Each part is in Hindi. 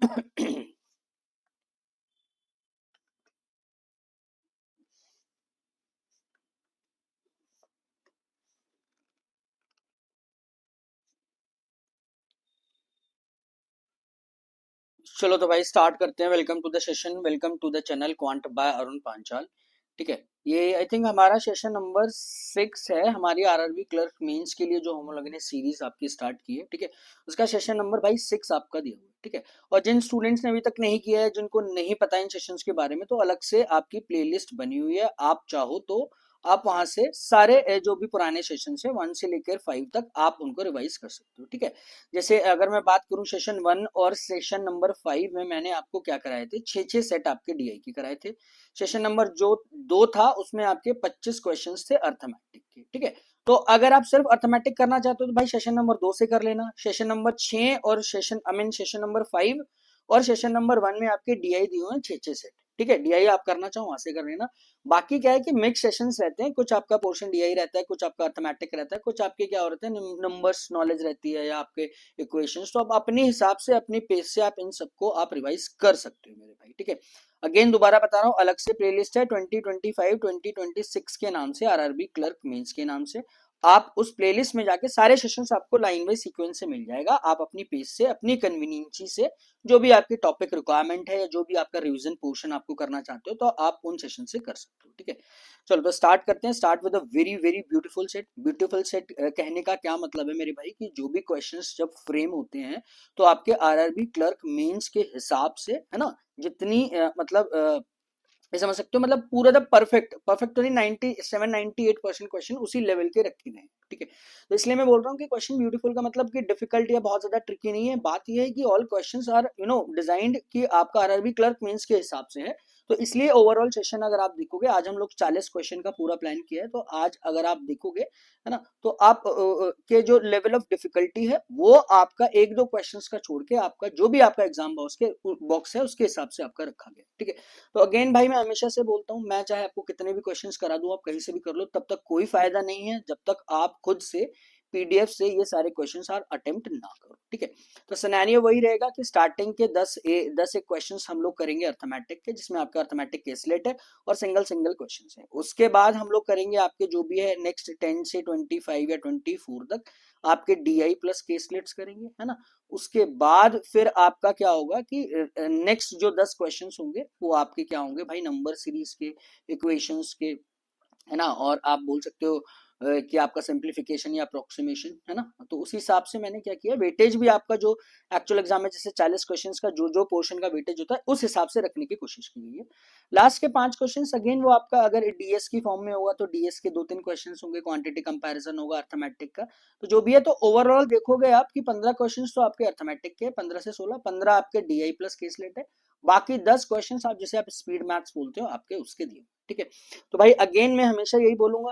चलो तो भाई स्टार्ट करते हैं। Welcome to the session, welcome to the channel quant by Arun Panchal. ठीक है, ये आई थिंक हमारा सेशन नंबर 6 है हमारी आरआरबी क्लर्क मेंस के लिए जो हम लोगों ने सीरीज आपकी स्टार्ट की है। ठीक है, उसका सेशन नंबर भाई 6 आपका दिया हुआ है। ठीक है, और जिन स्टूडेंट्स ने अभी तक नहीं किया है, जिनको नहीं पता इन सेशंस के बारे में, तो अलग से आपकी प्लेलिस्ट बनी हुई है। आप चाहो तो आप वहां से सारे जो भी पुराने सेशन है 1 से लेकर 5 तक आप उनको रिवाइज कर सकते हो। ठीक है, जैसे अगर मैं बात करूं सेशन 1 और सेशन नंबर 5 में मैंने आपको क्या कराए थे, 6 सेट आपके डीआई के कराए थे। सेशन नंबर जो 2 था उसमें आपके 25 क्वेश्चंस थे अर्थमेटिक के। ठीक है, तो अगर आप सिर्फ अर्थमेटिक करना चाहते हो तो भाई सेशन नंबर 2 से कर लेना। सेशन नंबर 6 और सेशन नंबर 5 और सेशन नंबर 1 में आपके डीआई दिए हुए हैं 6 सेट। ठीक है, डीआई आप करना चाहो वहां से कर लेना। बाकी क्या है कि मिक्स सेशंस रहते हैं, कुछ आपका पोर्शन डीआई रहता है, कुछ आपका अर्थमेटिक रहता है, कुछ आपके क्या होते हैं नंबर्स नॉलेज रहती है या आपके इक्वेशंस। तो आप अपने हिसाब से अपनी पेस से आप इन सबको आप रिवाइज कर सकते हो मेरे भाई। ठीक है, अगेन दोबारा बता रहा हूँ, अलग से प्लेलिस्ट है 2025 2026 के नाम से, आरआरबी क्लर्क मेंस के नाम से। आप उस प्लेलिस्ट में जाके सारे सेशंस आपको लाइन वाइज सीक्वेंस से मिल जाएगा। आप अपनी पेज से अपनी कन्वीनियंसी से जो भी आपकी टॉपिक रिक्वायरमेंट है या जो भी आपका रिवीजन पोर्शन आपको करना चाहते हो तो आप उन सेशन से कर सकते हो। ठीक है, चलो तो स्टार्ट करते हैं। Start with a very very beautiful set. Beautiful set कहने का क्या मतलब है मेरे भाई, कि जो भी क्वेश्चंस जब फ्रेम होते हैं तो आपके आरआरबी क्लर्क मेंस के हिसाब से, है ना, जितनी ये समझ सकते हो, मतलब पूरा द परफेक्ट परफेक्ट तो नहीं, 97-98% क्वेश्चन उसी लेवल के रखे गए हैं। ठीक है, तो इसलिए मैं बोल रहा हूँ कि क्वेश्चन ब्यूटीफुल का मतलब कि डिफिकल्ट या बहुत ज्यादा ट्रिकी नहीं है। बात यह है कि ऑल क्वेश्चंस आर डिजाइंड कि आपका आरआरबी क्लर्क मेंस के हिसाब से है। तो इसलिए ओवरऑल सेशन अगर आप देखोगे, आज हम लोग 40 क्वेश्चन का पूरा प्लान किया है, तो आज अगर आप देखोगे, है ना, तो आप के जो लेवल ऑफ डिफिकल्टी है वो आपका एक दो क्वेश्चंस का छोड़ के आपका जो भी आपका एग्जाम बॉक्स है उसके हिसाब से आपका रखा गया। ठीक है, तो अगेन भाई मैं हमेशा से बोलता हूँ, मैं चाहे आपको कितने भी क्वेश्चंस करा दूं, आप कहीं से भी कर लो, तब तक कोई फायदा नहीं है जब तक आप खुद से पीडीएफ से ये सारे क्वेश्चंस आर अटेम्प्ट ना करो। ठीक है, तो सिनेरियो वही रहेगा कि स्टार्टिंग के 10 एक क्वेश्चंस हम लोग करेंगे अर्थमेटिक के, जिसमें आपका अर्थमेटिक केसलेट है और सिंगल सिंगल क्वेश्चंस है। उसके बाद हम लोग करेंगे आपके जो भी है नेक्स्ट 10 से 25 या 24 तक आपके डीआई प्लस केसलेट्स करेंगे, है ना। उसके बाद फिर आपका क्या होगा कि नेक्स्ट जो 10 क्वेश्चंस होंगे वो आपके क्या होंगे भाई, नंबर सीरीज के, इक्वेशंस के, है ना, और आप बोल सकते हो कि आपका सिंप्लीफिकेशन या अप्रोक्सीमेशन, है ना। तो उस हिसाब से मैंने क्या किया, वेटेज भी आपका जो एक्चुअल एग्जाम में जैसे 40 क्वेश्चंस का जो जो पोर्शन का वेटेज होता है उस हिसाब से रखने की कोशिश की गई है। लास्ट के 5 क्वेश्चंस अगेन वो आपका अगर डीएस की फॉर्म में होगा तो डीएस के 2-3 क्वेश्चंस होंगे, क्वांटिटी कंपैरिजन होगा अर्थमेटिक का। तो जो भी है, तो ओवरऑल देखोगे आप कि 15 क्वेश्चंस तो आपके अर्थमेटिक के, 15 से 16, 15 आपके डीआई प्लस केसलेट है, बाकी 10 क्वेश्चंस आप जिसे आप स्पीड मैथ्स बोलते हो आपके उसके दिए। ठीक है, तो भाई अगेन मैं हमेशा यही बोलूंगा,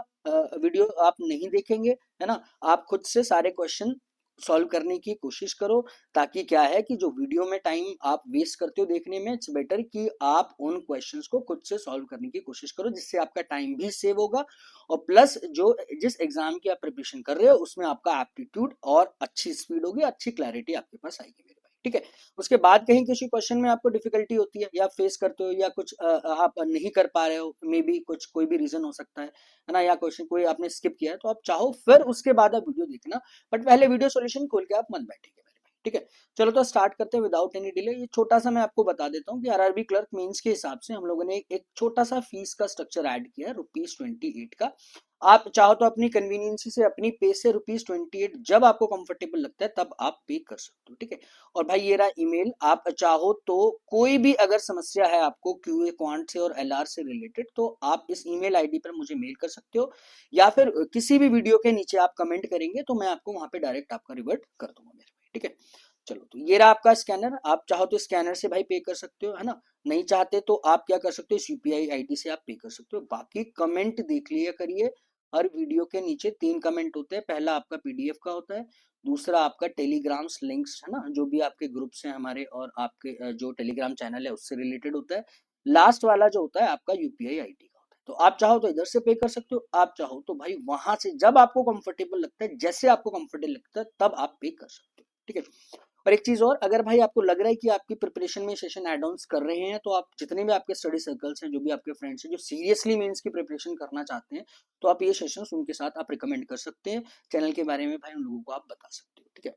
वीडियो आप नहीं देखेंगे, है ना, आप खुद से सारे क्वेश्चन सॉल्व करने की कोशिश करो। ताकि क्या है कि जो वीडियो में टाइम आप वेस्ट करते हो देखने में, इट्स बेटर कि आप उन क्वेश्चंस को खुद से सॉल्व करने की कोशिश करो, जिससे आपका टाइम भी सेव होगा और प्लस जो जिस एग्जाम की आप प्रिपरेशन कर रहे हो उसमें आपका एप्टीट्यूड और अच्छी स्पीड होगी, अच्छी क्लैरिटी आपके पास आएगी मेरे भाई। ठीक है, उसके बाद कहीं किसी क्वेश्चन में आपको डिफिकल्टी होती है या फेस करते हो या कुछ आप नहीं कर पा रहे हो, मे बी कुछ कोई भी रीजन हो सकता है ना, या क्वेश्चन कोई आपने स्किप किया है, तो आप चाहो फिर उसके बाद आप वीडियो देखना, बट पहले वीडियो सॉल्यूशन खोल के आप मत बैठेंगे मेरे भाई। ठीक है, चलो तो स्टार्ट करते हैं विदाउट एनी डिले। ये छोटा सा मैं आपको बता देता हूँ कि आरआरबी क्लर्क मेंस के हिसाब से हम लोगों ने एक छोटा सा फीस का स्ट्रक्चर ऐड किया है, ₹28 का। आप चाहो तो अपनी कन्वीनियंस से अपनी पे से ₹28 जब आपको कंफर्टेबल लगता है तब आप पे कर सकते हो। ठीक है, और भाई ये रहा ईमेल, आप चाहो तो कोई भी अगर समस्या है आपको क्यूए क्वांट से और एलआर से रिलेटेड, तो आप इस ईमेल आईडी पर मुझे मेल कर सकते हो, या फिर किसी भी वीडियो के नीचे आप कमेंट करेंगे तो मैं आपको वहां पे डायरेक्ट आपका रिवर्ट कर दूंगा मेरे भाई। ठीक है, चलो तो ये रहा आपका स्कैनर। आप चाहो तो स्कैनर से भाई पे कर सकते हो, है ना, नहीं चाहते तो आप क्या कर सकते हो, इस यूपीआई आईडी से आप पे कर सकते हो। बाकी कमेंट देख लिया करिए, हर वीडियो के नीचे 3 कमेंट होते हैं। पहला आपका पीडीएफ का होता है, दूसरा आपका टेलीग्राम्स लिंक्स, है ना, जो भी आपके ग्रुप्स हैं हमारे और आपके जो टेलीग्राम चैनल है उससे रिलेटेड होता है। लास्ट वाला जो होता है आपका यूपीआई आईडी का होता है। तो आप चाहो तो इधर से पे कर सकते हो, आप चाहो तो भाई वहां से जब आपको कंफर्टेबल लगता है, जैसे आपको कंफर्टेबल लगता है तब आप पे कर सकते हो। ठीक है, और एक चीज और, अगर भाई आपको लग रहा है कि आपकी प्रिपरेशन में सेशन एड ऑन्स कर रहे हैं, तो आप जितने भी आपके स्टडी सर्कल्स हैं, जो भी आपके फ्रेंड्स हैं जो सीरियसली मेंस की प्रिपरेशन करना चाहते हैं, तो आप ये सेशंस उनके साथ आप रिकमेंड कर सकते हैं। चैनल के बारे में भाई उन लोगों को आप बता सकते हो, ठीक है।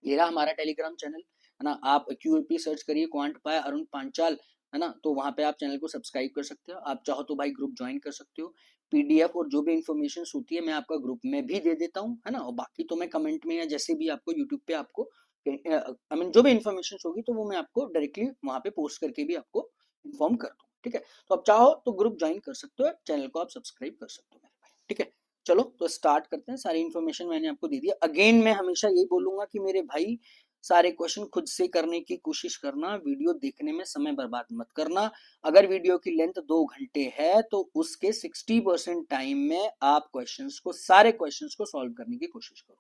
ये रहा हमारा टेलीग्राम चैनल, है ना। आप QAP सर्च करिए क्वांट बाय अरुण पांचाल, है ना, तो वहां पे आप चैनल को सब्सक्राइब कर सकते हो। आप चाहो तो भाई ग्रुप ज्वाइन कर सकते हो। PDF और जो भी इन्फॉर्मेशन होती है मैं आपका ग्रुप में भी दे देता हूँ, है ना। और बाकी तो मैं कमेंट में या जैसे भी आपको यूट्यूब पे आपको आई मीन जो भी इन्फॉर्मेशन होगी तो वो मैं आपको डायरेक्टली वहां पे पोस्ट करके भी आपको इन्फॉर्म कर दूँ, ठीक है। तो आप चाहो तो ग्रुप ज्वाइन कर सकते हो, चैनल को आप सब्सक्राइब कर सकते हो मेरे भाई, ठीक है। चलो तो स्टार्ट करते हैं। सारी इन्फॉर्मेशन मैंने आपको दे दी। अगेन मैं हमेशा यही बोलूंगा कि मेरे भाई सारे क्वेश्चन खुद से करने की कोशिश करना, वीडियो देखने में समय बर्बाद मत करना। अगर वीडियो की लेंथ 2 घंटे है तो उसके 60% टाइम में आप क्वेश्चंस को, सारे क्वेश्चंस को सॉल्व करने की कोशिश करो,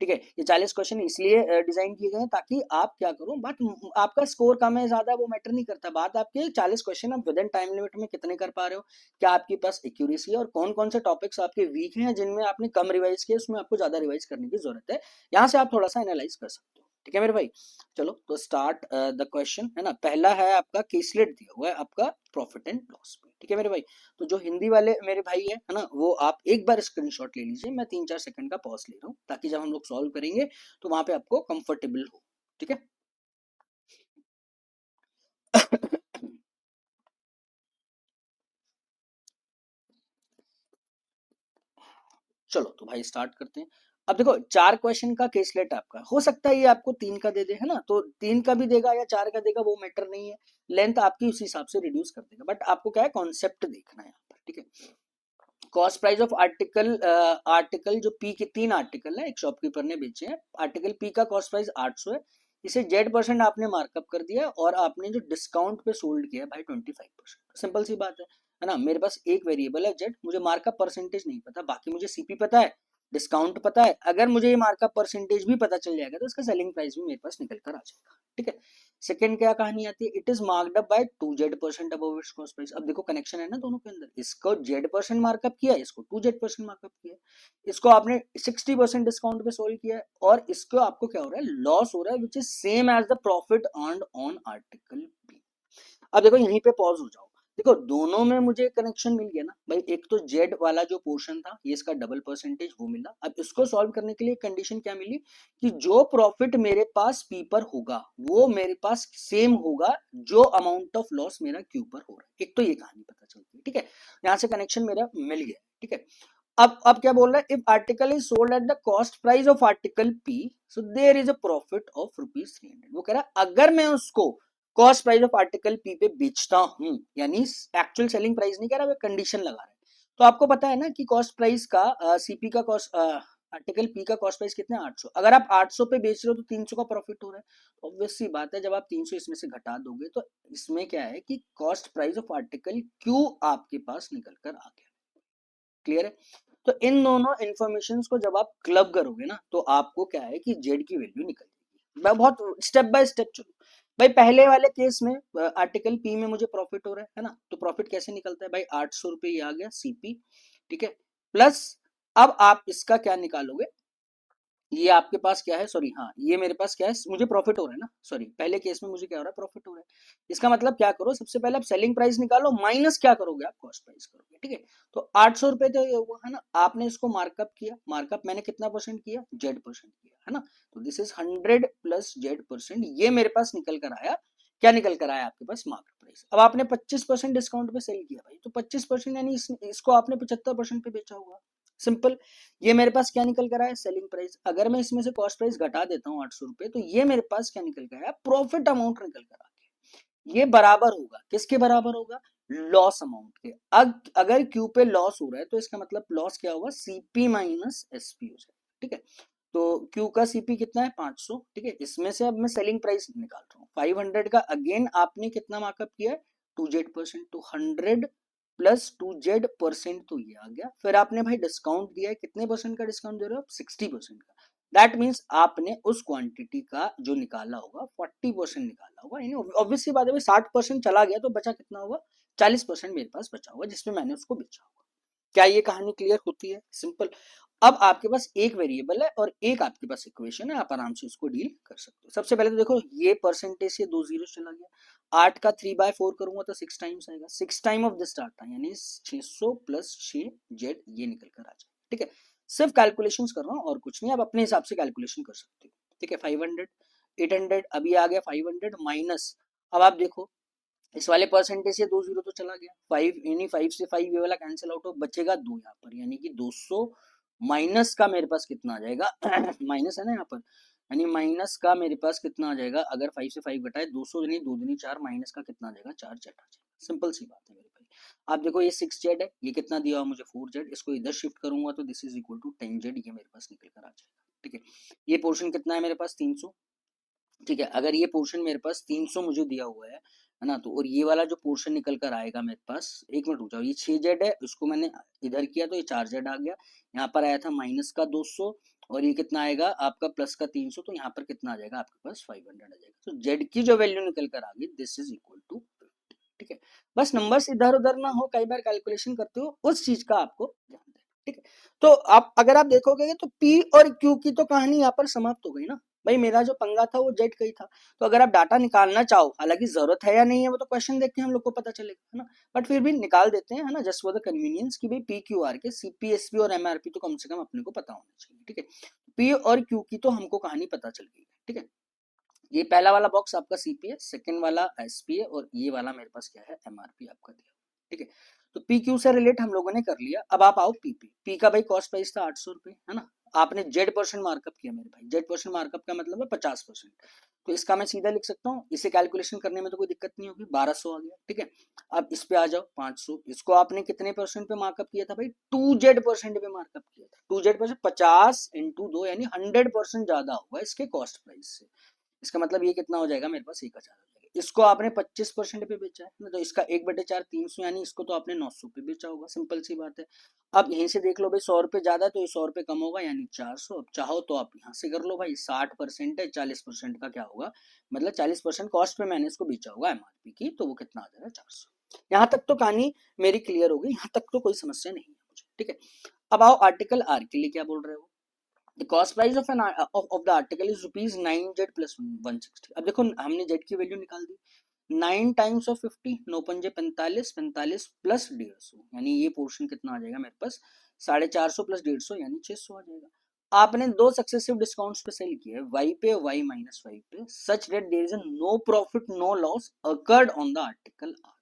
ठीक है। ये 40 क्वेश्चन इसलिए डिजाइन किए गए हैं ताकि आप क्या करो, बात आपका स्कोर कम है ज्यादा वो मैटर नहीं करता, बात आपके 40 क्वेश्चन आप विद इन टाइम लिमिट में कितने कर पा रहे हो, क्या आपके पास एक्यूरेसी है, और कौन कौन से टॉपिक्स आपके वीक हैं जिनमें आपने कम रिवाइज किया, उसमें आपको ज्यादा रिवाइज करने की जरूरत है। यहाँ से आप थोड़ा सा एनालाइज कर सकते हो, ठीक है मेरे भाई। चलो तो स्टार्ट द क्वेश्चन, है ना। पहला है आपका केसलेट दिया हुआ है आपका प्रॉफिट एंड लॉस में, ठीक है मेरे भाई। तो जो हिंदी वाले मेरे भाई है ना, वो आप एक बार स्क्रीनशॉट ले लीजिए। मैं 3-4 सेकंड का पॉज ले रहा हूँ ताकि जब हम लोग सॉल्व करेंगे तो वहां पे आपको कंफर्टेबल हो, ठीक है। चलो तो भाई स्टार्ट करते हैं। अब देखो 4 क्वेश्चन का केसलेट आपका हो सकता है ये आपको 3 का दे दे, है ना, तो 3 का भी देगा या 4 का देगा वो मैटर नहीं है, लेंथ आपकी उस हिसाब से रिड्यूस कर देगा, बट आपको क्या है कॉन्सेप्ट देखना है यहाँ पर, ठीक है। Cost price of article, article जो पी के 3 आर्टिकल है एक शॉपकीपर ने बेचे हैं, आर्टिकल पी का कॉस्ट प्राइस 800 है, इसे Z% आपने मार्कअप कर दिया और आपने जो डिस्काउंट पे सोल्ड किया है भाई 25%। सिंपल सी बात है ना। मेरे पास एक वेरिएबल है जेड, मुझे मार्कअप परसेंटेज नहीं पता, बाकी मुझे सीपी पता है, डिस्काउंट पता है। अगर मुझे ये मार्कअप परसेंटेज भी पता चल जाएगा तो इसका सेलिंग प्राइस भी मेरे पास निकल कर आ जाएगा, ठीक है। सेकंड क्या कहानी आती है, it is marked up bye 2Z% above it's cost price. अब देखो कनेक्शन है ना दोनों के अंदर, इसको Z% मार्कअप किया, इसको 2Z% मार्कअप किया, इसको आपने 60% डिस्काउंट पे सोल्व किया है, और इसको आपको क्या हो रहा है, लॉस हो रहा है, which is same as the profit earned on article B. अब देखो यहीं पे पॉज हो जाओ। देखो दोनों में मुझे कनेक्शन मिल गया ना भाई, एक तो जेड वाला जो पोर्शन था ये इसका डबल परसेंटेज वो मिला। अब इसको सॉल्व करने के लिए कंडीशन क्या मिली कि जो प्रॉफिट मेरे पास पी पर होगा वो मेरे पास सेम होगा जो अमाउंट ऑफ लॉस मेरा क्यू पर हो रहा है। एक तो ये कहानी पता चलती है, ठीक है। यहां से कनेक्शन मेरा मिल गया, ठीक है। अब क्या बोल रहा है, if article is sold at the cost price of article P so there is a profit of ₹300। वो कह रहा है अगर मैं उसको cost price of article P पे बेचता हूं, यानी एक्चुअल सेलिंग प्राइस नहीं कह रहा, कंडीशन लगा रहा है। तो आपको पता है ना कि कॉस्ट प्राइस का सीपी का कॉस्ट, आर्टिकल पी का कॉस्ट प्राइस कितना है 800। अगर आप 800 पे बेच रहे हो तो 300 का प्रॉफिट हो रहा है। ऑब्वियस सी बात है जब आप 300 इसमें से घटा दोगे तो इसमें क्या है कि cost price of article Q आपके पास निकल कर आ गया। क्लियर है। तो इन दोनों इंफॉर्मेशन को जब आप क्लब करोगे ना तो आपको क्या है कि जेड की वैल्यू निकल जाएगी। मैं बहुत स्टेप बाय स्टेप चलूँ भाई। पहले वाले केस में आर्टिकल पी में मुझे प्रॉफिट हो रहा है ना, तो प्रॉफिट कैसे निकलता है भाई, 800 रुपये ये आ गया सीपी, ठीक है, प्लस अब आप इसका क्या निकालोगे, ये आपके पास क्या है, सॉरी हाँ ये मेरे पास क्या है, मुझे प्रॉफिट हो रहा है ना, सॉरी पहले केस में मुझे क्या हो रहा है, प्रॉफिट हो रहा है। इसका मतलब क्या करो, सबसे पहले आप सेलिंग प्राइस निकालो माइनस क्या करोगे, आप कॉस्ट प्राइस करोगे, ठीक है। तो 800 रुपए तो ये हुआ है ना, आपने इसको मार्कअप किया, मार्कअप मैंने कितना परसेंट किया, Z% किया, है ना। तो दिस इज 100 प्लस Z%, ये मेरे पास निकल कर आया, क्या निकल कर आया आपके पास, मार्केट प्राइस। अब आपने 25% डिस्काउंट पे सेल किया भाई, तो 25% यानी इसको आपने 75% पे बेचा होगा, सिंपल। ये मेरे पास क्या निकल कर आया, सेलिंग प्राइस। अगर मैं इसमें से कॉस्ट प्राइस घटा देता हूँ 800 रुपए, तो ये मेरे पास क्या निकल कर आया, प्रॉफिट अमाउंट निकल कर आ गया। ये बराबर होगा किसके बराबर होगा, लॉस अमाउंट के। अगर क्यू पे लॉस हो रहा है तो इसका मतलब लॉस क्या होगा, सीपी माइनस एसपी हो जाएगा, ठीक है। तो क्यू का सीपी कितना है 500, ठीक है। इसमें से अब मैं सेलिंग प्राइस निकाल रहा हूँ 500 का, अगेन आपने कितना मार्कअप किया है 2Z%, तो 100 प्लस 2Z% तो ये आ गया। फिर आपने भाई डिस्काउंट दिया है, कितने परसेंट का डिस्काउंट दे रहे हो आप, 60% का। दैट मीन्स आपने उस क्वांटिटी का जो निकाला होगा 40% निकाला होगा, यानी ऑब्वियसली बात है 60% चला गया तो बचा कितना होगा, 40% मेरे पास बचा होगा जिसमें मैंने उसको बेचा होगा। क्या ये कहानी क्लियर होती है, सिंपल। अब आपके पास एक वेरिएबल है और एक आपके पास इक्वेशन है, आप आराम से उसको डील कर सकते हो। सबसे पहले तो देखो ये परसेंटेज से 2 जीरो चला गया, 8 का 3/4 करूंगा तो 6 टाइम्स आएगा, 6 टाइम ऑफ दिस डाटा यानी 600 प्लस 6 जेड ये निकल कर आ जाए। ठीक है, सिर्फ कैलकुलेशंस कर रहा हूँ और कुछ नहीं, आप अपने हिसाब से कैलकुलेशन कर सकते हो। ठीक है, 500 800 अभी आ गया 500 माइनस, अब आप देखो इस वाले परसेंटेज से 2 जीरो तो चला गया, 5 यानी 5 से 5 ये वाला कैंसिल आउट हो, बचेगा 2 यहाँ पर, यानी कि 200 माइनस का मेरे पास कितना आ जाएगा माइनस है ना यहाँ पर, यानी माइनस का मेरे पास कितना आ जाएगा, अगर 5 से 5 घटाए 200 यानी 2 दूनी 4, माइनस का कितना आ जाएगा 4 जेड आ जाएगा। सिंपल सी बात है मेरे भाई। आप देखो ये 6 जेड है, ये कितना दिया हुआ मुझे 4 जेड, इसको इधर शिफ्ट करूंगा तो this is equal to 10 Z, ये मेरे पास निकल कर आ जाएगा। ठीक है, ये पोर्शन कितना है मेरे पास 300। ठीक है, अगर ये पोर्शन मेरे पास 300 मुझे दिया हुआ है ना, तो और ये वाला जो पोर्शन निकल कर आएगा मेरे पास, एक मिनट रुक जाओ, ये 6 जेड है, उसको मैंने इधर किया तो ये 4 जेड आ गया, यहाँ पर आया था माइनस का 200 और ये कितना आएगा आपका प्लस का 300, तो यहाँ पर कितना आ जाएगा आपके पास 500 आ जाएगा। तो जेड की जो वैल्यू निकल कर आ गई दिस इज इक्वल टू 50। ठीक है, बस नंबर्स इधर उधर ना हो, कई बार कैलकुलेशन करते हो उस चीज का आपको ध्यान दें। ठीक है, तो आप अगर आप देखोगे तो पी और क्यू की तो कहानी यहाँ पर समाप्त हो गई ना भाई, मेरा जो पंगा था वो जेड का ही था। तो अगर आप डाटा निकालना चाहो, हालांकि जरूरत है या नहीं है वो तो क्वेश्चन देख के हम लोग को पता चलेगा, है ना, बट फिर भी निकाल देते हैं, है ना, जस्ट फॉर द कन्वीनियंस कि भाई पी क्यू आर के सीपीएसपी और एमआरपी तो कम से कम अपने को पता होना चाहिए। ठीक है, पी और क्यू की तो हमको कहानी पता चल गई। ठीक है, ये पहला वाला बॉक्स आपका सीपी है, सेकंड वाला एसपी है और ये वाला मेरे पास क्या है एमआरपी आपका दिया। ठीक है, तो पी क्यू से रिलेट हम लोगों ने कर लिया। अब आप आओ पीपी, पी का भाई कॉस्ट प्राइस था 800 रुपए, है ना, आपने जेड परसेंट मार्कअप किया मेरे भाई, जेड परसेंट मार्कअप का मतलब है 50%, तो इसका मैं सीधा लिख सकता हूँ, इसे कैलकुलेशन करने में तो कोई दिक्कत नहीं होगी, 1200 आ गया। ठीक है, अब इस पे आ जाओ 500, इसको आपने कितने परसेंट पे मार्कअप किया था भाई, 2 जेड% पे मार्कअप किया था, 2 जेड%, 50 इंटू 2 यानी 100% ज्यादा होगा इसके कॉस्ट प्राइस से। इसका मतलब ये कितना हो जाएगा मेरे पास 1000 हो जाएगा। इसको आपने 25% पे बेचा है ना, तो इसका 1/4 300, यानी इसको तो आपने 900 पे बेचा होगा, सिंपल सी बात है। अब यहीं से देख लो भाई 100 रुपए ज्यादा तो ये 100 रुपए कम होगा यानी 400। अब चाहो तो आप यहाँ से कर लो भाई, 60% है, 40% का क्या होगा, मतलब 40% कॉस्ट पे मैंने इसको बेचा होगा एमआरपी की, तो वो कितना आ जाएगा 400। यहाँ तक तो कहानी मेरी क्लियर हो गई, यहाँ तक तो कोई समस्या नहीं है मुझे। ठीक है, अब आओ आर्टिकल आर के लिए क्या बोल रहे हो। The cost price of the article is rupees 9z plus 160। अब देखो हमने z की वैल्यू निकाल दी, 9 टाइम्स ऑफ 50, 9 पंजे 45, 45 प्लस 150, यानी ये पोर्शन कितना आ जाएगा मेरे पास 450 प्लस 150 यानी 600 आ जाएगा। आपने दो सक्सेसिव डिस्काउंट्स पे सेल किए, y पे y माइनस वाई पे, such that there is no profit no loss occurred on the article R.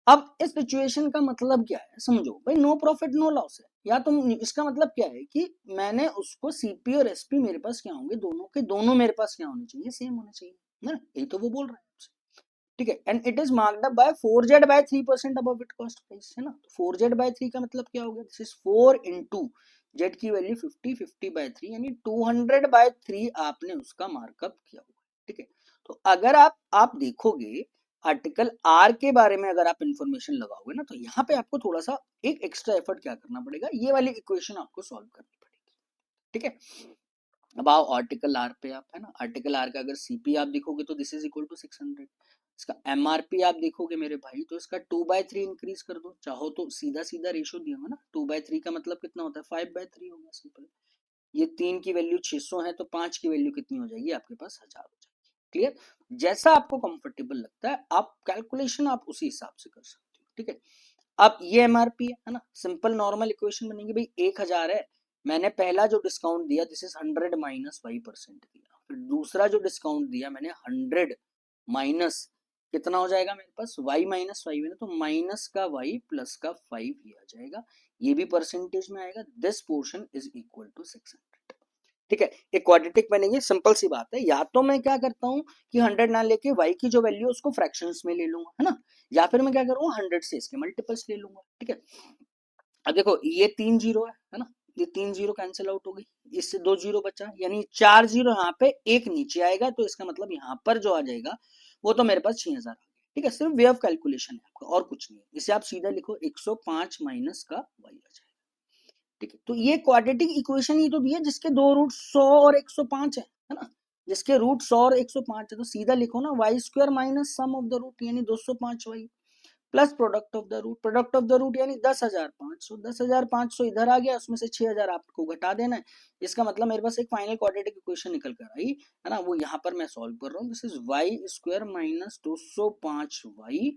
अब इस सिचुएशन का मतलब क्या है समझो भाई, नो प्रॉफिट नो लॉस है, या तुम इसका मतलब क्या है कि मैंने उसको सीपी और एसपी मेरे पास क्या होंगे, दोनों के दोनों मेरे पास क्या होने चाहिए, सेम होने चाहिए ना, यही तो वो बोल रहा है आपसे। ठीक है, and it is marked up by 4z by 3% above it cost price, है ना, 4z बाय 3 का मतलब क्या हो गया, दिस इज 4 इंटू जेड की वैल्यू 50, 50 बाय 3 यानी 200 बाय 3 आपने उसका मार्कअप किया हुआ। ठीक है, तो अगर आप देखोगे आर्टिकल आर के बारे में अगर आप इंफॉर्मेशन लगाओगे ना, तो यहाँ पे आपको थोड़ा सा एक एक्स्ट्रा एफर्ट क्या करना पड़ेगा, ये वाली इक्वेशन आपको सॉल्व करनी पड़ेगी। ठीक है, अब आओ आर्टिकल आर पे आप, है ना, आर्टिकल आर का अगर सीपी आप देखोगे तो दिस इज इक्वल टू 600, इसका एमआरपी आप देखोगे मेरे भाई तो इसका 2/3 इंक्रीज कर दो, चाहो तो सीधा सीधा रेशो दिया हुआ ना, 2/3 का मतलब कितना होता है 5/3 हो गया, सिंपल। ये 3 की वैल्यू 600 है तो 5 की वैल्यू कितनी हो जाएगी आपके पास 1000 हो जाएगी। क्लियर, जैसा आपको कंफर्टेबल लगता है आप कैलकुलेशन आप उसी हिसाब से कर सकते हो। ठीक है, अब ये एमआरपी है ना, सिंपल नॉर्मल इक्वेशन बनेगी भाई, 1000 है, मैंने पहला जो डिस्काउंट दिया दिस इज 100 माइनस y% दिया, फिर दूसरा जो डिस्काउंट दिया मैंने 100 माइनस कितना हो जाएगा मेरे पास y माइनस वाई में, तो माइनस का y प्लस का 5 ही आ जाएगा, ये भी परसेंटेज में आएगा, this portion is equal to 600। ठीक है, एक क्वाड्रेटिक बनेगी, सिंपल सी बात है, या तो मैं क्या करता हूँ कि 100 ना लेके y की जो वैल्यू उसको फ्रैक्शंस में ले लूंगा, है ना, या फिर मैं क्या करूंगा 100 से इसके मल्टीपल्स ले लूंगा। ठीक है, अब देखो ये 3 जीरो है ना, ये 3 जीरो कैंसिल आउट हो गई, इससे 2 जीरो बचा, यानी 4 जीरो यहाँ पे एक नीचे आएगा, तो इसका मतलब यहाँ पर जो आ जाएगा वो तो मेरे पास 6000 आ गया। ठीक है, सिर्फ वे ऑफ कैलकुलेशन है आपका और कुछ नहीं है, इसे आप सीधा लिखो 105 माइनस का y आ जाएगा। ठीक है, तो ये क्वाड्रेटिक इक्वेशन ही तो दी है जिसके दो रूट 100 और 105 है ना, जिसके रूट 100 और 105 है, तो सीधा लिखो ना y square minus sum of the root यानी 205y, plus product of the root यानी 10,500, 10,500 इधर आ गया, उसमें से 6,000 आपको घटा देना है। इसका मतलब मेरे पास एक फाइनल क्वाड्रेटिक इक्वेशन निकल कर आई है ना, वो यहाँ पर मैं सॉल्व कर रहा हूँ। This is Y square minus 205y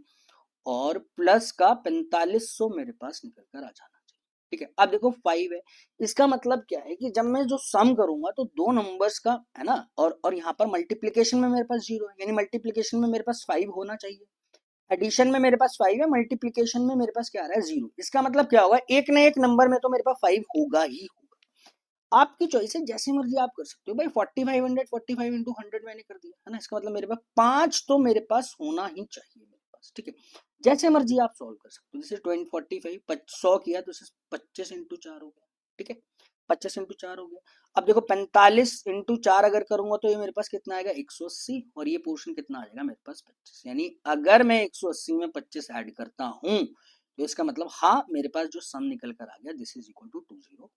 और प्लस का 4500 मेरे पास निकल कर आ जाना चाहिए। ठीक है, अब देखो 5 है, इसका मतलब क्या है कि जब मैं जो सम करूंगा तो दो नंबर्स का है ना, और यहाँ पर मल्टीप्लीकेशन में मेरे पास 0 है, यानी मल्टीप्लीकेशन में मेरे पास 5 होना चाहिए। एडिशन में मेरे पास 5 है, मल्टीप्लीकेशन में मेरे पास क्या आ रहा है 0। इसका मतलब क्या होगा, एक न एक नंबर में तो मेरे पास 5 होगा ही होगा। आपकी चॉइस है, जैसे मर्जी आप कर सकते हो भाई। 4500 45 इंटू 100 मैंने कर दिया है ना, इसका मतलब मेरे पास 5 तो मेरे पास होना ही चाहिए मेरे पास। ठीक है, जैसे मर्जी आप सॉल्व कर सकते हो। जैसे 20 45 100 किया तो 25 इंटू 4 हो गया। ठीक है, 25 इंटू 4 हो गया। अब देखो 45 इंटू 4 अगर करूंगा तो ये मेरे पास कितना आएगा 180, और ये पोर्शन कितना आ जाएगा मेरे पास 25। यानी अगर मैं 180 में 25 ऐड करता हूं तो इसका मतलब हाँ मेरे पास जो सम निकल कर आ गया दिस इज इक्वल टू 205।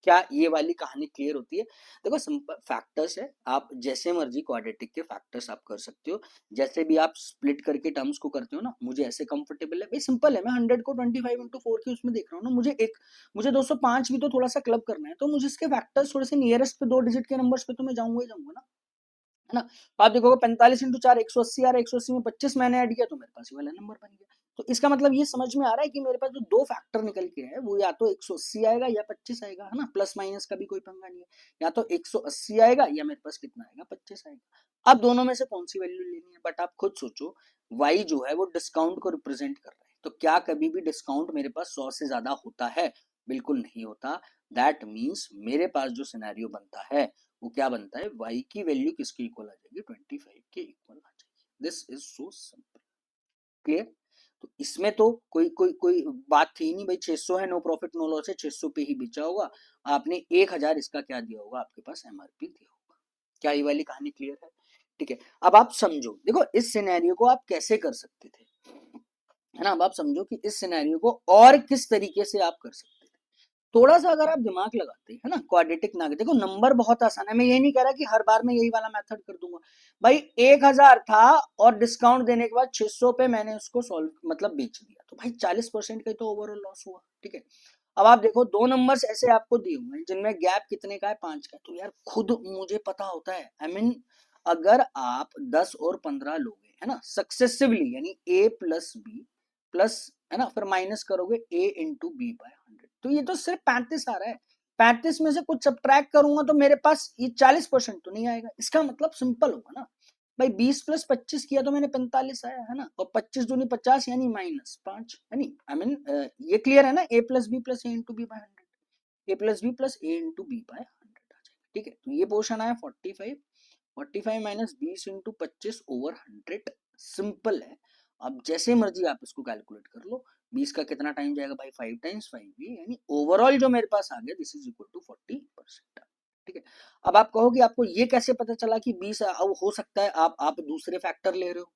क्या ये वाली कहानी क्लियर होती है? देखो सिंपल फैक्टर्स है, आप जैसे मर्जी क्वाड्रेटिक के फैक्टर्स आप कर सकते हो, जैसे भी आप स्प्लिट करके टर्म्स को करते हो ना, मुझे ऐसे कंफर्टेबल है भाई। सिंपल है, मैं 100 को 25 इंटू 4 की उसमें देख रहा हूँ ना, मुझे 205 भी तो थोड़ा सा क्लब करना है, तो मुझे इसके फैक्टर्स थोड़े से नियरेस्ट पे 2 डिजिट के नंबर्स पे तो मैं जाऊंगा ही जाऊंगा ना, है ना। तो आप देखोगे 45 इंटू 4 180 आ रहा है, 180 में 25 मैंने ऐड किया तो मेरे पास ये वाला नंबर बन गया। तो इसका मतलब ये समझ में आ रहा है कि मेरे पास जो दो फैक्टर निकल के है वो या तो 180 आएगा या 25 आएगा, है ना। प्लस माइनस का भी कोई पंगा नहीं है, या तो 180 आएगा या मेरे पास कितना आएगा 25 आएगा। अब दोनों में से कौन सी वैल्यू लेनी है, बट आप खुद सोचो, y जो है वो डिस्काउंट को रिप्रेजेंट कर रहा है, तो क्या कभी भी डिस्काउंट मेरे पास 100 से ज्यादा होता है? बिल्कुल नहीं होता। दैट मीन्स मेरे पास जो सिनेरियो बनता है वो क्या बनता है, y की वैल्यू किसके इक्वल आ जाएगी 25 के इक्वल आ जाएगी। This is so simple, clear. तो इसमें तो कोई बात थी नहीं भाई, 600 है, नो प्रॉफिट नो लॉस है, 600 पे ही बेचा होगा आपने, 1000 इसका क्या दिया होगा आपके पास एमआरपी दिया होगा। क्या ये वाली कहानी क्लियर है? ठीक है, अब आप समझो, देखो इस सिनेरियो को आप कैसे कर सकते थे, है ना। अब आप समझो कि इस सिनेरियो को और किस तरीके से आप कर सकते थे। थोड़ा सा अगर आप दिमाग लगाते है ना, क्वाड्रेटिक ना, देखो नंबर बहुत आसान है, मैं ये नहीं कह रहा कि हर बार मैं यही वाला मेथड कर दूंगा भाई। 1000 था और डिस्काउंट देने के बाद 600 पे मैंने उसको सॉल्व मतलब बेच दिया, तो भाई 40% का तो ओवरऑल लॉस हुआ। ठीक है, अब आप देखो दो नंबर्स ऐसे आपको दिए हुए हैं जिनमें गैप कितने का है 5 का, तो यार खुद मुझे पता होता है, आई मीन अगर आप 10 और 15 लोगे है ना सक्सेसिवली, यानी a प्लस बी प्लस, है ना, फिर माइनस करोगे a इंटू बी बाय 100, तो ये तो सिर्फ 35 आ रहा है। 35 में से कुछ सब्ट्रैक्ट करूंगा तो मेरे पास ये 40% तो नहीं आएगा। इसका मतलब सिंपल होगा ना भाई, 20 प्लस 25 किया तो मैंने 45 आया, है ना, और 25 दूनी 50 यानी -5, यानी आई मीन ये क्लियर है ना, a plus B plus A into B by 100, A plus B plus A into B by 100 आ जाएगा। ठीक है, तो ये पोर्शन आया 45, 45 माइनस 20 इंटू 25 ओवर 100, सिंपल है। अब जैसे मर्जी आप इसको कैलकुलेट कर लो, 20 का कितना टाइम जाएगा भाई 5 टाइम्स 5 भी, यानी ओवरऑल जो मेरे पास आ गया दिस इज इक्वल टू 40%। ठीक है, अब आप कहोगे आपको ये कैसे पता चला कि 20 अब हो सकता है आप दूसरे फैक्टर ले रहे हो,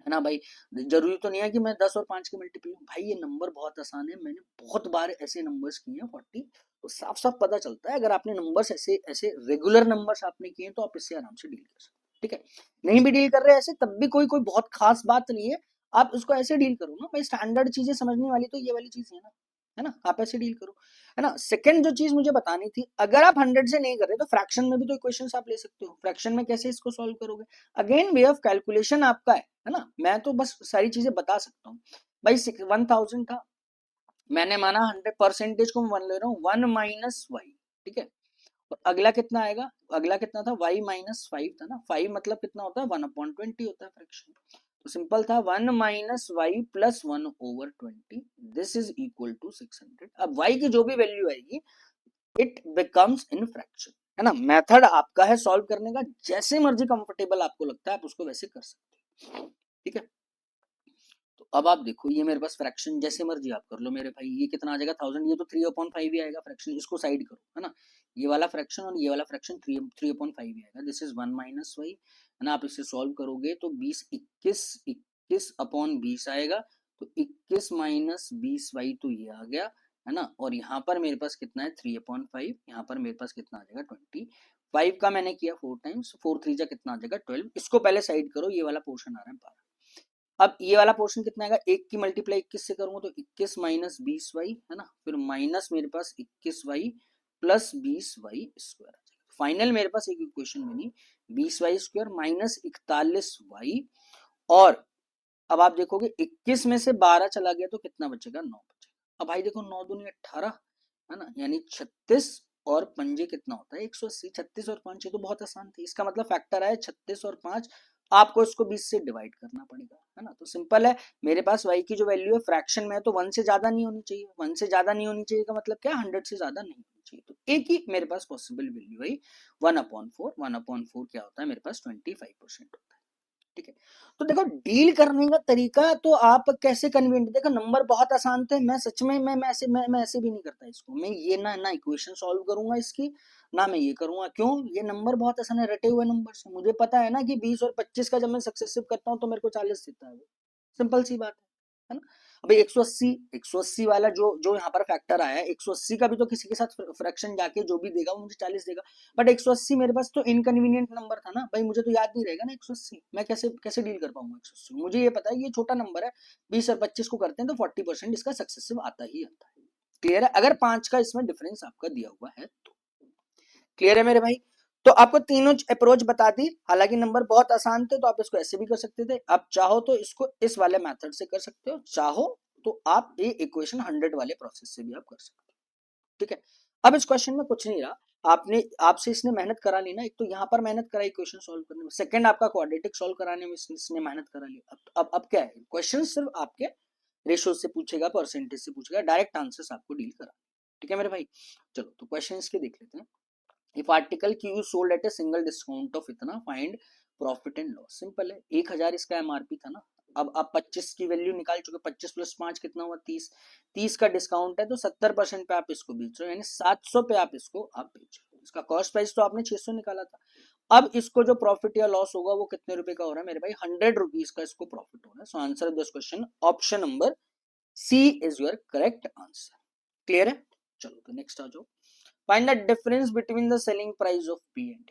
है ना भाई। जरूरी तो नहीं है कि मैं 10 और 5 के मल्टीपल भाई, ये नंबर बहुत आसान है, मैंने बहुत बार ऐसे नंबर्स किए हैं 40, तो साफ साफ पता चलता है। अगर आपने नंबर्स ऐसे ऐसे रेगुलर नंबर्स आपने किए तो आप इससे आराम से डील कर सकते हैं। ठीक है, नहीं भी डील कर रहे ऐसे तब भी कोई कोई बहुत खास बात नहीं है, आप उसको ऐसे डील करो ना भाई। स्टैंडर्ड चीजें समझने वाली तो ये वाली चीज है ना, आप ऐसे डील करो, है ना। सेकंड जो चीज मुझे बतानी थी, अगर आप 100 से नहीं कर रहे तो फ्रैक्शन में भी तो इक्वेशंस आप ले सकते हो। फ्रैक्शन में कैसे इसको सॉल्व करोगे, अगेन वे ऑफ कैलकुलेशन आपका है ना। मैं तो बस सारी चीजें बता सकता हूँ भाई। 1000 था, मैंने माना 100% को मैं 1 ले रहा हूँ, 1 माइनस वाई। ठीक है, और अगला कितना आएगा, अगला कितना था y माइनस 5 था ना, 5 मतलब कितना होता है 1/20 होता है फ्रैक्शन। तो सिंपल था 1 minus Y plus 1/20, this is equal to 600। अब y की जो भी वैल्यू आएगी इट बिकम्स इन फ्रैक्शन, है ना। मेथड आपका है सॉल्व करने का, जैसे मर्जी कंफर्टेबल आपको लगता है आप उसको वैसे कर सकते हैं। ठीक है, तो अब आप देखो ये मेरे पास फ्रैक्शन जैसे मर्जी आप कर लो मेरे भाई, ये कितना आ जाएगा 1000, ये तो 3/5 ही आएगा फ्रैक्शन, इसको साइड करो, है ना। ये वाला फ्रैक्शन और ये वाला फ्रैक्शन 3/5 ही आएगा, दिस इज 1 माइनस वाई, है ना। आप इसे सॉल्व करोगे तो 20 21 21/20 आएगा, तो 21 माइनस 20 वाई तो ये आ गया, है ना। और यहाँ पर मेरे पास कितना है 3/5, यहाँ पर मेरे पास कितना आ जाएगा 25 का मैंने किया 4 टाइम्स, 4 3 जा कितना आ जाएगा 12, इसको पहले साइड करो, ये वाला पोर्शन आ रहा है 12। अब ये वाला पोर्शन कितना आएगा, 1 की मल्टीप्लाई 21 से करूंगा तो 21 माइनस 20y है ना, फिर माइनस मेरे पास 21y प्लस 20y स्क्वायर आ जाएगा। फाइनल मेरे पास एक इक्वेशन बनी 20y स्क्वायर माइनस 41y, और अब आप देखोगे 21 में से 12 चला गया तो कितना बचेगा, 9 बचेगा। अब भाई देखो 9 दूनी 18 है ना, यानी 36 और पंजे कितना होता है 180, 36 और 5 तो बहुत आसान थी। इसका मतलब फैक्टर आया 36 और 5, आपको इसको 20 से डिवाइड करना पड़ेगा, है ना। तो सिंपल है, मेरे पास y की जो वैल्यू है फ्रैक्शन में है तो 1 से ज्यादा नहीं होनी चाहिए, 1 से ज्यादा नहीं होनी चाहिए का मतलब क्या, 100 से ज्यादा नहीं होनी चाहिए। तो एक ही मेरे पास पॉसिबल वैल्यू है 1/4, 1/4 क्या होता है मेरे पास 25% होता है, ठीक है। तो देखो डील करने का तरीका तो आप कैसे कन्वीनियंट, देखो नंबर बहुत आसान थे, मैं सच में मैं ऐसे भी नहीं करता इसको, मैं ये ना इक्वेशन सॉल्व करूंगा इसकी, ना मैं ये करूंगा, क्यों, ये नंबर बहुत आसान है, रटे हुए नंबर से मुझे पता है ना कि 20 और 25 का जब मैं सक्सेसिव करता हूँ तो मेरे को 40 देता है, वो सिंपल सी बात है ना। अभी 180 वाला जो जो यहाँ पर फैक्टर आया है 180 का भी तो किसी के साथ फ्रैक्शन जाके जो भी देगा वो मुझे 40 देगा, बट 180 मेरे पास तो इनकन्वीनियंट नंबर था ना भाई, मुझे तो याद नहीं रहेगा ना 180, मैं कैसे कैसे डील कर पाऊंगा 180, मुझे ये पता है ये छोटा नंबर है, 20 और 25 को करते हैं तो 40% इसका सक्सेसिव आता ही आता है। क्लियर है, अगर 5 का इसमें डिफरेंस आपका दिया हुआ है तो। क्लियर है मेरे भाई, तो आपको तीनों अप्रोच बता दी, हालांकि नंबर बहुत आसान थे तो आप इसको ऐसे भी कर सकते थे, आप चाहो तो इसको इस वाले मेथड से कर सकते हो, चाहो तो आप ये इक्वेशन 100 वाले प्रोसेस से भी आप कर सकते हो, ठीक है। अब इस क्वेश्चन में कुछ नहीं रहा, आपने आपसे इसने मेहनत करा ली ना, एक तो यहाँ पर मेहनत कराई क्वेश्चन सॉल्व करने में, सेकंड आपका क्वाड्रेटिक सॉल्व कराने में इसने मेहनत करा ली। अब क्या है, क्वेश्चन सिर्फ आपके रेशियो से पूछेगा, परसेंटेज से पूछेगा, डायरेक्ट आंसर्स आपको डील करा, ठीक है मेरे भाई। चलो तो क्वेश्चन इसके देख लेते हैं। If article Q sold at a single discount of इतना, find profit and loss. Simple है, 1000 इसका एमआरपी था ना, अब आप 25 की वैल्यू निकाल चुके, 25 प्लस 5 कितना हुआ 30, 30 का डिस्काउंट है तो 70% पे आप इसको बेच रहे हो, यानी 700 पे आप इसको आप बेच रहे हो। इसका कॉस्ट प्राइस तो आपने 600 निकाला था, अब इसको जो प्रॉफिट या लॉस होगा वो कितने रुपए का हो रहा है मेरे भाई, 100 रुपीज का इसको प्रॉफिट हो रहा है। So answer of this question option number C is your correct answer. Clear है, चलो तो नेक्स्ट आ जाओ। Find the difference between the selling price of P and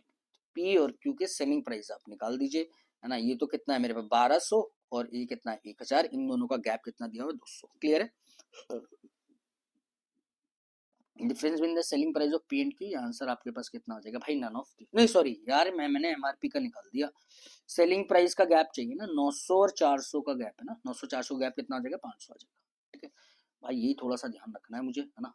P और क्यू के सेलिंग प्राइस आप निकाल दीजिए, है ना। ये तो कितना है मेरे पास 1200 और ये कितना है 1000, इन दोनों का गैप कितना दिया हुआ 200। क्लियर है, difference between the selling price of P and Q, answer आपके पास कितना हो जाएगा भाई, नन ऑफ नहीं सॉरी यार, मैंने एमआरपी का निकाल दिया, सेलिंग प्राइस का गैप चाहिए ना, 900 और 400 का गैप है ना, 900 400 गैप कितना आ जाएगा 500 आ जाएगा, ठीक है भाई, यही थोड़ा सा ध्यान रखना है मुझे, है ना।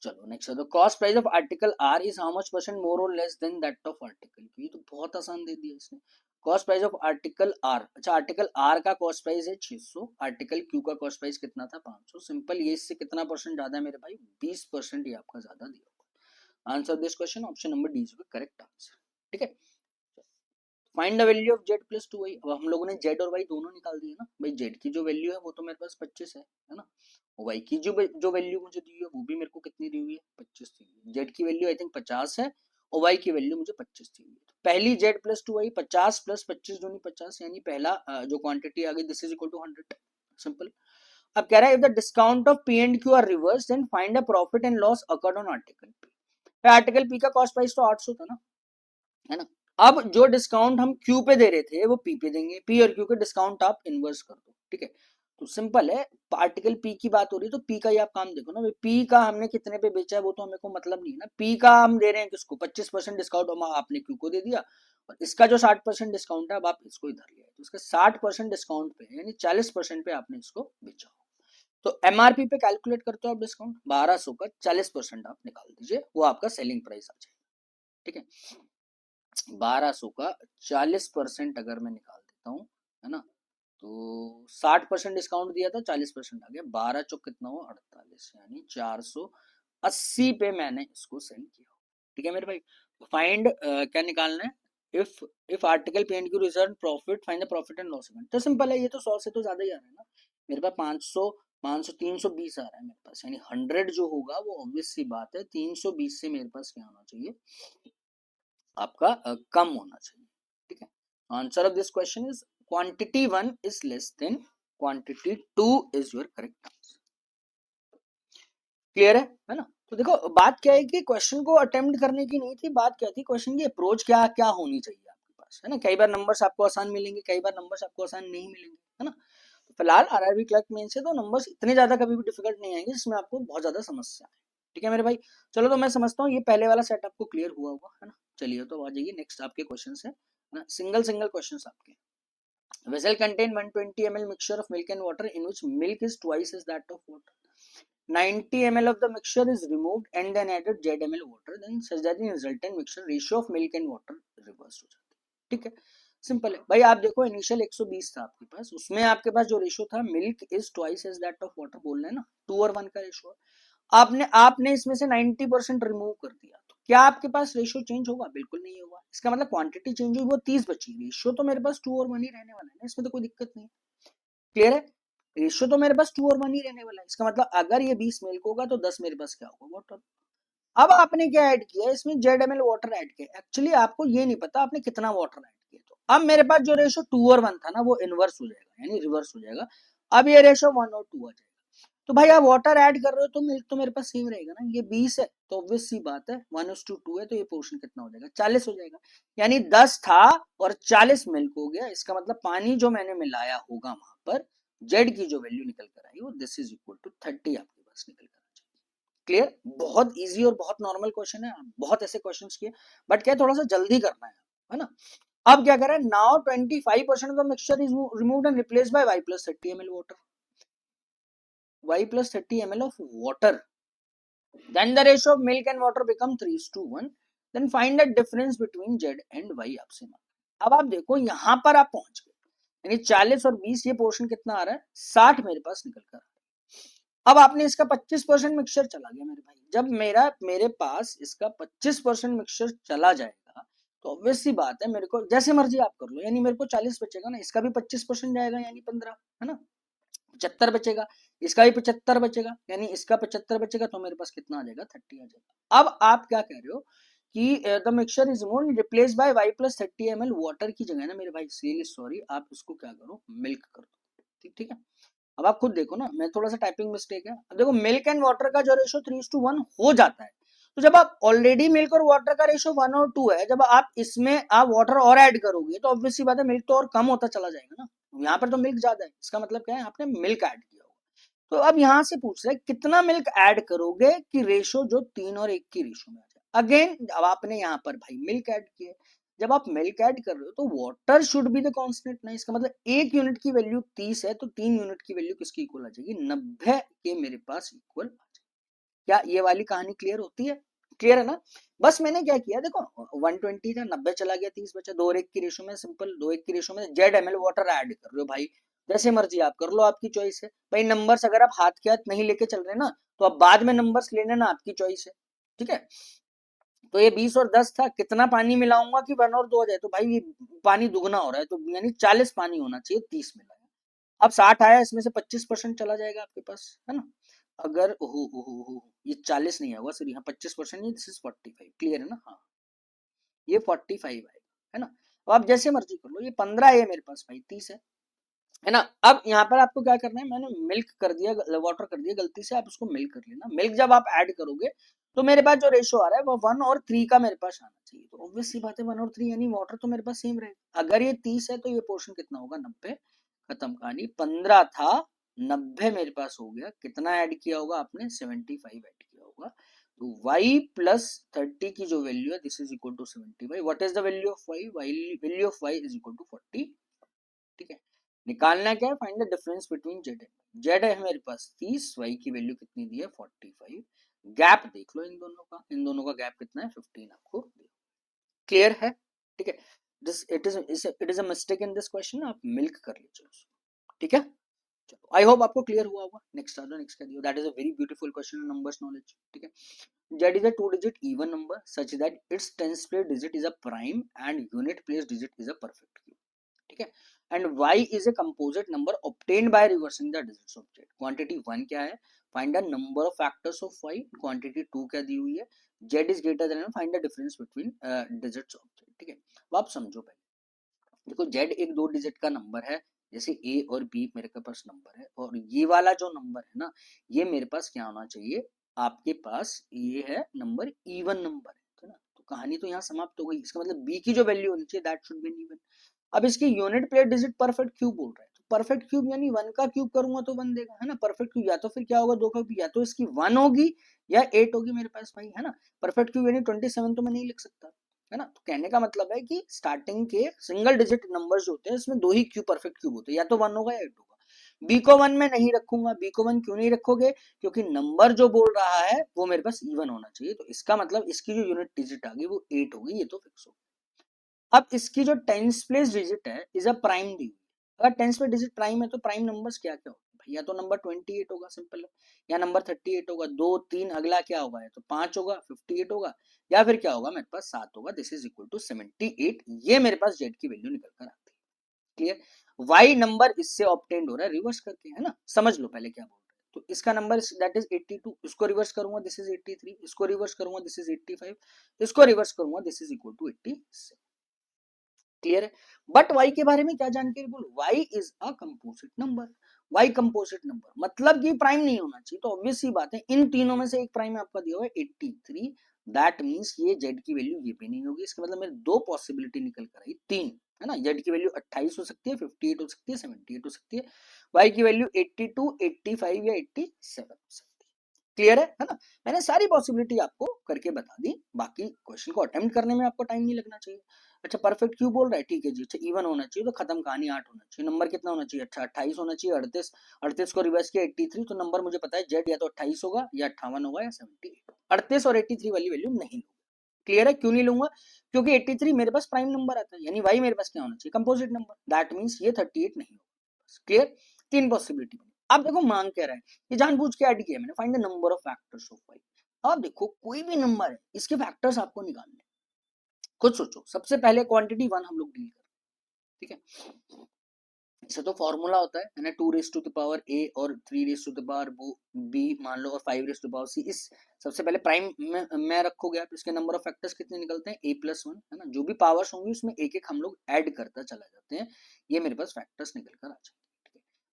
चलो नेक्स्ट है, तो cost price of article R is how much percent more or less than that of article Q, ये तो बहुत आसान दे दिया इसने। Cost price of article R, अच्छा आर्टिकल आर का कॉस्ट प्राइस है 600, आर्टिकल क्यू का कॉस्ट प्राइस कितना था 500, सिंपल, ये इससे कितना परसेंट ज्यादा है मेरे भाई 20% ये आपका ज्यादा दिया हुआ। Answer this question option number D is correct answer, ठीक है। Find the value of Z plus 2y, अब हम लोगों ने जेड और वाई दोनों निकाल दिए ना भाई, जेड की जो वैल्यू है वो तो मेरे पास 25 है ना, वाई की जो वैल्यू मुझे दी है वो भी मेरे को कितनी दी हुई है 25 दी हुई है, जेड की वैल्यू आई थिंक 50 है और वाई की वैल्यू मुझे 25 दी हुई है। तो पहली जेड प्लस 2y 50 प्लस 25 दूनी 50, यानी पहला जो क्वांटिटी आ गई this is equal to 100, simple. अब कह रहा है if the discount of P and Q are reverse then find the profit and loss occurred on article P. Article P का कॉस्ट प्राइस तो 800 था ना, है ना। अब जो डिस्काउंट हम क्यू पे दे रहे थे वो पी पे देंगे, पी और क्यू के डिस्काउंट आप इनवर्स कर दो, ठीक है। तो सिंपल है, पार्टिकल पी की बात हो रही है तो पी का ही आप काम देखो ना, पी का हमने कितने पे बेचा है वो तो हमें को मतलब नहीं है ना, पी का हम दे रहे हैं किसको 25% डिस्काउंट आपने क्यू को दे दिया, और इसका जो 60% डिस्काउंट है अब आप इसको इधर लिया, तो इसका 60% डिस्काउंट पे यानी 40% पे आपने इसको बेचा। तो एमआरपी पे कैलकुलेट करते हो आप डिस्काउंट 1200 का 40% आप निकाल दीजिए, वो आपका सेलिंग प्राइस आ जाएगा, ठीक है। 1200 का 40% अगर मैं निकाल देता हूँ, है ना, तो 60% डिस्काउंट दिया था 40% आ गया, 12 चौक कितना हुआ 48, यानी 480 पे मैंने इसको सेल किया, ठीक है मेरे भाई। फाइंड क्या निकालना है, इफ आर्टिकल पे and Q result profit, find the profit and loss account, तो सिंपल है, ये तो 100 से तो ज्यादा ही आ रहा है ना, मेरे पास 500 500 320 आ रहा है मेरे पास, यानी 100 जो होगा वो ऑब्वियस सी बात है 320 से मेरे पास क्या होना चाहिए आपका कम होना चाहिए, ठीक है। Answer of this question is quantity 1 is less than quantity 2 is your correct answer. Clear है ना। तो देखो बात क्या है कि क्वेश्चन को अटेम्प्ट करने की नहीं थी, बात क्या थी, क्वेश्चन की अप्रोच क्या क्या होनी चाहिए आपके पास। पास, है ना। कई बार नंबर्स आपको आसान मिलेंगे, कई बार नंबर्स आपको आसान नहीं मिलेंगे, है ना। तो फिलहाल आरआरबी क्लर्क मेन से तो नंबर्स इतने ज्यादा कभी भी डिफिकल्ट नहीं आएंगे जिसमें आपको बहुत ज्यादा समस्या है, ठीक है मेरे भाई। चलो तो मैं समझता हूँ ये पहले वाला सेट आपको क्लियर हुआ होगा, है ना। चलिए तो आ जाइए नेक्स्ट आपके क्वेश्चन है ना, सिंगल सिंगल क्वेश्चन आपके। Vessel contain 120 ml mixture of milk and water in which milk is twice as that of water. 90 ml of the mixture is removed and then added Z ml water, then such that the resultant mixture ratio of milk and water reverse हो जाता है, ठीक है। सिंपल है भाई। आप देखो इनिशियल 120 था आपके पास, उसमें आपके पास जो रेशियो था milk is twice as that of water बोल रहे हैं ना, 2 और 1 का रेशियो। आपने इसमें से 90% रिमूव कर दिया, तो क्या आपके पास रेशियो चेंज होगा? बिल्कुल नहीं होगा। इसका मतलब क्वांटिटी चेंज हुई, वो 30 बची, रेशियो तो मेरे पास 2 और 1 ही रहने वाला है ना, इसमें तो कोई दिक्कत नहीं है। क्लियर है? रेशियो तो मेरे पास 2 और 1 ही रहने वाला है। इसका मतलब अगर ये 20 मिल्क होगा तो 10 मेरे पास क्या होगा? वाटर। अब आपने क्या ऐड किया इसमें? ZML वाटर ऐड किया। एक्चुअली आपको ये नहीं पता आपने कितना वाटर ऐड किया। तो अब मेरे पास जो रेशियो 2 और 1 था ना, वो इनवर्स हो जाएगा, यानी रिवर्स हो जाएगा। अब ये रेशियो 1 और 2 आ जाएगा। तो भाई आप वाटर ऐड कर रहे हो तो मिल्क तो मेरे पास सेम रहेगा ना। ये 20 है तो ऑब्वियस सी बात है 1:2 है, तो ये पोर्शन कितना हो जाएगा? 40 हो जाएगा। यानी 10 था और 40 मिल्क हो गया। इसका मतलब पानी जो मैंने मिलाया होगा वहां पर, जेड की जो वैल्यू निकल कर आई वो दिस इज इक्वल टू 30 आपके पास निकल कर आ जाएगी। क्लियर? बहुत इजी और बहुत नॉर्मल क्वेश्चन है, बहुत ऐसे क्वेश्चन किए, बट क्या थोड़ा सा जल्दी करना है ना। अब क्या करें? Now 25% of the mixture is removed and replaced by y plus 30 ml water. y plus 30 ml of water, then the ratio of milk and water become 3:1, then find the difference between z and y आपसे मांगा। अब आप देखो यहां पर आप पहुंच गए, यानी 40 और 20, ये पोर्शन कितना आ रहा है? 60 मेरे पास निकल कर आ रहा है। अब आपने इसका 25% मिक्सचर चला गया मेरे भाई। जब मेरे पास इसका 25% मिक्सचर चला जाएगा तो ऑब्वियस सी बात है, मेरे को जैसे मर्जी आप कर लो, यानी मेरे को 40 बचेगा ना, इसका भी 25% जाएगा यानी 15, है ना। 75 बचेगा, इसका भी 75 बचेगा, यानी इसका 75 बचेगा, तो मेरे पास कितना आ जाएगा? 30 आ जाएगा। अब आप क्या कह रहे हो कि the mixture is replace by y plus 30 ml water की जगह ना मेरे भाई, सीरियसली सॉरी, आप इसको क्या करो? मिल्क कर दो। ठीक है। अब आप खुद देखो ना, मैं थोड़ा सा टाइपिंग मिस्टेक है। अब देखो मिल्क एंड वाटर का जो रेशियो 3:1 हो जाता है, तो जब आप ऑलरेडी मिल्क और वाटर का रेशियो 1 और 2 है, जब आप इसमें आप वाटर और ऐड करोगे तो ऑब्वियस सी बात है मिल्क तो और कम होता चला जाएगा ना। यहाँ पर तो मिल्क ज्यादा है, इसका मतलब क्या है? आपने मिल्क ऐड किया होगा। तो अब यहाँ से पूछ रहे कितना मिल्क ऐड करोगे कि रेशियो जो 3 और 1 की रेशियो में आ जाए। अगेन अब आपने यहाँ पर भाई मिल्क ऐड किया, जब आप मिल्क ऐड कर रहे हो तो water should be the constant ना। इसका मतलब 1 यूनिट की वैल्यू 30 है तो 3 यूनिट की वैल्यू किसकी इक्वल आ जाएगी? 90 के मेरे पास इक्वल आ जाएगी। क्या ये वाली कहानी क्लियर होती है? क्लियर है ना। बस मैंने क्या किया देखो, 120 था, 90 चला गया, 30 बचा। 2 और 1 की रेशियो में, सिंपल 2 1 की रेशियो में ZML वाटर ऐड कर रहे हो भाई, जैसे मर्जी आप कर लो, आपकी चॉइस है भाई। नंबर्स अगर आप हाथ के हाथ नहीं लेके चल रहे ना, तो अब बाद में नंबर्स लेने ना, आपकी चॉइस है। ठीक है। तो ये 20 और 10 था, कितना पानी मिलाऊंगा कि 1 और 2 हो जाए? तो भाई ये पानी दुगना हो रहा है, तो यानी 40 पानी होना चाहिए, 30 मिला। अब 60 आया, इसमें से 25% चला जाएगा आपके पास, है ना। अगर ये 40 नहीं होगा सर, यहाँ 25% नहीं, दिस इज 45। क्लियर है ना? हाँ, ये 45 आएगा, है ना। अब आप जैसे मर्जी कर लो, ये 15 है मेरे पास भाई, 30 है ना। अब यहाँ पर आपको क्या करना है? मैंने मिल्क कर दिया, वाटर कर दिया, गलती से आप उसको मिल्क कर लेना। मिल्क जब आप ऐड करोगे तो मेरे पास जो रेशियो आ रहा है वो 1 और 3 का मेरे पास आना चाहिए। तो ऑब्वियस सी बात है 1 और 3, यानी वाटर तो मेरे पास सेम रहेगा। अगर ये 30 है तो ये पोर्शन कितना होगा? 90। खत्म कहानी। 15 था, 90 मेरे पास हो गया। कितना ऐड किया होगा आपने? 75 ऐड किया होगा। तो y plus 30 की जो वैल्यू है this is equal to 75। What is the value of y? Value of y is equal to 40। ठीक है। निकालना क्या है? Find the difference between z and z है मेरे पास 30, y की वैल्यू कितनी दी है? 45। गैप देख लो इन दोनों का, इन दोनों का गैप कितना है? 15 आपको। क्लियर है? ठीक है। This it is a mistake in this question, आप मिल्क कर लीजिए उसको। ठीक है। चलो, आई होप आपको क्लियर हुआ होगा। नेक्स्ट आ जाओ, नेक्स्ट कर दियो। That is a very beautiful question in numbers knowledge. ठीक है। Z is a 2-digit even number such that its tens place digit is a prime and unit place digit is a perfect cube. ठीक है। And y is a composite number obtained by reversing the digits of z. Quantity 1 क्या है? Find the number of factors of y. Quantity 2 क्या दी हुई है? z is greater than, find the difference between digits of z. ठीक है। अब आप समझो पहले, देखो z एक 2 डिजिट का नंबर है, जैसे a और b मेरे पास नंबर है, और ये वाला जो नंबर है ना, ये मेरे पास क्या होना चाहिए? आपके पास ये है नंबर इवन नंबर है ना। तो कहानी तो यहाँ समाप्त हो गई। इसका मतलब बी की जो वैल्यू होनी चाहिए दैट शुड बी इवन। अब इसकी unit place digit perfect cube बोल रहा है, तो परफेक्ट क्यूब यानी 1 का क्यूब करूंगा तो 1 देगा, है ना। परफेक्ट क्यूब या तो फिर क्या होगा, 2 का क्यूब, या तो इसकी 1 होगी या 8 होगी मेरे पास भाई, है ना। परफेक्ट क्यूब यानी 27 तो मैं नहीं लिख सकता, है ना। तो कहने का मतलब है कि स्टार्टिंग के सिंगल डिजिट नंबर्स जो होते हैं इसमें 2 ही क्यूब परफेक्ट क्यूब होते हैं, या तो 1 होगा या 8 होगा। बी को 1 में नहीं रखूंगा। बी को 1 क्यों नहीं रखोगे, क्योंकि नंबर जो बोल रहा है वो मेरे पास इवन होना चाहिए, तो इसका मतलब इसकी जो यूनिट डिजिट आ गई वो 8 होगी, ये तो फिक्स होगा। अब इसकी जो टेंस प्लेस डिजिट है इज अ प्राइम दी हुई। अगर टेंस प्लेस डिजिट प्राइम है तो प्राइम नंबर्स क्या क्या होगा भाई, या तो नंबर 28 होगा सिंपल है, या नंबर 38 होगा, 2 3 अगला क्या होगा, या तो 5 होगा 58 होगा, या फिर क्या होगा मेरे पास 7 होगा, दिस इज इक्वल टू 78। ये मेरे पास जेड की वैल्यू निकल कर आती है। क्लियर। वाई नंबर इससे ऑब्टेन्ड हो रहा है रिवर्स करके, है ना। समझ लो पहले क्या बोल रहे हैं। तो इसका नंबर दैट इज 82, इसको रिवर्स करूंगा दिस इज 83, इसको रिवर्स करूंगा दिस इज 85, इसको रिवर्स करूंगा this is equal to 87। Clear है। बट y के बारे में क्या जानकारी बोलो, y is a composite number. y composite number मतलब कि प्राइम नहीं होना चाहिए, तो ऑब्वियस सी बात है इन तीनों में से एक प्राइम आपका दिया हुआ है 83, दैट मींस ये z की वैल्यू ये भी नहीं होगी। इसका मतलब मेरे दो पॉसिबिलिटी निकल कर आई, तीन, है ना। z की वैल्यू 28 हो सकती है, 58 हो सकती है, 78 हो सकती है, y की वैल्यू 82, 85 या 87 हो सकती है। क्लियर है ना। मैंने सारी पॉसिबिलिटी आपको करके बता दी, बाकी क्वेश्चन को अटेम्प्ट करने में आपको टाइम नहीं लगना चाहिए। अच्छा परफेक्ट क्यूब बोल रहा है, ठीक है जी। अच्छा इवन होना चाहिए तो खत्म कहानी, 8 होना चाहिए। नंबर कितना होना चाहिए, अच्छा 28 होना चाहिए। 38, 38 को रिवर्स किया 83, तो नंबर मुझे पता है जेड या तो 28 होगा या 58 होगा या 78। 38 और 83 वाली वैल्यू नहीं लूंगा। क्लियर है, क्यों नहीं लूंगा, क्योंकि 83 मेरे पास प्राइम नंबर आता है, यानी वाई मेरे पास क्या होना चाहिए, कंपोजिट नंबर, दैट मींस ये 38 नहीं होगा। क्लियर, तीन पॉसिबिलिटी। अब देखो मांग कह रहा है, ये जानबूझ के ऐड किया मैंने, find the number of factors of y. अब देखो कोई भी नंबर है इसके फैक्टर्स आपको निकालने, खुद सोचो। सबसे पहले क्वांटिटी 1 हम लोग डील करें, ठीक है। इसे तो फॉर्मूला होता है ना, 2 raise to the power a और 3 raise to the power b मान लो, और 5 raise to the power c। इस सबसे पहले प्राइम में रखोगे आप, इसके नंबर ऑफ फैक्टर्स कितने निकलते हैं, a+1, है ना। जो भी पावर्स होंगी उसमें एक एक हम लोग ऐड करता चला जाते हैं, ये मेरे पास फैक्टर्स निकल कर आ जाते हैं।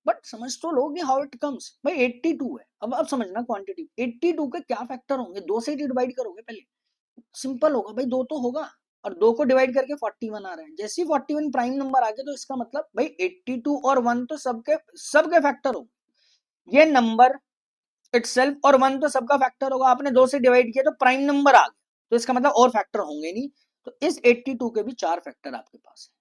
बट समझ तो लोगे हाउ इट कम्स भाई, 82 है। अब समझना क्वांटिटी 82 के क्या फैक्टर होंगे, 2 से डिवाइड करोगे पहले, सिंपल होगा भाई, 2 तो होगा, और 2 को डिवाइड करके 41 आ रहा है। जैसे ही 41 प्राइम नंबर आ गया तो इसका मतलब भाई 82 और 1 तो सबके फैक्टर हो, ये नंबर इटसेल्फ, और 1 तो सबका फैक्टर होगा। आपने 2 से डिवाइड किया तो प्राइम नंबर आ गया, तो इसका मतलब और फैक्टर होंगे नहीं, तो इस 82 के भी 4 फैक्टर आपके पास है।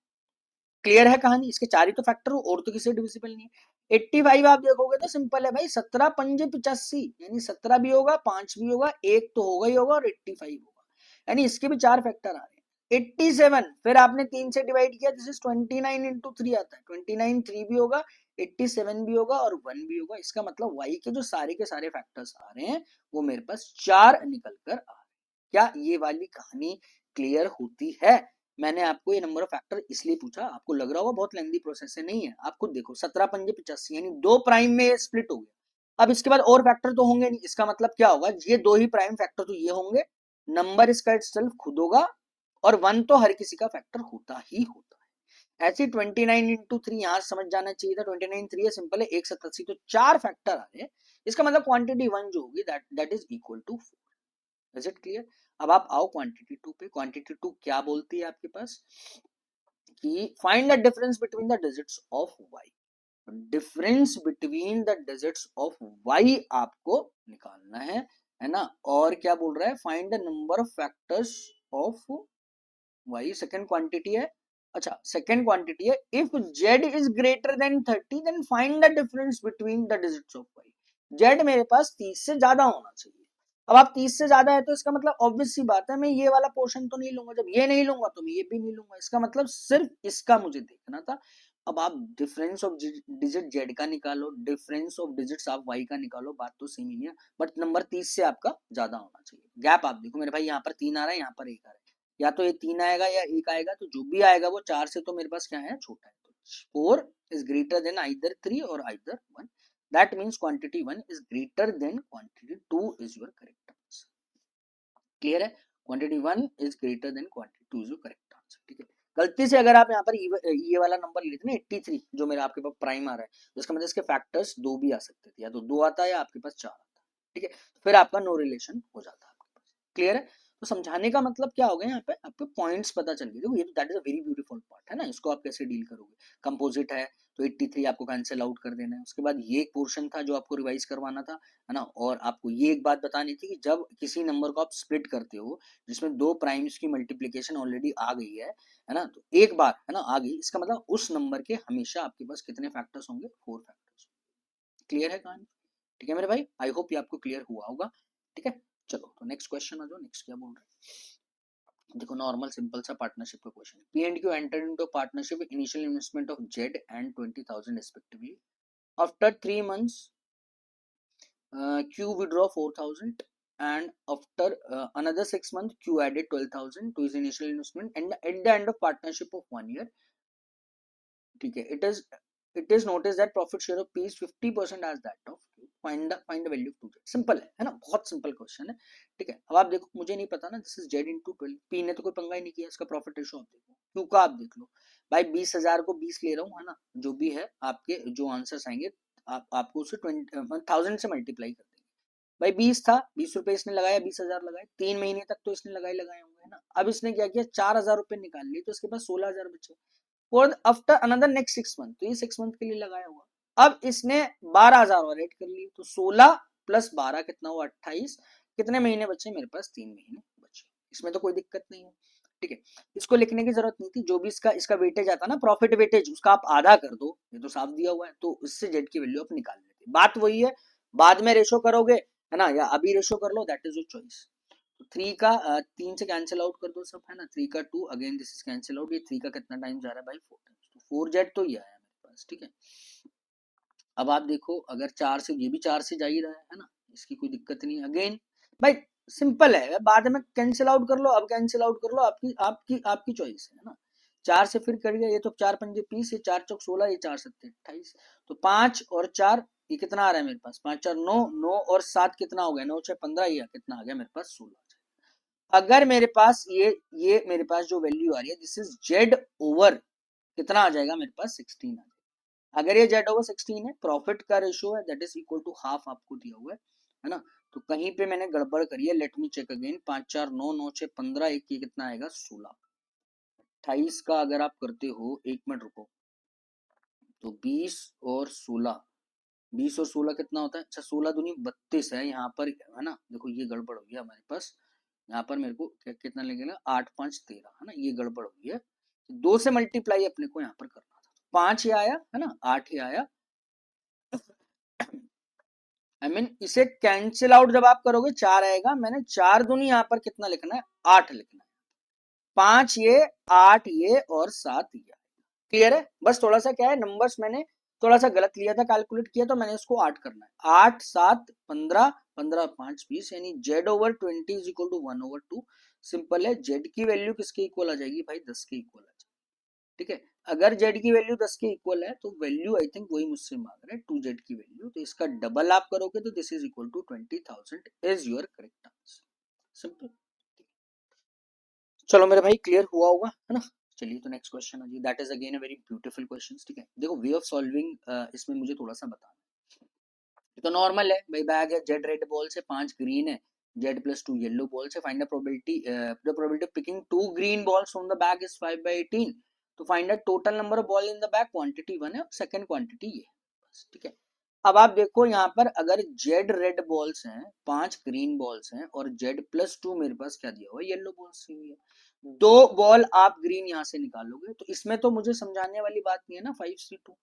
क्लियर है कहानी, इसके 4 ही तो फैक्टर हो, और तो किसी डिविजिबल नहीं है। 85 आप देखोगे तो सिंपल है भाई, 17 पंजे 85, यानी 17 भी होगा, 5 भी होगा, एक तो होगा ही होगा, और 85 होगा, यानी इसके भी 4 फैक्टर आ रहे हैं। 87 फिर आपने 3 से डिवाइड किया, दिस इज 29 इंटू 3 आता है, 29 3 भी होगा, 87 भी होगा, और 1 भी होगा। इसका मतलब y के जो सारे के सारे फैक्टर्स आ रहे हैं वो मेरे पास 4 निकल कर आ रहे हैं। क्या ये वाली कहानी क्लियर होती है। मैंने आपको ये नंबर ऑफ फैक्टर इसलिए पूछा, आपको लग रहा होगा बहुत लेंथी प्रोसेस है, नहीं है। आप खुद देखो, 17 पंजे 85, यानी 2 प्राइम में स्प्लिट हो गया। अब इसके बाद और फैक्टर तो होंगे नहीं, इसका मतलब क्या होगा, ये 2 ही प्राइम फैक्टर तो ये होंगे, नंबर इसका इटसेल्फ खुद होगा, और 1 तो हर किसी का फैक्टर होता ही होता है। ऐसे 29 इंटू 3 यहां समझ जाना चाहिए था, 29 3 है, सिंपल है, 187, तो 4 फैक्टर आ रहे हैं। इसका मतलब क्वांटिटी 1 जो होगी that is equal to 4। Is it clear. अब आप आओ क्वांटिटी 2 पे। क्वांटिटी 2 क्या बोलती है आपके पास कि find the difference between the digits of y। Difference between the digits of y आपको निकालना है ना। और क्या बोल रहा है, find the number of factors of y, second quantity है। अच्छा सेकंड क्वांटिटी है, if z is greater than 30 then find the difference between the digits of y। z मेरे पास 30 से ज्यादा होना चाहिए। अब आप 30 से ज्यादा है तो इसका मतलब ऑब्वियस सी बात है, मैं ये वाला पोर्शन तो नहीं लूंगा, जब ये नहीं लूंगा तो मैं ये भी नहीं लूंगा। इसका मतलब सिर्फ इसका मुझे देखना था। अब आप डिफरेंस ऑफ डिजिट जेड का निकालो, डिफरेंस ऑफ डिजिट्स आप वाई का निकालो, बात तो सेम ही है, बट नंबर 30 से आपका ज्यादा होना चाहिए। गैप आप देखो मेरे भाई, यहाँ पर 3 आ रहा है, यहाँ पर 1 आ रहा है, या तो ये 3 आएगा या 1 आएगा, तो जो भी आएगा वो 4 से तो मेरे पास क्या है, छोटा है। तो 4 is greater than either 3 or either 1. That means quantity 1 is greater than quantity 2 is your correct answer. Clear है, quantity 1 is greater than quantity 2 is your correct answer। ठीक है। गलती से अगर आप यहाँ पर ये वाला नंबर लेते ना 83, जो मेरा आपके पास प्राइम आ रहा है, तो इसका मतलब इसके फैक्टर्स 2 भी आ सकते थे, या तो 2 आता है या आपके पास 4 आता है। ठीक है, फिर आपका नो रिलेशन हो जाता है आपके पास। क्लियर है। तो समझाने का मतलब क्या हो गया, यहाँ पे आपको पॉइंट्स पता चल गए। देखो ये that is a very beautiful part है ना, इसको आप कैसे डील करोगे। कंपोजिट है तो 83 आपको कैंसिल आउट कर देना है। उसके बाद ये एक पोर्शन था जो आपको रिवाइज करवाना था, है ना। और आपको ये एक बात बतानी थी कि जब किसी नंबर को आप स्प्लिट करते हो जिसमें दो प्राइम्स की मल्टीप्लीकेशन ऑलरेडी आ गई है ना, तो एक बार है ना आ गई, इसका मतलब उस नंबर के हमेशा आपके पास कितने फैक्टर्स होंगे, 4 फैक्टर्स। क्लियर है कहानी? ठीक है मेरे भाई, आई होप ये आपको क्लियर हुआ होगा। ठीक है, चलो तो नेक्स्ट क्वेश्चन आ जाओ, नेक्स्ट क्या बोल रहे हैं। देखो नॉर्मल सिंपल सा पार्टनरशिप का question, P and Q entered into partnership with initial investment of Z and 20,000 respectively. After 3 months Q withdraw 4,000 and after another 6 months Q added 12,000 to his initial investment and at the end of partnership of 1 year, ठीक है, it is noticed that profit share of P is 50% as that of Q. Find the value of 2Z. Simple है ना, बहुत सिंपल क्वेश्चन है। ठीक है, अब आप देखो मुझे नहीं पता ना, this is Z into 12, P ने तो कोई पंगा ही नहीं किया, इसका प्रॉफिट रेशो आप देखो, Q का आप देख लो भाई, 20,000 को 20 ले रहा हूँ है ना, जो भी है आपके जो आंसर्स आएंगे आपको उसे 1000 से मल्टीप्लाई कर देंगे। भाई 20 था, 20 रुपए इसने लगाया, 20,000 लगाए, 3 महीने तक तो इसने लगाए होंगे है ना। अब इसने क्या किया, 4,000 रुपए निकाल लिए तो इसके पास 16,000 बचे for after another next 6 month, तो ये 6 मंथ के लिए लगाया हुआ। अब इसने 12,000 और ऐड कर लिए, तो 16 प्लस 12 कितना हुआ, 28। कितने महीने बचे मेरे पास, 3 महीने बचे, इसमें तो कोई दिक्कत नहीं है। ठीक है, इसको लिखने की जरूरत नहीं थी, जो भी इसका वेटेज आता ना, प्रॉफिट वेटेज, उसका आप आधा कर दो, ये तो साफ दिया हुआ है, तो इससे जेड की वैल्यू आप निकाल लेते। बात वही है, बाद में रेशो करोगे है ना, या अभी रेशो कर लो, दैट इज योर चॉइस। 3 का 3 से कैंसिल आउट कर दो सब है ना, 3 का 2, again this is cancel out, ये 3 का कितना टाइम जा रहा है भाई, 4 टाइम्स, तो 4 जेड तो ये आया मेरे पास। ठीक है, अब आप देखो अगर 4 से, ये भी 4 से जा ही रहा है ना, इसकी कोई दिक्कत नहीं है। अगेन भाई सिंपल है, बाद में कैंसिल आउट कर लो, अब कैंसिल आउट कर लो, आपकी आपकी आपकी चॉइस है ना। 4 से फिर करिए, ये तो 4 पंजे 20, ये 4 चौक 16, ये 4 सत्ते 28, तो 5 और 4 ये कितना आ रहा है मेरे पास, 5 4 9, 9 और 7 कितना हो गया, 9 6 15, ये कितना आ गया मेरे पास, 16। अगर मेरे पास ये मेरे पास जो वैल्यू आ रही है, दिस इज जेड ओवर कितना आ जाएगा मेरे पास, 16 आ जाएगा। अगर ये जेड ओवर 16 है, प्रॉफिट का रेशियो है that is equal to half, आपको दिया हुआ है ना। तो कहीं पे मैंने गड़बड़ करी है, लेट मी चेक अगेन, 5 4 9 9 6 15, एक ये कितना आएगा, 16। 28 का अगर आप करते हो, 1 मिनट रुको, तो 20 और 16, 20 और 16 कितना होता है, अच्छा 16 दूनी 32 है यहाँ पर है ना। देखो ये गड़बड़ हो गया हमारे पास, यहाँ पर मेरे को कितना लगेगा, 8 5 13 है ना, ये गड़बड़ हो गई है। 2 से मल्टीप्लाई अपने को यहाँ पर करना था, 5 ये आया है ना, 8 ये आया। आई मीन इसे कैंसिल आउट जब आप करोगे 4 आएगा, मैंने 4 दूनी यहाँ पर कितना लिखना है, 8 लिखना है, 5 ये, 8 ये और 7 ये। क्लियर है, बस थोड़ा सा क्या है, नंबर्स मैंने थोड़ा सा गलत लिया था, कैलकुलेट किया, तो मैंने इसको 8 करना है, 8 7 15, 15 5 20, यानी z over 20 is equal to 1/2। Simple है, जेड की वैल्यू किसके इक्वल आ जाएगी भाई, 10 के इक्वल आ जाएगी। ठीक है, अगर जेड की वैल्यू 10 के इक्वल है, तो वैल्यू आई थिंक वही मुझसे मांग रहे हैं, 2 जेड की वैल्यू, तो इसका डबल आप करोगे तो this is equal to 20,000 is your correct answer. Simple. चलो मेरे भाई क्लियर हुआ होगा है ना। चलिए तो नेक्स्ट क्वेश्चन है, that is again a very beautiful question. ठीक है, देखो वे ऑफ सॉल्विंग इसमें मुझे थोड़ा सा बताना, तो नॉर्मल है भाई, बैग है, जेड रेड बॉल से 5 ग्रीन है, जेड प्लस 2 येलो बॉल से, find the probability of picking 2 green balls from the bag is 5/18, तो find the total number of ball in the bag, quantity 1 है, सेकंड क्वांटिटी ये बस। ठीक है, अब आप देखो यहाँ पर अगर जेड रेड बॉल्स हैं, 5 ग्रीन बॉल्स हैं, और जेड प्लस 2 मेरे पास क्या दिया हुआ है, येलो बॉल्स दी हुई है, 2 बॉल आप ग्रीन यहाँ से निकालोगे, तो इसमें तो मुझे समझाने वाली बात नहीं है ना, 5C2।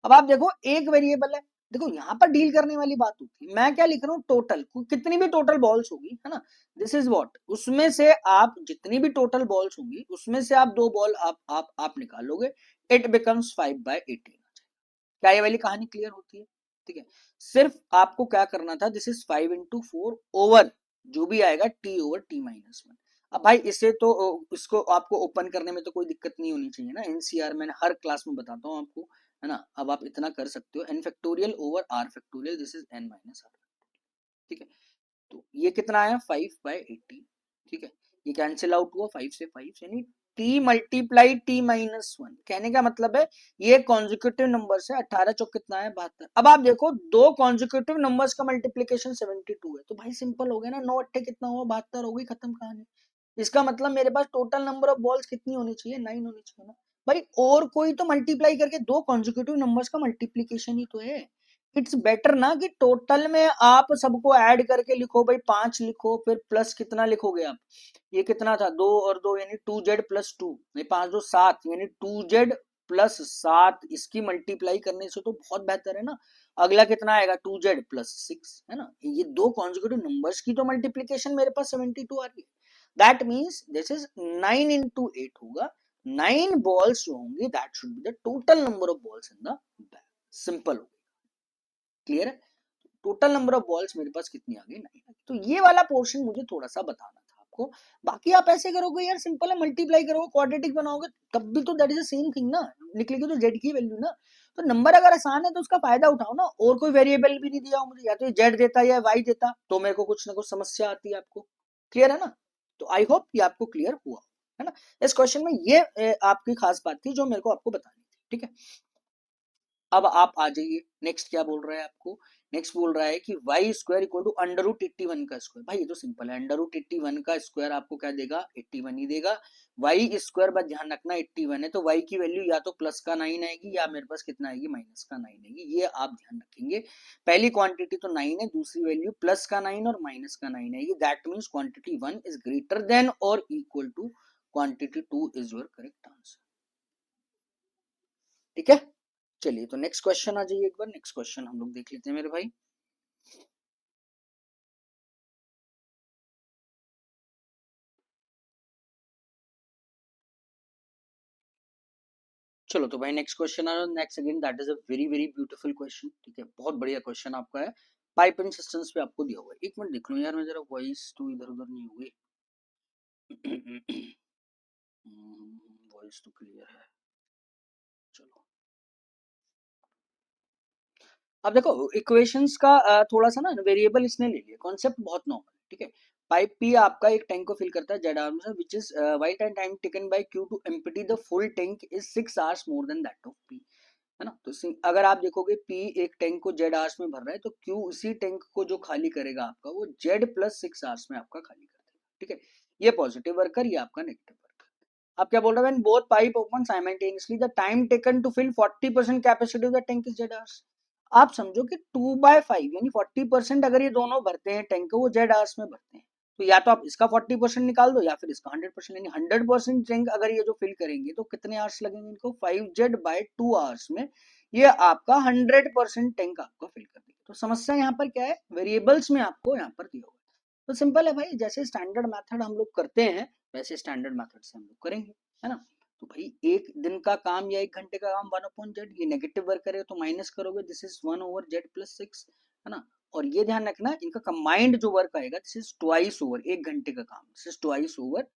अब आप देखो एक वेरिएबल है, देखो यहाँ पर डील करने वाली बात होती है, मैं क्या लिख रहा हूँ, टोटल कितनी भी टोटल बॉल्स होगी है ना, दिस इज व्हाट, उसमें से आप जितनी भी टोटल बॉल्स होंगी उसमें से आप 2 बॉल आप निकालोगे, इट बिकम्स 5/18। क्या ये वाली कहानी क्लियर होती है? ठीक है, सिर्फ आपको क्या करना था, दिस इज 5/4 ओवर जो भी आएगा t/t-1। अब भाई इसे तो इसको आपको ओपन करने में तो कोई दिक्कत नहीं होनी चाहिए ना, एनसीआर मैंने हर क्लास में बताता हूँ आपको है ना। अब आप इतना कर सकते हो, n factorial over r factorial, this is n-r। ठीक है, तो ये कितना आया, 5/18। ठीक है, ये कैंसिल आउट हुआ 5 से 5, यानी T multiply T minus one, कहने का मतलब है ये कॉन्जिक्यूटिव नंबर है, 18 चौक कितना है 72। अब आप देखो दो कॉन्जिक्यूटिव नंबर्स का मल्टीप्लीकेशन 72 है, तो भाई सिंपल हो गया ना, 9 अट्ठे कितना हुआ 72, हो गई खत्म कहानी। इसका मतलब मेरे पास टोटल नंबर ऑफ बॉल्स कितनी होनी चाहिए, 9 होनी चाहिए ना भाई। और कोई तो मल्टीप्लाई करके दो कॉन्जिक्यूटिव नंबर्स का मल्टीप्लीकेशन ही तो है। इट्स बेटर ना कि टोटल में आप सबको ऐड करके लिखो भाई, 5 लिखो, फिर प्लस कितना लिखोगे आप, ये कितना था 2 और 2 यानी 2z प्लस 2, 5 2 7 यानी 2z प्लस 7, इसकी मल्टीप्लाई करने से तो बहुत बेहतर है ना। अगला कितना आएगा 2z प्लस 6, है ना। ये दो कॉन्जिक्यूटिव नंबर्स की तो मल्टीप्लीकेशन मेरे पास 72 आ रही है। That means this is 9 into 8 होगा, 9 बॉल्स जो होंगी that should be the total number of balls in the bag. Simple हो, क्लियर है। टोटल नंबर ऑफ बॉल्स मेरे पास कितनी आ गई 9। तो ये वाला पोर्शन मुझे थोड़ा सा बताना था आपको। बाकी आप ऐसे करोगे यार, सिंपल है, मल्टीप्लाई करोगे क्वाड्रेटिक बनाओगे तब भी तो that is the same thing ना, निकलेगी तो जेड की वैल्यू ना। तो नंबर अगर आसान है तो उसका फायदा उठाओ ना। और कोई वेरिएबल भी नहीं दिया हो मुझे, या तो जेड देता या वाई देता तो मेरे को कुछ ना कुछ समस्या आती है आपको। क्लियर है ना। तो आई होप ये आपको क्लियर हुआ है ना। इस क्वेश्चन में ये आपकी खास बात थी जो मेरे को आपको बतानी थी, ठीक है। अब आप आ जाइए, नेक्स्ट क्या बोल रहा है आपको। नेक्स्ट बोल रहा है कि y square equal to under root 81 का स्क्वायर। भाई ये तो सिंपल है, अंडर रूट 81 का स्क्वायर आपको क्या देगा 81 ही देगा। वाई स्क्वायर बस ध्यान रखना 81 है तो वाई की वैल्यू या तो प्लस का 9 आएगी या मेरे पास कितना आएगी माइनस का 9 आएगी, ये आप ध्यान रखेंगे। पहली क्वांटिटी तो 9 है, दूसरी वैल्यू प्लस का 9 और माइनस का 9 आएगी। That means quantity 1 is greater than और equal to quantity 2 is your correct answer. ठीक है, चलिए तो नेक्स्ट क्वेश्चन आ जाइए, एक बार नेक्स्ट क्वेश्चन हम लोग देख लेते हैं मेरे भाई। चलो तो भाई नेक्स्ट क्वेश्चन आ रहा है, next again that is a very very beautiful question, ठीक है, बहुत बढ़िया क्वेश्चन आपका है। पाइप एंड सिस्टम्स पे आपको दिया हुआ है, एक मिनट देख लो यार मैं जरा वॉइस तो इधर उधर नहीं हुई। वॉइस तो क्लियर है। चलो अब देखो इक्वेशंस का थोड़ा सा ना वेरिएबल इसने ले लिया, कॉन्सेप्ट बहुत नॉर्मल, ठीक है। पाइप पी आपका एक टैंक को फिल करता है जेड आर्म से, which is white and time taken by Q to empty the full tank is 6 hours more than that of P, है ना। तो अगर आप देखोगे पी एक टैंक को जेड आवर्स में भर रहा है तो क्यू उसी टैंक को जो खाली करेगा आपका वो जेड प्लस 6 आवर्स में आपका खाली कर देगा, ठीक है। ये पॉजिटिव वर्कर, ये आपका नेगेटिव वर्कर। आप क्या बोल रहे हैं, both pipe open simultaneously the time taken to fill 40% capacity of the tank is z hours. आप समझो कि 2/5 यानी 40% अगर ये दोनों भरते हैं टैंक को, वो जेड आवर्स में भरते हैं, तो या तो आप इसका 40% निकाल दो या फिर इसका 100%, यानी 100% टैंक अगर ये जो फिल करेंगे तो कितने आवर्स लगेंगे इनको, 5z/2 आवर्स में ये आपका 100% टैंक आपका फिल कर देगा। तो समस्या यहाँ पर क्या है, वेरिएबल्स में आपको यहाँ पर दिया हुआ है। तो सिंपल है भाई, जैसे स्टैंडर्ड मेथड हम लोग करते हैं वैसे स्टैंडर्ड मेथड से हम लोग करेंगे, है ना। तो भाई एक दिन का काम या एक घंटे का काम 1/z, ये नेगेटिव वर्क करे तो माइनस करोगे, दिस इज 1/z प्लस 6, है ना। और ये ध्यान रखना इनका कंबाइंड जो वर्क आएगा दिस इज ट्वाइस ओवर, एक घंटे का काम, this is twice over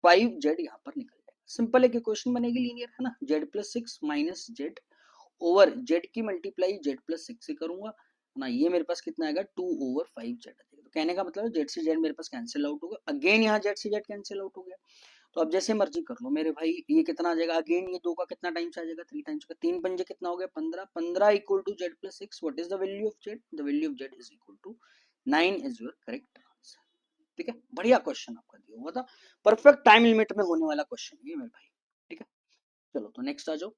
5z यहाँ पर निकल जाएगा। सिंपल एक इक्वेशन बनेगी लीनियर, है ना, z plus 6 minus Z over Z की मल्टीप्लाई जेड प्लस 6 से करूंगा ना, ये मेरे पास कितना आएगा 2/5z। तो कहने का मतलब है जेड से जेड मेरे पास कैंसिल आउट होगा, अगेन यहाँ जेड से जेड कैंसिल आउट हो गया। तो अब जैसे मर्जी कर लो मेरे भाई, ये कितना आ जाएगा अगेन, ये 2 का कितना टाइम्स आ जाएगा 3 टाइम्स का, 3 पंजे कितना हो गया 15, 15 equal to z plus 6। What is the value of z, the value of z is equal to 9 is your correct answer. ठीक है, बढ़िया क्वेश्चन आपका दिया हुआ था, परफेक्ट टाइम लिमिट में होने वाला क्वेश्चन ये मेरे भाई, ठीक है। चलो तो नेक्स्ट आ जाओ।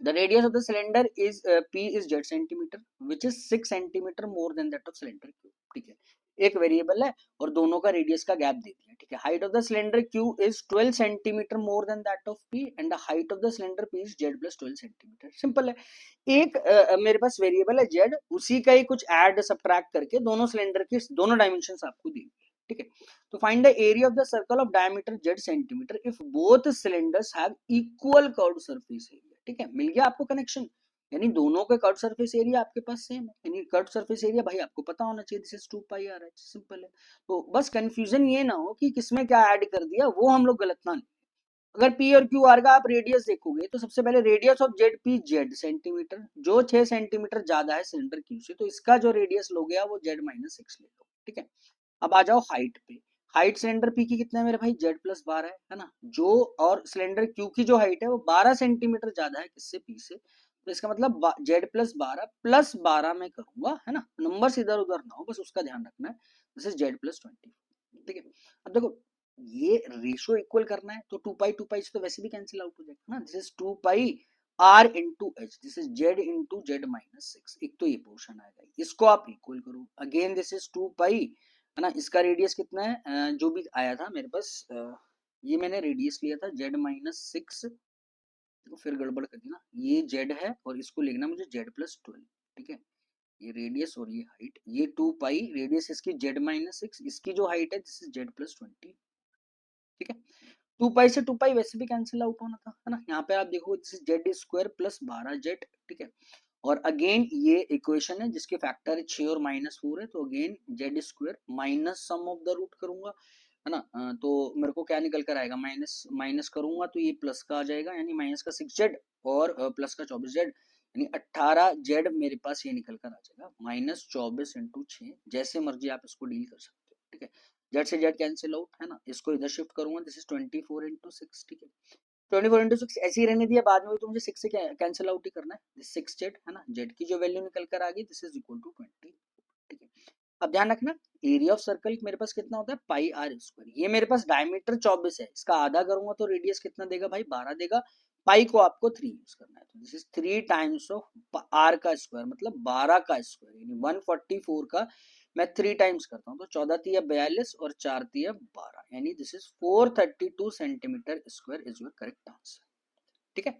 The radius of the cylinder is P is z centimeter, which is 6 centimeter more than that of cylinder Q, ठीक है। एक वेरिएबल है और दोनों का रेडियस का गैप दे दिया, ठीक है। Height of the cylinder Q is 12 centimetre more than that of P and the height of the cylinder P is Z plus 12 centimetre. Simple है, एक मेरे पास वेरिएबल है Z, उसी का ही कुछ ऐड सब्ट्रैक्ट करके दोनों सिलेंडर की दोनों डायमेंशंस आपको दी, ठीक है। तो find the area of the circle of diameter Z centimetre if both cylinders have equal curved surface area, ठीक है। मिल गया आपको कनेक्शन, यानी दोनों के कर्व सरफेस एरिया आपके पास सेम है, यानी कर्व सरफेस एरिया भाई आपको पता होना चाहिए, this is 2 pi R H, simple है। तो बस कंफ्यूजन ये ना हो कि किसमें क्या ऐड कर दिया, वो हम लोग गलत ना लें। अगर पी और क्यू आर का आप रेडियस देखोगे तो सबसे पहले radius of Z P Z centimetre, जो 6 सेंटीमीटर ज्यादा है सिलेंडर क्यू से, तो इसका जो रेडियस लोगे वो जेड माइनस 6 ले लो, ठीक है। अब आ जाओ हाइट पे। हाइट सिलेंडर पी की कितना है मेरे भाई, z+12 है ना, जो और सिलेंडर क्यू की जो हाइट है वो 12 सेंटीमीटर ज्यादा है किससे, पी से, तो इसका मतलब z+12 में करूंगा, है ना, नंबर इधर उधर ना हो, बस उसका ध्यान रखना है, दिस इज z+20, ठीक है। अब देखो ये रेशियो इक्वल करना है तो 2 पाई से तो वैसे भी कैंसिल आउट हो जाएगा ना, this is 2 pi r into H, this is z into z-6, एक तो ये पोर्शन आएगा, इसको आप इक्वल करो, अगेन दिस इज 2 पाई, है ना, इसका रेडियस कितना है, जो भी आया था मेरे पास, ये मैंने रेडियस लिया था z-6, तो फिर गड़बड़ कर दी ना, ये z है और इसको लिखना मुझे z+12, ठीक है, ये रेडियस और ये हाइट, ये 2 पाई रेडियस इसकी z-6, इसकी जो हाइट है दिस इज z+20, ठीक है। 2 पाई से 2 पाई वैसे भी कैंसिल आउट होना था, है ना, यहाँ पे आप देखो दिस इज z² + 12z, ठीक है, और अगेन ये इक्वेशन है जिसके फैक्टर है 6 और -4 है, तो again z² minus sum of the root करूंगा, है ना, तो मेरे को क्या निकल कर आएगा, माइनस माइनस करूंगा तो ये प्लस का आ जाएगा, यानी माइनस का 6z और प्लस का 24z, यानी 18z मेरे पास ये निकल कर आ जाएगा, -24 × 6, जैसे मर्जी आप इसको डील कर सकते हो, ठीक है, जेड से जेड कैंसिल आउट, है ना, इसको इधर शिफ्ट करूंगा, दिस इज 24 × 6, ठीक है, 24 × 6 ऐसे ही रहने दिया, बाद में तो मुझे 6 से कैंसिल आउट ही करना है, 6z, है ना, z की जो वैल्यू निकल कर आ गई दिस इज इक्वल टू 20, ठीक है। अब ध्यान रखना एरिया ऑफ सर्कल मेरे पास कितना होता है, πr², ये मेरे पास डायमीटर 24 है, इसका आधा करूंगा तो रेडियस कितना देगा भाई, 12 देगा, पाई को आपको 3 यूज करना है, तो this is 3 times of r का स्क्वायर, मतलब 12 का स्क्वायर, यानी 144 का मैं 3 टाइम्स करता हूँ, तो 14 तिया 42 और 4 तिया 12, यानी this is 432 centimetre square is your correct answer, ठीक है।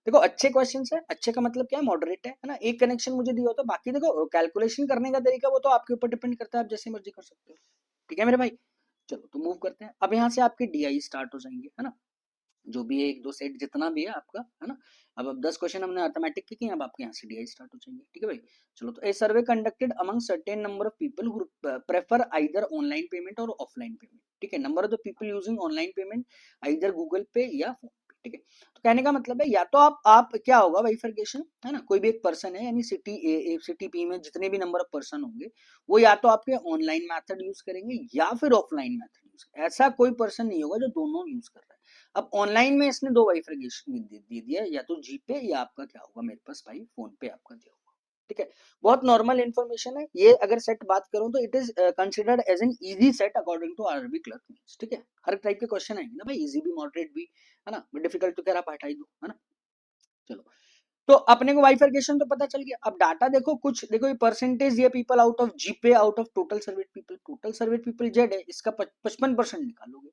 देखो अच्छे क्वेश्चंस है, अच्छे का मतलब क्या है, मॉडरेट है ना, एक कनेक्शन मुझे दिया होता, बाकी देखो कैलकुलेशन करने का तरीका वो तो आपके ऊपर डिपेंड करता है, आप जैसे मर्जी कर सकते हो, ठीक है मेरे भाई। चलो तो मूव करते हैं, अब यहाँ से आपके डीआई स्टार्ट हो जाएंगे, है ना, जो भी है 1 2 सेट जितना भी है आपका, है ना, अब 10 क्वेश्चन हमने अर्थमेटिक के किए, अब आपके यहाँ से डीआई स्टार्ट हो जाएंगे, ठीक है भाई। चलो तो a survey conducted among certain number of people who prefer either online payment or offline payment, ठीक है, number of the people using online payment either Google Pay या फोन, ठीक है। तो कहने का मतलब है या तो आप क्या होगा बाइफरकेशन, है ना, कोई भी एक पर्सन है, यानी सिटी ए सिटी पी में जितने भी नंबर ऑफ पर्सन होंगे वो या तो आपके ऑनलाइन मेथड यूज करेंगे या फिर ऑफलाइन मेथड यूज, ऐसा कोई पर्सन नहीं होगा जो दोनों यूज कर रहा है। अब ऑनलाइन में इसने 2 बाइफरकेशन दे दिया, या तो जीपे या आपका क्या होगा मेरे पास भाई फोन पे आपका दिया होगा, ठीक है, बहुत नॉर्मल इन्फॉर्मेशन है ये, अगर सेट बात करूं तो it is considered as an easy set according to RRB clerk means, ठीक है, हर टाइप के क्वेश्चन आएंगे ना भाई, इजी भी मॉडरेट भी, है ना, डिफिकल्ट तो कह रहा हटा ही दो, है ना। चलो तो अपने को बाइफरकेशन तो पता चल गया, अब डाटा देखो, कुछ देखो ये परसेंटेज, ये people out of GPay out of total service people, total service people Z है, इसका 55% निकालोगे,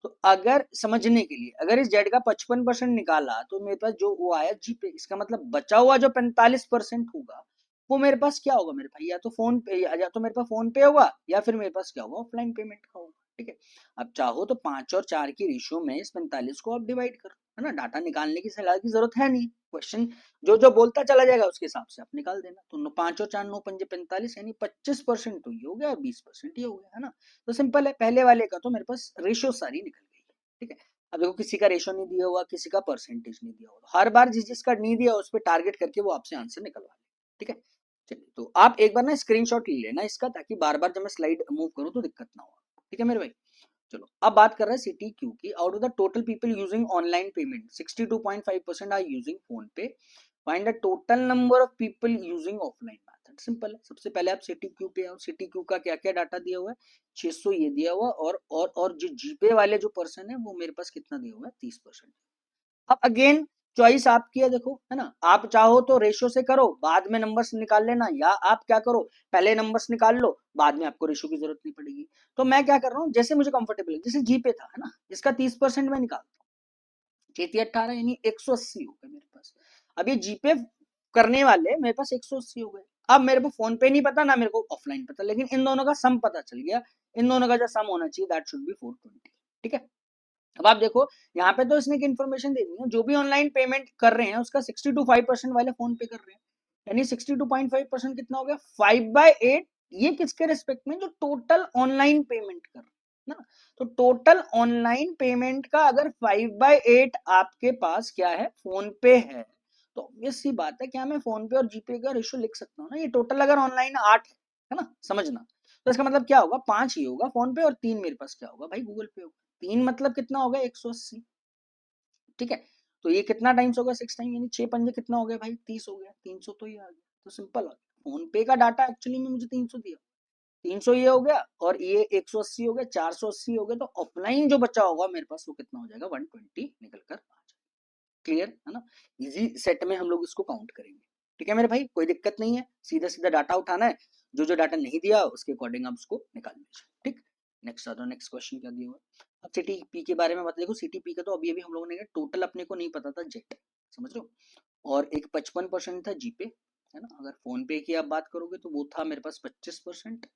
तो अगर समझने के लिए अगर इस जेड का 55% निकाला तो मेरे पास जो वो आया जीपे, इसका मतलब बचा हुआ जो 45% होगा वो मेरे पास क्या होगा मेरे भाई, या तो फोन पे, या तो मेरे पास फोन पे होगा, या फिर मेरे पास क्या होगा ऑफलाइन पेमेंट का होगा, ठीक है। अब चाहो तो 5 और 4 की रेशियो में इस 45 को आप डिवाइड करो, है ना, डाटा निकालने की सलाह की जरूरत है नहीं, क्वेश्चन जो जो बोलता चला जाएगा उसके हिसाब से आप निकाल देना, तो 5 और 4 9 पंजे 45, यानी 25% तो ये हो गया और 20% ये हो गया, है ना, तो सिंपल है, पहले वाले का तो मेरे पास रेशियो सारी निकल गई, ठीक है। अब देखो किसी का रेशियो नहीं दिया हुआ, किसी का परसेंटेज नहीं दिया हुआ, हर बार जिस जिसका नहीं दिया उस पर टारगेट करके वो आपसे आंसर निकलवा ले, ठीक है। चलिए तो आप एक बार ना स्क्रीनशॉट ले लेना इसका, ताकि बार बार जब मैं स्लाइड मूव करूँ तो दिक्कत ना हो, ठीक है मेरे भाई। चलो अब बात कर रहे हैं सिटी क्यू की, out of the total people using online payment 62.5% are using PhonePe, find the total number of people using offline method, simple है, सबसे पहले आप सिटी क्यू पे आओ, सिटी क्यू का क्या क्या डाटा दिया हुआ है, 600 ये दिया हुआ, और जो जीपे वाले जो पर्सन है वो मेरे पास कितना दिया हुआ है, 30%। अब अगेन चॉइस आपकी है, देखो है ना, आप चाहो तो रेशियो से करो, बाद में नंबर्स निकाल लेना, या आप क्या करो पहले नंबर्स निकाल लो, बाद में आपको रेशियो की जरूरत नहीं पड़ेगी। तो मैं क्या कर रहा हूँ, जैसे मुझे कंफर्टेबल है, जैसे जीपे था, है ना, इसका 30% मैं निकालता हूँ, 18 यानी 180 हो गए मेरे पास। अब ये जीपे करने वाले मेरे पास 180 हो गए, अब मेरे को फोन पे नहीं पता ना मेरे को ऑफलाइन पता, लेकिन इन दोनों का सम पता चल गया, इन दोनों का जो सम होना चाहिए दैट शुड बी 420, ठीक है। अब आप देखो यहाँ पे तो इसने एक इन्फॉर्मेशन दे दी है, जो भी ऑनलाइन पेमेंट कर रहे हैं उसका 62.5% वाले फोन पे कर रहे हैं, यानी 62.5% कितना हो गया, 5/8, ये किसके रिस्पेक्ट में, जो टोटल ऑनलाइन पेमेंट कर रहे हैं ना, तो टोटल ऑनलाइन पेमेंट का अगर 5/8 आपके पास क्या है, फोन पे है, तो ऑब्वियस सी बात है क्या मैं फोन पे और जीपे का रेशियो लिख सकता हूँ ना, ये टोटल अगर ऑनलाइन 8 है ना, समझना, तो इसका मतलब क्या होगा, 5 ही होगा फोन पे और 3 मेरे पास क्या होगा भाई, गूगल पे होगा। 3 मतलब कितना होगा, 180। ठीक है, तो ये कितना टाइम्स होगा, 6 टाइम, यानी 6 पंजे कितना हो गया भाई, 30 हो गया, 300 तो ये आ गया। तो सिंपल है, फोन पे का डाटा एक्चुअली में मुझे 300 दिया, 300 ये हो गया और ये 180 हो गया, 480 हो गया, तो ऑफलाइन जो बचा होगा मेरे पास वो कितना हो जाएगा, 120 निकल कर आ जाएगा। क्लियर है ना, इजी सेट में हम लोग इसको काउंट करेंगे। ठीक है मेरे भाई, कोई दिक्कत नहीं है, सीधा सीधा डाटा उठाना है, जो जो डाटा नहीं दिया उसके अकॉर्डिंग आप उसको निकाल लीजिए। ठीक, नेक्स्ट आ जाओ, नेक्स्ट क्वेश्चन क्या दिया हुआ है। अब सीटीपी के बारे में बता, देखो सीटीपी का तो अभी अभी हम लोगों ने टोटल अपने को नहीं पता था, जेट, समझ लो, और एक 55% था जीपे, है ना। अगर फोन पे की आप बात करोगे तो वो था मेरे पास 25%,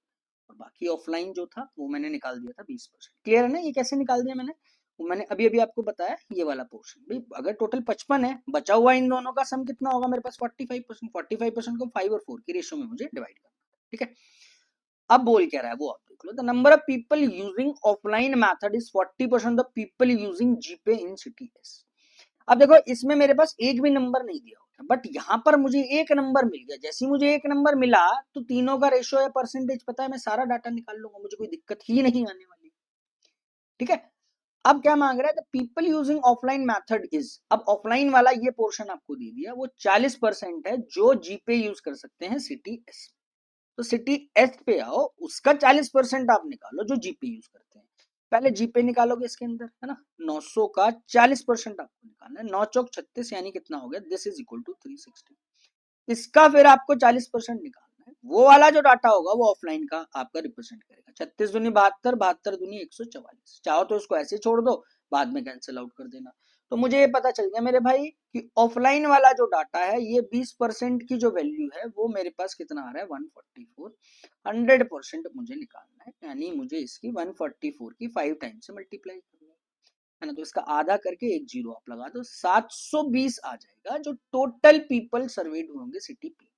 और बाकी ऑफलाइन जो था वो मैंने निकाल दिया था 20%। क्लियर है ना, ये कैसे निकाल दिया मैंने, वो मैंने अभी अभी आपको बताया, ये वाला पोर्शन भाई, अगर टोटल 55 है, बचा हुआ इन दोनों का सम कितना होगा मेरे पास, 45%, 45% को 5 और 4 की रेशियो में मुझे डिवाइड करना। ठीक है, अब बोल क्या रहा है वो आप देख लो, the number of people using offline method is 40% the people using GPay in city S. अब देखो इसमें मेरे पास एक भी नंबर नहीं दिया होता, बट यहाँ पर मुझे एक नंबर मिल गया, जैसे मुझे एक नंबर मिला तो तीनों का रेशियो या परसेंटेज पता है, मैं सारा डाटा निकाल लूंगा, मुझे कोई दिक्कत ही नहीं आने वाली। ठीक है, अब क्या मांग रहा है, the people using offline method is, अब ऑफलाइन वाला ये पोर्शन आपको दे दिया, वो 40% है जो जीपे यूज कर सकते हैं सिटी एस। तो सिटी एस पे आओ, उसका 40% आप निकालो जो जीपे यूज करते हैं। पहले जीपे निकालोगे इसके अंदर, है ना, 900 का 40% आपको निकालना है, 9 चौक 36 यानी कितना हो गया, दिस इज इक्वल टू 360। इसका फिर आपको 40% निकालना है, वो वाला जो डाटा होगा वो ऑफलाइन का आपका रिप्रेजेंट करेगा। 36 दूनी 72, 72 दूनी 144, चाहो तो इसको ऐसे छोड़ दो, बाद में कैंसिल आउट कर देना। तो मुझे ये पता चल गया मेरे भाई कि ऑफलाइन वाला जो डाटा है, ये 20% की जो वैल्यू है वो मेरे पास कितना आ रहा है, 144। 100% मुझे निकालना है, यानी मुझे इसकी 144 की 5 टाइम्स से मल्टीप्लाई करना है ना, तो इसका आधा करके एक जीरो आप लगा दो, 720 आ जाएगा जो टोटल पीपल सर्वेड होंगे city P.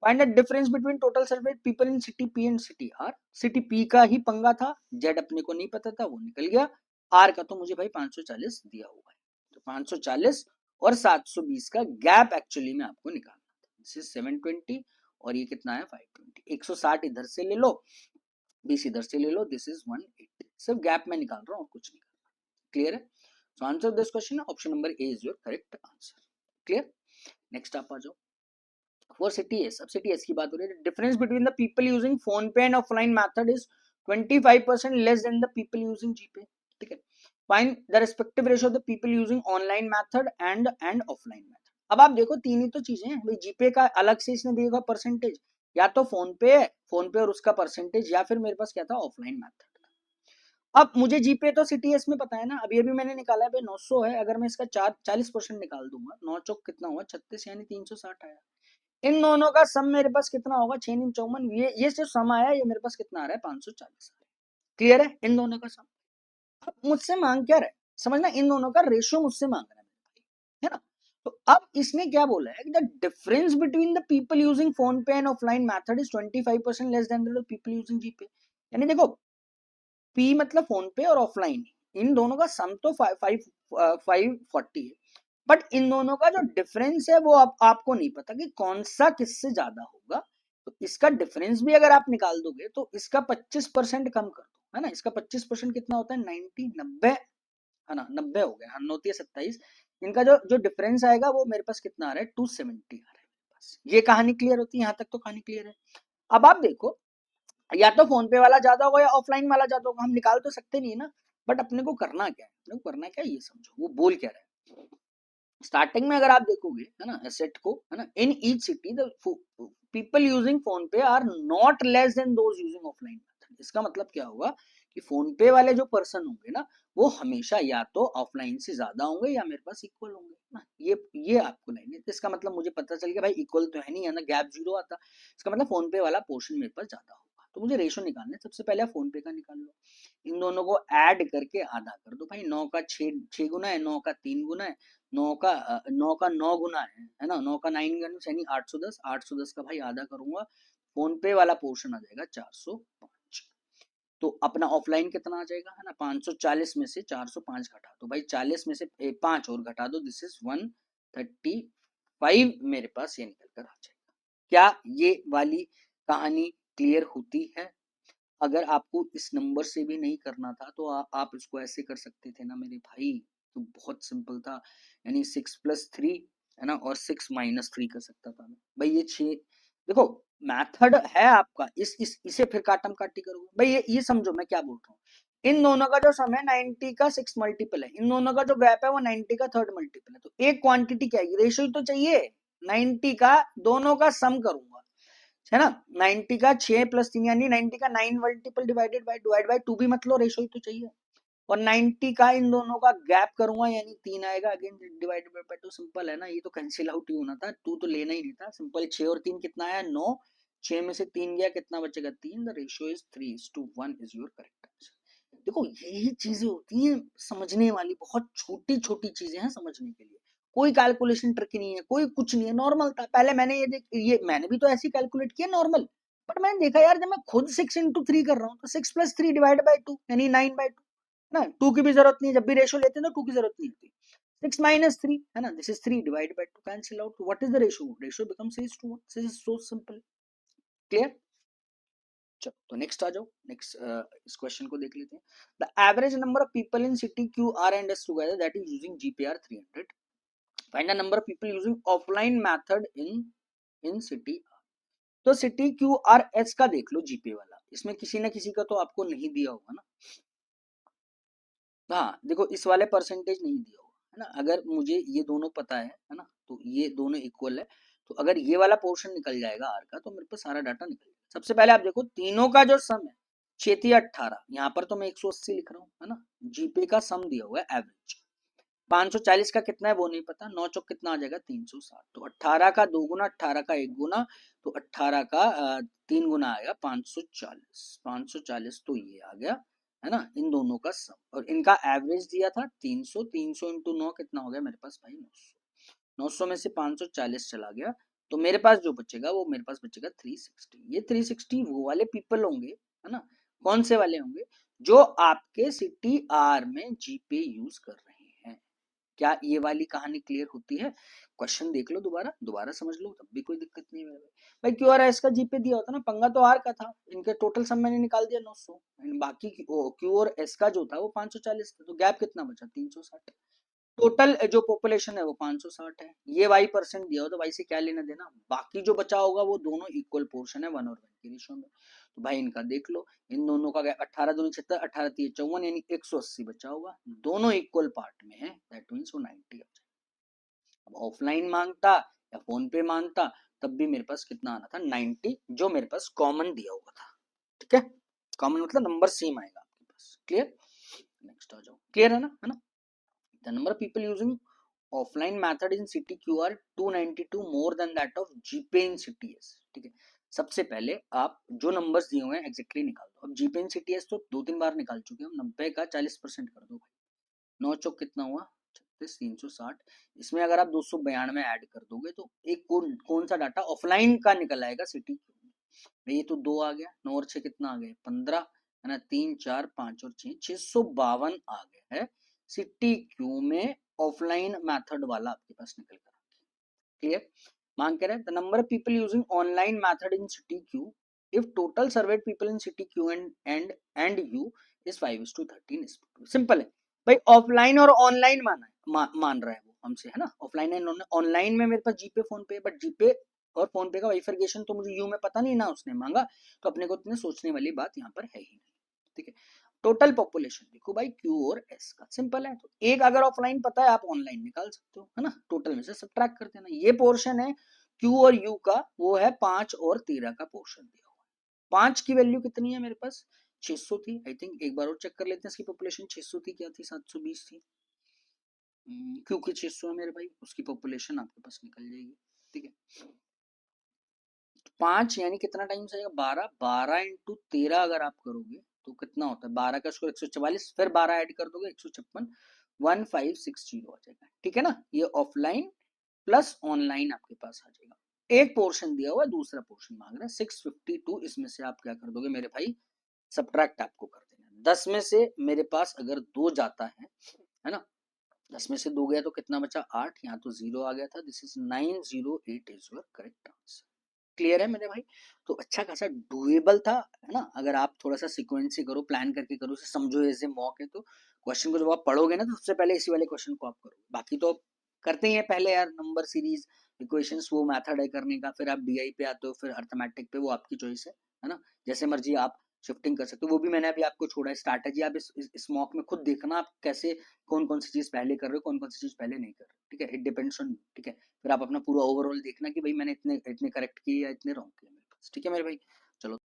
Find the difference between total served people in city P and city R. City P का ही पंगा था, जेड अपने को नहीं पता था, वो निकल गया। आर का तो मुझे भाई 540 दिया हुआ है, तो 540 और 720 का गैप एक्चुअली में आपको निकालना था। दिस इज 720 और ये कितना है 520, 160 इधर से ले लो, 20 इधर से ले लो, दिस इज 180। सिर्फ गैप में निकाल रहा हूँ, कुछ नहीं। क्लियर है, so answer this question, option number A is your correct answer. Clear, next आप आ जाओ फॉर सिटी एस। अब सिटी एस की बात हो रही है, difference between the people using PhonePe and offline method is 25% less than the people using GPay. ठीक है, find the respective ratio of the people using online method and offline method. अब आप देखो तीन ही तो चीजें हैं भाई, जीपे का अलग से इसने दिएगा परसेंटेज, या तो फोन पे है, फोन पे और उसका परसेंटेज, या फिर मेरे पास क्या था, ऑफलाइन मेथड। अब मुझे जीपे तो सीटीएस में पता है ना, अभी अभी मैंने निकाला है भाई 900 है, अगर मैं इसका 40% निकाल दूंगा, 9 चौक कितना हुआ 36 यानी 360 आया। इन दोनों का सम मेरे पास कितना होगा, 6 नीम 54, ये जो सम आया ये मेरे पास कितना आ रहा है, 540। क्लियर है, इन दोनों का सम। अब मुझसे मांग क्या रहा है, समझना, इन दोनों का रेशियो मुझसे मांग रहा है ना। तो अब इसने क्या बोला है, the difference between the people using PhonePe and offline method is 25% less than the people using GPay. यानी देखो पी मतलब फोन पे और ऑफलाइन, इन दोनों का सम तो 540 है, बट इन दोनों का जो डिफरेंस है वो आपको नहीं पता कि कौन सा किससे ज्यादा होगा। तो इसका डिफरेंस भी अगर आप निकाल दोगे तो इसका 25% कम कर दो, है ना, इसका 25% कितना होता है, 90, 90, है ना, 90 हो गया, हाँ 9 27, इनका जो जो डिफरेंस आएगा वो मेरे पास कितना आ रहा है, 270 आ रहा है मेरे पास। ये कहानी क्लियर होती है, यहाँ तक तो कहानी क्लियर है। अब आप देखो, या तो फोन पे वाला ज्यादा होगा या ऑफलाइन वाला ज्यादा होगा, हम निकाल तो सकते नहीं ना, बट अपने को करना क्या है, अपने को करना क्या है ये समझो, वो बोल क्या रहा है। स्टार्टिंग में अगर आप देखोगे, है ना, एसेट को, है ना, in each city the people using PhonePe are not less than those using offline method. इसका मतलब क्या होगा कि फोन पे वाले जो पर्सन होंगे ना, वो हमेशा या तो ऑफलाइन से ज्यादा होंगे या मेरे पास इक्वल होंगे ना, ये आपको लाइन है। तो इसका मतलब मुझे पता चल गया भाई इक्वल तो है नहीं, है ना, गैप जीरो आता, इसका मतलब फोन पे वाला पोर्शन मेरे पास ज्यादा होगा। तो मुझे रेशो निकालना है, सबसे पहले फोन पे का निकाल लो, इन दोनों को ऐड करके आधा कर दो भाई, 9 का 6 गुना है, 9 का 3 गुना है, 9 का 9 गुना है ना, 9 का 9 गुना यानी 810, 810 का भाई आधा करूंगा, फोन पे वाला पोर्शन आ जाएगा 405। तो अपना ऑफलाइन कितना आ जाएगा, है ना, 540 में से 405 घटा दो भाई, 40 में से 5 और घटा दो, दिस इज 135 मेरे पास ये निकल कर आ जाएगा। क्या ये वाली कहानी क्लियर होती है? अगर आपको इस नंबर से भी नहीं करना था तो आप इसको ऐसे कर सकते थे ना मेरे भाई, तो बहुत सिंपल था, यानी 6+3 है ना, और 6-3 कर सकता था मैं भाई। ये 6 देखो मेथड है आपका, इसे फिर काटम काटी करोगे भाई, ये समझो मैं क्या बोल रहा हूँ। इन दोनों का जो सम है 90 का 6 मल्टीपल है, इन दोनों का जो गैप है वो 90 का 3rd मल्टीपल है, तो एक क्वांटिटी क्या है, रेशियो तो चाहिए 90 का, दोनों का सम करूंगा है ना। 90 का 6+3 यानी 90 का 9 मल्टीपल डिवाइड बाय 2 भी मतलब रेशियो तो चाहिए, और 90 का इन दोनों का गैप करूंगा यानी 3 आएगा, अगेन डिवाइडेड बाय 2, सिंपल है ना, ये तो कैंसिल आउट ही होना था, 2 तो लेना ही नहीं था, सिंपल। 6 और 3 कितना आया 9, 6 में से 3 गया कितना बचेगा 3, the ratio is 3:1 is your correct answer. देखो यही चीजें होती हैं समझने वाली, बहुत छोटी छोटी चीजें हैं समझने के लिए, कोई कैलकुलेशन ट्रिक नहीं है, कोई कुछ नहीं है, नॉर्मल था। पहले मैंने ये मैंने भी तो ऐसे कैलकुलेट किया नॉर्मल, बट मैंने देखा यार जब मैं खुद 6 into 3 कर रहा हूँ तो 6+3 डिवाइड बाय 2 यानी 9/2 ना, 2 की भी जरूरत नहीं है, जब भी रेशियो लेते हैं तो 2 की जरूरत नहीं होती। 6-3 है ना, this is 3 divide by 2, cancel out, what is the ratio, ratio becomes 6:1, this is so simple, clear. चलो तो नेक्स्ट आ जाओ, नेक्स्ट इस क्वेश्चन को देख लेते हैं। The average number of people in city Q R and S together that is using GPR 300, find the number of people using offline method in city. तो सिटी क्यू आर एस का देख लो जीपे वाला, इसमें किसी ना किसी का तो आपको नहीं दिया होगा ना, हाँ देखो इस वाले परसेंटेज नहीं दिया होगा है ना, अगर मुझे ये दोनों पता है ना, तो ये दोनों इक्वल है, तो अगर ये वाला पोर्शन निकल जाएगा आर का तो मेरे पास सारा डाटा निकल जाएगा। सबसे पहले आप देखो तीनों का जो सम है 6×3 = 18, यहाँ पर तो मैं 180 लिख रहा हूँ है ना, जीपे का सम दिया हुआ है एवरेज। 540 का कितना है वो नहीं पता, 9 चौक कितना आ जाएगा 360, तो 18 का 2 गुना, 18 का 1 गुना, तो 18 का 3 गुना आएगा 540, 540 तो ये आ गया है ना, इन दोनों का सम, और इनका एवरेज दिया था 300, 300 इंटू 9 कितना हो गया मेरे पास भाई 900, 900 में से 540 चला गया, तो मेरे पास जो बचेगा वो मेरे पास बचेगा 360। ये 360 वो वाले पीपल होंगे है ना, कौन से वाले होंगे, जो आपके सिटी आर में जीपे यूज कर रहे हैं। क्या ये वाली कहानी क्लियर होती है, क्वेश्चन देख लो दोबारा, दोबारा समझ लो, तब भी कोई दिक्कत नहीं है भाई। क्यू आर एस का जीपे दिया होता ना, पंगा तो आर का था, इनके टोटल सम मैंने निकाल दिया 900, बाकी क्यू और एस का जो था वो 540 था, तो गैप कितना बचा 360, टोटल जो पॉपुलेशन है वो 560 है, ये वाई परसेंट दिया हो तो वाई से क्या लेना देना, बाकी जो बचा होगा वो दोनों इक्वल पोर्शन है 1 और 1 के रेशियो में, तो भाई इनका देख लो, इन दोनों का 18 दूनी 76, 18 3 54 यानी 180 बचा होगा, दोनों इक्वल पार्ट में है, दैट मींस वो 90 आ जाएगा। अब ऑफलाइन मांगता या फोन पे मांगता तब भी मेरे पास कितना आना था 90, जो मेरे पास कॉमन दिया हुआ था, ठीक है, कॉमन मतलब नंबर सेम आएगा आपके पास, क्लियर। नेक्स्ट आ जाओ, क्लियर है ना, the number of people using offline method in city QR 292 more than that of GPay in CTS, ठीक है। सबसे पहले आप जो नंबर्स दिए हुए हैं एग्जैक्टली निकाल दो, अब जीपे इन सीटीएस तो 2-3 बार निकाल चुके हैं, 90 का 40% कर दो भाई, 9 चौक कितना हुआ 36, 360, इसमें अगर आप 292 ऐड कर दोगे तो एक कौन सा डाटा ऑफलाइन का निकल आएगा सिटी क्यू में, ये तो 2 आ गया, 9 और 6 कितना आ गया 15 है ना, 3 4 5 और 6 652 आ गया है सिटी क्यू में, ऑफलाइन मेथड वाला आपके पास निकल कर, क्लियर। मांग कर रहे हैं the number of people using online method in city Q if total served people in city Q and you is 5:13, simple है भाई, ऑफलाइन और ऑनलाइन माना है, मान रहा है वो हमसे है ना, ऑफलाइन एंड ऑनलाइन में मेरे पास जीपे फोन पे, बट जीपे और फोन पे का वाइफिकेशन तो मुझे यू में पता नहीं ना, उसने मांगा, तो अपने को इतने सोचने वाली बात यहाँ पर है ही नहीं, ठीक है। टोटल पॉपुलेशन देखो भाई क्यू और एस का, सिंपल है, तो एक अगर ऑफलाइन पता है आप ऑनलाइन निकाल सकते हो है ना, टोटल में से सब्ट्रैक्ट कर देना, ये पोर्शन है क्यू और यू का, वो है 5 और 13 का पोर्शन दिया हुआ है। 5 की वैल्यू कितनी है मेरे पास 600 थी, आई थिंक एक बार और चेक कर लेते हैं, इसकी पॉपुलेशन 600 थी, क्या थी 720 थी, क्यू की 600 है मेरे भाई, उसकी पॉपुलेशन आपके पास निकल जाएगी, ठीक है। 5 यानी कितना टाइम से आएगा 12, 12 इंटू 13 अगर आप करोगे तो कितना होता है, 12 का स्क्वायर 144, फिर 12 ऐड कर दोगे 156, 1560 आ जाएगा, ठीक है ना, ये ऑफलाइन प्लस ऑनलाइन आपके पास आ जाएगा। एक पोर्शन दिया हुआ है, दूसरा पोर्शन मांग रहा है 652, इसमें से आप क्या कर दोगे मेरे भाई, सब्ट्रैक्ट आपको कर देना, 10 में से मेरे पास अगर 2 जाता है ना, 10 में से 2 गया तो कितना बचा 8, यहाँ तो 0 आ गया था, this is 908 is your correct answer. Clear है मेरे भाई? तो अच्छा खासा डुएबल था, है ना? अगर आप थोड़ा सा सीक्वेंस से करो, प्लान करके करो, उसे समझो एज ए मॉक है, तो क्वेश्चन को जब आप पढ़ोगे ना तो सबसे पहले इसी वाले क्वेश्चन को आप करो। बाकी तो आप करते ही हैं पहले यार, नंबर सीरीज इक्वेशंस, वो मेथड है करने का, फिर आप डीआई पे आते हो, फिर अर्थमेटिक पे, वो आपकी चॉइस है ना? जैसे मर्जी आप शिफ्टिंग कर सकते हो, वो भी मैंने अभी आपको छोड़ा है स्ट्रैटेजी। आप इस मॉक में खुद देखना आप कैसे कौन कौन सी चीज पहले कर रहे हो, कौन कौन सी चीज पहले नहीं कर रहे हो, ठीक है? इट डिपेंड्स ऑन, ठीक है? फिर आप अपना पूरा ओवरऑल देखना कि भाई मैंने इतने इतने करेक्ट किए या इतने रॉन्ग किए मेरे पास, ठीक है मेरे भाई? चलो,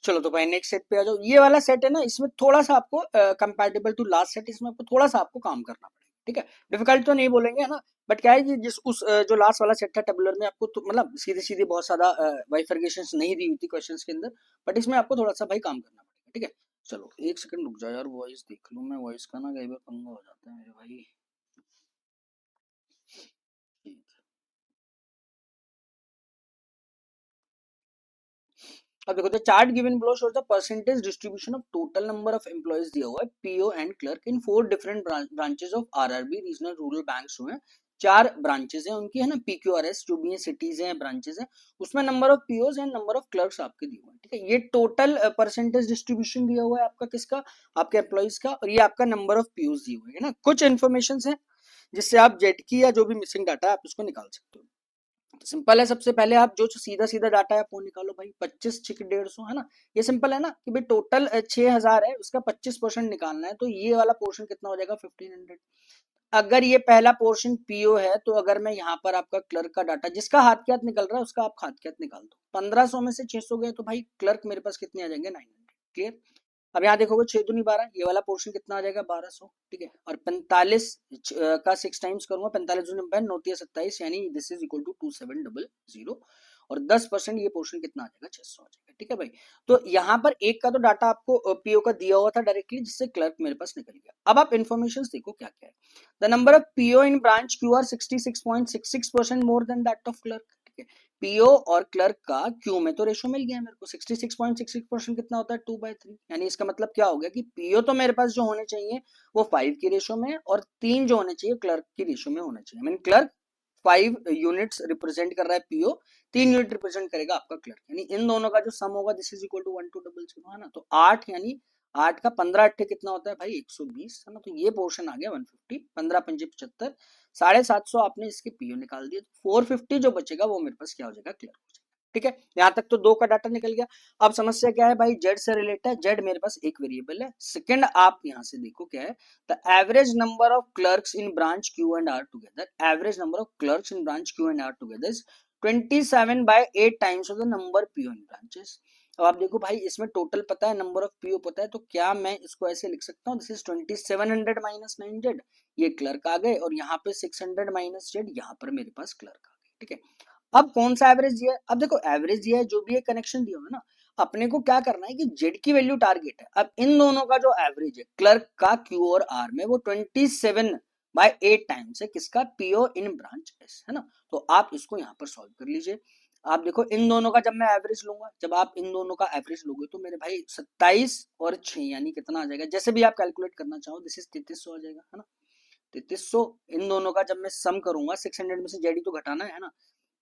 चलो तो भाई नेक्स्ट सेट पे आ जाओ। ये वाला सेट है ना, इसमें थोड़ा सा आपको कंपैरेटिबल टू लास्ट सेट, इसमें आपको थोड़ा सा आपको काम करना पड़ेगा, ठीक है? डिफिकल्ट तो नहीं बोलेंगे, है ना? बट क्या है कि जिस उस जो लास्ट वाला सेट था टेबुलर में, आपको तो मतलब सीधे सीधे बहुत ज्यादा बाइफर्केशंस नहीं दी हुई थी क्वेश्चंस के अंदर, बट इसमें आपको थोड़ा सा भाई काम करना पड़ेगा, ठीक है? चलो एक सेकंड रुक जाओ यार, वॉइस देख लूं मैं, वॉइस का ना कई बार पंगा हो जाता है मेरे भाई। अब देखो, the chart given below shows the percentage distribution of total number of employees दिया हुआ है PO and clerk in 4 different branches of RRB regional rural banks हुए हैं। 4 ब्रांचेस हैं उनकी, है ना? पीक्यूआरएस जो भी है, सिटीज हैं, ब्रांचेस हैं, उसमें number of POs and number of clerks आपके दिए हुए हैं, ठीक है? ये टोटल परसेंटेज डिस्ट्रीब्यूशन दिया हुआ है आपका, किसका? आपके एम्प्लॉयज का, और ये आपका नंबर ऑफ पीओज दिए हुए हैं ना। कुछ इन्फॉर्मेशन है जिससे आप जेड की या जो भी मिसिंग डाटा है आप उसको निकाल सकते हो। सिंपल है, सबसे पहले आप जो सीधा सीधा डाटा है वो निकालो भाई, 25 6 150, है ना? ये सिंपल है ना कि भाई टोटल 6000 है, उसका 25% निकालना है, तो ये वाला पोर्शन कितना हो जाएगा? 1500। अगर ये पहला पोर्शन पीओ है, तो अगर मैं यहाँ पर आपका क्लर्क का डाटा, जिसका हाथ के हाथ निकल रहा है उसका आप हाथ के हाथ निकाल दो, 1500 में से 600 गए तो भाई क्लर्क मेरे पास कितने आ जाएंगे? 900। क्लियर? अब यहाँ देखोगे 6 दूनी 12, ये वाला पोर्शन कितना आ जाएगा? 1200, ठीक है? और 45 का 6 टाइम्स करूंगा, 45 दूनी 9 9 27, यानी दिस इज इक्वल टू 2700, और 10% ये पोर्शन कितना आ जाएगा? 600 आ जाएगा, ठीक है भाई? तो यहाँ पर एक का तो डाटा आपको पीओ का दिया हुआ था डायरेक्टली, जिससे क्लर्क मेरे पास निकल गया। अब आप इन्फॉर्मेशन देखो क्या क्या है। The number of PO in branch Q R 66.66% more than that of clerk, ठीक है? पीओ और क्लर्क का क्यू में तो रेशो मिल गया मेरे को, 66.66% कितना होता है? 2/3। यानी इसका मतलब क्या हो गया कि पीओ तो मेरे पास जो होने चाहिए वो 5 की रेशो में, और 3 जो होने चाहिए क्लर्क की रेशो में होना चाहिए। मीन क्लर्क 5 यूनिट्स रिप्रेजेंट कर रहा है, पीओ 3 यूनिट रिप्रेजेंट करेगा आपका क्लर्क, यानी इन दोनों का जो सम होगा दिस इज इक्वल टू 1200, है ना? तो 8, यानी 8 का 15 अट्ठे कितना होता है भाई? 120, है ना? तो ये पोर्शन आ गया 150, 15 पंजे 75, 750 आपने इसके पीओ निकाल दिए, 450 जो बचेगा वो मेरे पास क्या हो जाएगा? क्लियर हो जाएगा, ठीक है? यहाँ तक तो 2 का डाटा निकल गया। अब समस्या क्या है भाई? जेड से रिलेटेड है, जेड मेरे पास एक वेरिएबल है। सेकंड, आप यहाँ से देखो क्या है, the average number of clerks in branch Q and R together, average number of clerks in branch Q and R together is 27/8 times of the number PO in branches. अब आप देखो भाई, इसमें टोटल पता है, नंबर ऑफ पीओ पता है, तो क्या मैं इसको ऐसे लिख सकता हूँ, दिस इज 2700 माइनस 9 जेड, ये क्लर्क आ गए, और यहाँ पे 600 माइनस जेड, यहाँ पर मेरे पास क्लर्क आ गए, ठीक है? अब कौन सा एवरेज दिया है? अब देखो एवरेज दिया है, जो भी है कनेक्शन दिया है ना, अपने को क्या करना है कि जेड की वैल्यू टारगेट है। अब इन दोनों का जो एवरेज है क्लर्क का क्यू और आर में, वो 27/8 टाइम्स है किसका? पीओ इन ब्रांच एस, है ना? तो आप इसको यहाँ पर सॉल्व कर लीजिए। आप देखो इन दोनों का जब मैं एवरेज लूंगा, जब आप इन दोनों का एवरेज लोगे तो मेरे भाई 27 और 6 यानी कितना आ जाएगा? जैसे भी आप कैलकुलेट करना चाहो, दिस इज 3300 आ जाएगा, है ना? 3300 इन दोनों का जब मैं सम करूंगा, 600 में से जेडी तो घटाना है ना?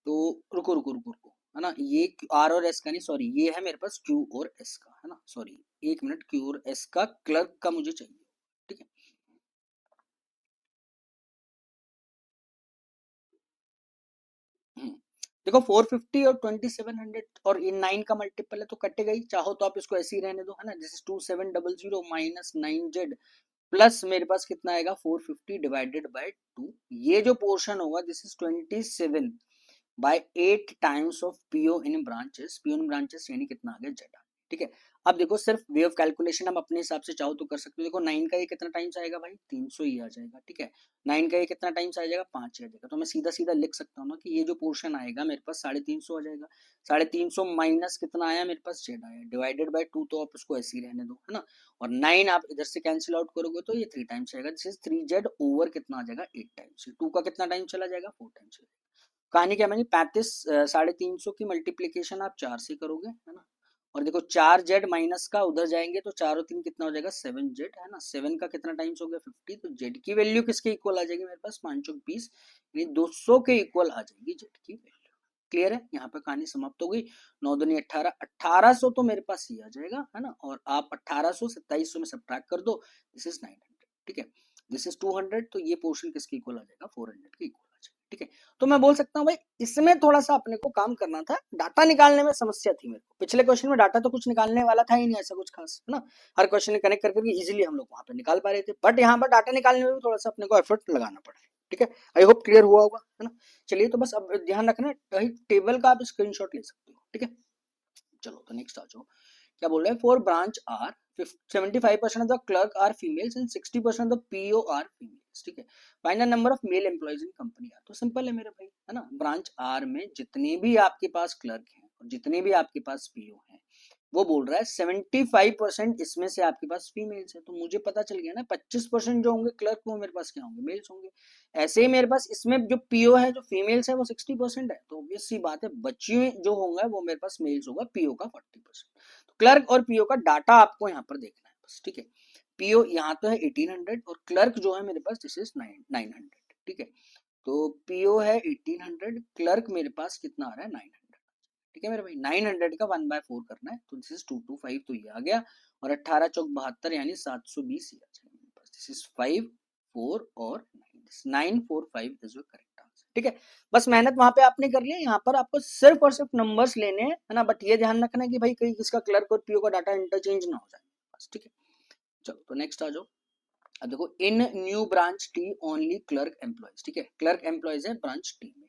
तो रुको रुको रुको रुको, है ना? ये आर और एस का नहीं, सॉरी, ये है मेरे पास क्यू और एस का, है ना? सॉरी, एक मिनट, क्यू और एस का क्लर्क का मुझे चाहिए, ठीक है? हम्म, देखो 450 और 2700 और इन 9 का मल्टीपल है तो कटेगा ही, चाहो तो आप इसको ऐसे ही रहने दो, है ना? जैसे 2700 माइनस 9 जेड प्लस मेरे पास कितना आएगा? 450 डिवाइडेड बाय 2, ये जो पोर्शन होगा this is 27/8 times of PO in branches, PO in branches यानी कितना आ गया? जेड, ठीक है? अब देखो सिर्फ वे ऑफ कैलकुलेशन हम अपने हिसाब से चाहो तो कर सकते हो। देखो 9 का ये कितना टाइम्स आएगा भाई? 300 ही आ जाएगा, ठीक है? 9 का ये कितना टाइम्स आ जाएगा? 5 ही आ जाएगा। तो मैं सीधा सीधा लिख सकता हूँ ना कि ये जो पोर्शन आएगा मेरे पास 350 आ जाएगा। 350 माइनस कितना आया मेरे पास? जेड आया, डिवाइडेड बाय 2, तो आप उसको ऐसे ही रहने दो, है ना? और 9 आप इधर से कैंसिल आउट करोगे तो ये 3 टाइम्स आएगा, दिस इज 3 जेड ओवर कितना आ जाएगा? 8 टाइम्स। 2 का कितना टाइम चला जाएगा? 4 टाइम्स। कहानी क्या बनी? 35 350 की मल्टीप्लीकेशन आप 4 से करोगे, है ना? और देखो 4z माइनस का उधर जाएंगे तो 4 और 3 कितना हो जाएगा 7z, है ना। 7 का कितना टाइम्स हो गया 50, तो z की वैल्यू किसके इक्वल आ जाएगी मेरे पास 5 और 20, यानी 200 के इक्वल आ जाएगी z की वैल्यू। क्लियर है, यहाँ पे कहानी समाप्त हो गई। 9 दूनी 18, 1800 तो मेरे पास ये आ जाएगा, है ना। और आप 1800 2700 में सब्ट्रैक्ट कर दो, दिस इज 900, ठीक है। दिस इज 200, तो ये पोर्शन किसके इक्वल आ जाएगा 400 के इक्वल आ जाएगा, ठीक है। तो मैं बोल सकता हूँ भाई इसमें थोड़ा सा अपने को काम करना था, डाटा निकालने में समस्या थी मेरे को। पिछले क्वेश्चन में डाटा तो कुछ निकालने वाला था ही नहीं ऐसा कुछ खास, है ना। हर क्वेश्चन कनेक्ट करके इजीली हम लोग वहां पे निकाल पा रहे थे, बट यहाँ पर डाटा निकालने में भी थोड़ा सा अपने को एफर्ट लगाना पड़ा, ठीक है। आई होप क्लियर हुआ होगा, है ना। चलिए तो बस अब ध्यान रखना टेबल का आप स्क्रीनशॉट ले सकते हो, ठीक है। चलो तो नेक्स्ट आ जाओ, क्या बोल रहे हैं, for branch R 75% of the clerk are females and 60% of the PO are females, ठीक है। Find the number of male employees in company R, तो सिंपल है मेरे भाई, है ना। ब्रांच आर में जितने भी आपके पास क्लर्क हैं और जितने भी आपके पास पीओ हैं, वो बोल रहा है 75% इसमें से आपके पास फीमेल्स है, तो मुझे पता चल गया ना 25% जो होंगे क्लर्क वो मेरे पास क्या होंगे, मेल्स होंगे। ऐसे ही मेरे पास इसमें जो पीओ है जो फीमेल्स है वो 60% है, तो ऑब्वियस सी बात है बची हुई जो होंगे वो मेरे पास मेल्स होगा, पीओ का 40%। तो क्लर्क और पीओ का डाटा आपको यहाँ पर देखना है बस, ठीक है। पीओ यहाँ तो है 1800 और क्लर्क जो है मेरे पास दिस इज 900, ठीक है। तो पीओ है 1800, क्लर्क मेरे पास कितना आ रहा है 900, ठीक है मेरे भाई। 900 का 1/4 करना है, तो दिस इज 225, तो ये आ गया। और 18 चौक 72 यानी 720 ये आ जाएगा मेरे पास। दिस इज 5 4 और 945 इज योर करेक्ट आंसर, ठीक है। बस मेहनत वहां पे आपने कर लिया, यहाँ पर आपको सिर्फ और सिर्फ नंबर्स लेने हैं, है ना। बट ये ध्यान रखना है कि भाई कहीं किसका क्लर्क और पीओ का डाटा इंटरचेंज ना हो जाए बस, ठीक है। चलो तो नेक्स्ट आ जाओ। अब देखो in new branch T only clerk employees, ठीक है। क्लर्क एम्प्लॉयज है ब्रांच टी में।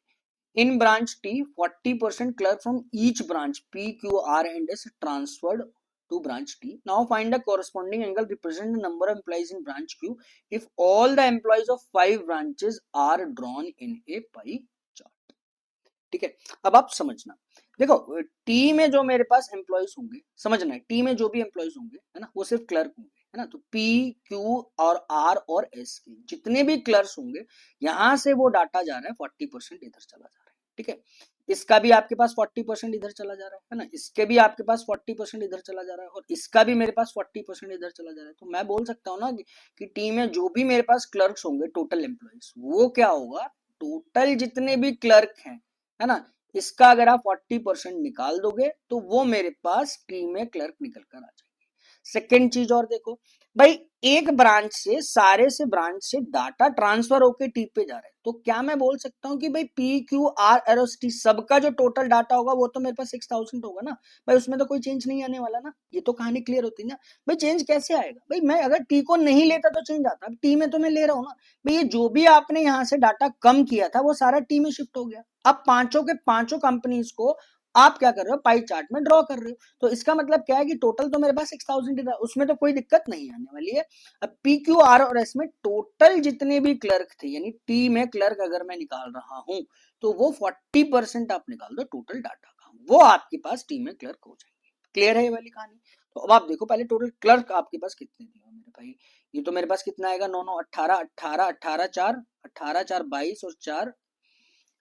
In branch T, 40% clerk from each branch P, Q, R, and S transferred to branch T. Now find the corresponding angle represent the number of employees in branch Q if all the employees of 5 branches are drawn in a pie chart. ठीक है, अब आप समझना, देखो टी में जो मेरे पास एम्प्लॉयज होंगे, समझना है टी में जो भी एम्प्लॉयज होंगे, है ना, वो सिर्फ क्लर्क होंगे, है ना। तो पी क्यू और आर और एस के जितने भी क्लर्क्स होंगे, यहां से वो डाटा जा रहा है 40% इधर चला जा रहा है, ठीक है। इसका भी आपके पास 40% इधर चला जा रहा है ना। इसके भी आपके पास 40% इधर चला जा रहा है और इसका भी मेरे पास 40% इधर चला जा रहा है। तो मैं बोल सकता हूँ ना कि टीम में जो भी मेरे पास क्लर्क्स होंगे टोटल एम्प्लॉयज, वो क्या होगा, टोटल जितने भी क्लर्क हैं, है ना, इसका अगर आप 40% निकाल दोगे तो वो मेरे पास टीम में क्लर्क निकल कर आ जाएंगे। सेकेंड चीज और देखो भाई, एक ब्रांच से सारे से ब्रांच से डाटा ट्रांसफर होके टी पे जा रहा है, तो क्या मैं बोल सकता हूँ कि भाई P Q R arrow T सबका जो टोटल डाटा होगा वो तो मेरे पास 6000 होगा ना भाई, उसमें तो कोई चेंज नहीं आने वाला ना। ये तो कहानी क्लियर होती है ना भाई। चेंज कैसे आएगा भाई, मैं अगर टी को नहीं लेता तो चेंज आता, अब टी में तो मैं ले रहा हूँ ना भाई। ये जो भी आपने यहाँ से डाटा कम किया था वो सारा टी में शिफ्ट हो गया। अब पांचों के पांचों कंपनीज को आप क्या कर रहे हो, पाई चार्ट में ड्रॉ कर रहे हो, तो इसका मतलब क्या है कि टोटल तो मेरे पास 6000 था, उसमें तो कोई दिक्कत नहीं आने वाली है। अब पी क्यू आर और एस में टोटल जितने भी क्लर्क थे, यानी टी में क्लर्क अगर मैं निकाल रहा हूं तो वो 40% आप निकाल दो टोटल डाटा का, वो आपके पास टी में क्लर्क हो जाएंगे। क्लियर है ये वाली कहानी। तो अब आप देखो पहले टोटल क्लर्क आपके पास कितने दिए मेरे भाई। ये तो मेरे पास कितना आएगा, 9 9 18 18 18 4 18 4 22 और 4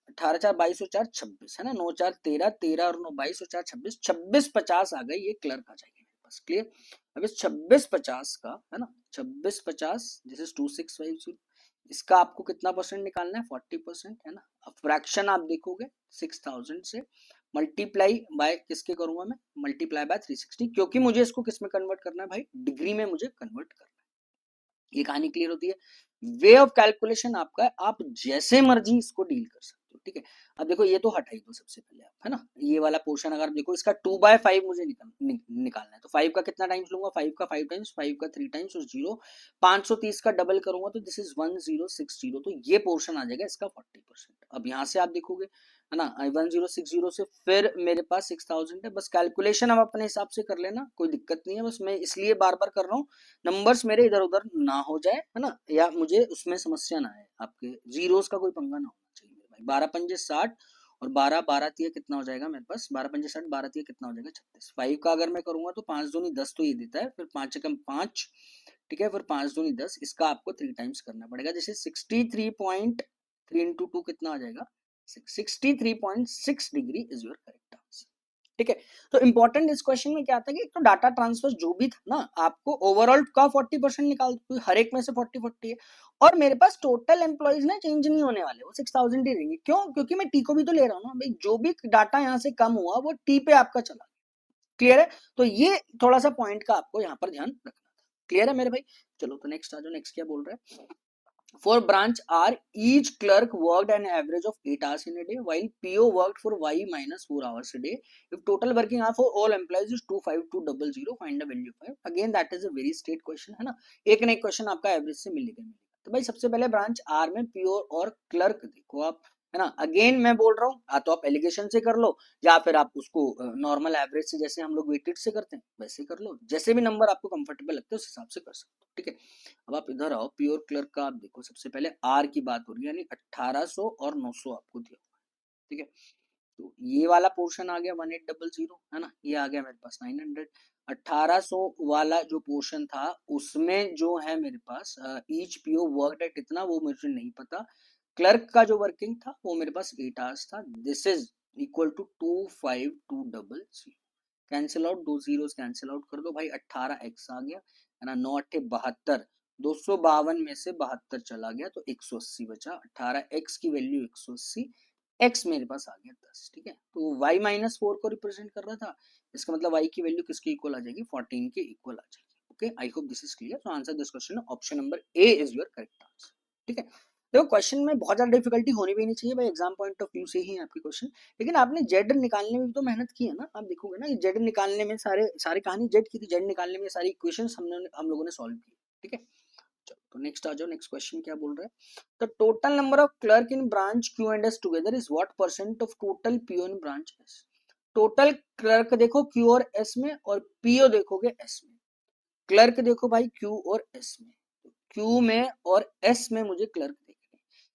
18 4 22 और 4 26, है ना। 9 4 13 13 और 9 22 और 4 26 26 50 आ गए, ये क्लर्क आ जाएंगे मेरे पास। क्लियर। अब इस 26 50 का, है ना, 26 50 दिस इज 2650, इसका आपको कितना परसेंट निकालना है 40%, है ना। अब फ्रैक्शन आप देखोगे 6000 से मल्टीप्लाई बाय किसके करूंगा मैं, मल्टीप्लाई बाय 360, क्योंकि मुझे इसको किस में कन्वर्ट करना है भाई, डिग्री में मुझे कन्वर्ट करना है। ये कहानी क्लियर होती है। वे ऑफ कैलकुलेशन आपका है, आप जैसे मर्जी इसको डील कर सकते हो, ठीक है। अब देखो ये तो हटाई दो सबसे पहले आप, है ना। ये वाला पोर्शन अगर देखो इसका 2/5 मुझे निकालना है, तो 5 का कितना टाइम्स लूंगा, 5 का 5 टाइम्स, 5 का 3 टाइम्स और 0 530 का डबल करूंगा तो दिस इज 1060, तो ये पोर्शन आ जाएगा इसका 40%। अब यहाँ से आप देखोगे, है ना, 1060 से फिर मेरे पास 6000 है। बस कैलकुलेशन आप अपने हिसाब से कर लेना, कोई दिक्कत नहीं है। बस मैं इसलिए बार बार कर रहा हूँ नंबर्स मेरे इधर उधर ना हो जाए, है ना, या मुझे उसमें समस्या ना आए, आपके जीरोस का कोई पंगा ना होना चाहिए मेरे भाई। 12 पंजे 60 और 12 12 तिया कितना हो जाएगा मेरे पास, 12 पंजे 60 12 तिया कितना हो जाएगा 36। 5 का अगर मैं करूंगा तो 5 दूनी 10 तो ये देता है, फिर 5 कम 5, ठीक है, फिर 5 दूनी 10, इसका आपको 3 टाइम्स करना पड़ेगा, जैसे 63.3 इंटू 2 कितना आ जाएगा 63.6 degree is your correct answer. ठीक है। तो इंपॉर्टेंट इस क्वेश्चन में क्या था कि एक तो डाटा ट्रांसफर जो भी था ना, आपको ओवरऑल का 40% निकाल दो, हर एक में से 40 40 है, और मेरे पास टोटल एम्प्लॉइज ना चेंज नहीं होने वाले, वो 6000 ही रहेंगे। क्यों? क्योंकि मैं टी को भी तो ले रहा हूँ ना भाई, जो भी डाटा यहाँ से कम हुआ वो टी पे आपका चला। क्लियर है? तो ये थोड़ा सा पॉइंट का आपको यहाँ पर ध्यान रखना था। क्लियर है मेरे भाई? चलो तो नेक्स्ट आ जाओ, नेक्स्ट क्या बोल रहा है। For branch R, each clerk worked an average of 8 hours in a day, while PO worked for Y minus 4 hours a day. If total working hour for all employees is 25200, find the value of 5. Again, that is a very straight question, है ना? एक ना एक क्वेश्चन आपका एवरेज से मिलेगा। तो भाई सबसे पहले ब्रांच आर में पीओ और क्लर्क देखो आप, है ना? अगेन मैं बोल रहा हूँ, या तो आप एलिगेशन से कर लो, या फिर आप उसको नॉर्मल एवरेज से, जैसे हम लोग वेटेड से करते हैं वैसे कर लो, जैसे भी नंबर आपको कंफर्टेबल लगता है उस हिसाब से कर सकते हो। ठीक है, अब आप इधर आओ, प्योर क्लर्क का आप देखो, सबसे पहले आर की बात हो रही है, यानी 1800 और 900 आपको दिया हुआ है। ठीक है, तो ये वाला पोर्शन आ गया 1800, है ना? ये आ गया मेरे पास 900। 1800 वाला जो पोर्शन था उसमें जो है मेरे पास ईच पीओ वर्क एट इतना, वो मुझे नहीं पता। क्लर्क का जो वर्किंग था वो मेरे पास 8 आवर्स था। This is equal to 25200। Cancel out, दो जीरोस कैंसिल आउट कर दो भाई, 18x आ गया, है ना? 9 अट्ठे 72, 252 में से 72 चला गया तो 180 बचा। 18x की वैल्यू 180, x मेरे पास आ गया 10। ठीक है, तो y माइनस 4 को रिप्रेजेंट कर रहा था, इसका मतलब y की वैल्यू किसके इक्वल आ जाएगी? 14 के इक्वल आ जाएगी। Okay, I hope this is clear. So answer this question, option number A is your correct answer. ठीक है, देखो क्वेश्चन में बहुत ज्यादा डिफिकल्टी होनी भी नहीं चाहिए भाई, एग्जाम पॉइंट ऑफ व्यू से ही आपके क्वेश्चन, लेकिन आपने जेड निकालने में भी तो मेहनत की है ना। आप देखोगे ना, जेड निकालने में सारे सारी कहानी जेड की थी, जेड निकालने में सारी इक्वेशंस हम लोगों ने सॉल्व की। ठीक है, चलो तो नेक्स्ट आ जाओ, नेक्स्ट क्वेश्चन क्या बोल रहा है। The total number of clerk in branch Q and S together is what percent of total PO in branch S. Total clerk देखो क्यू और एस में, और पीओ देखोगे एस में। क्लर्क देखो भाई क्यू और एस में, क्यू में और एस में मुझे क्लर्क देखने हैं।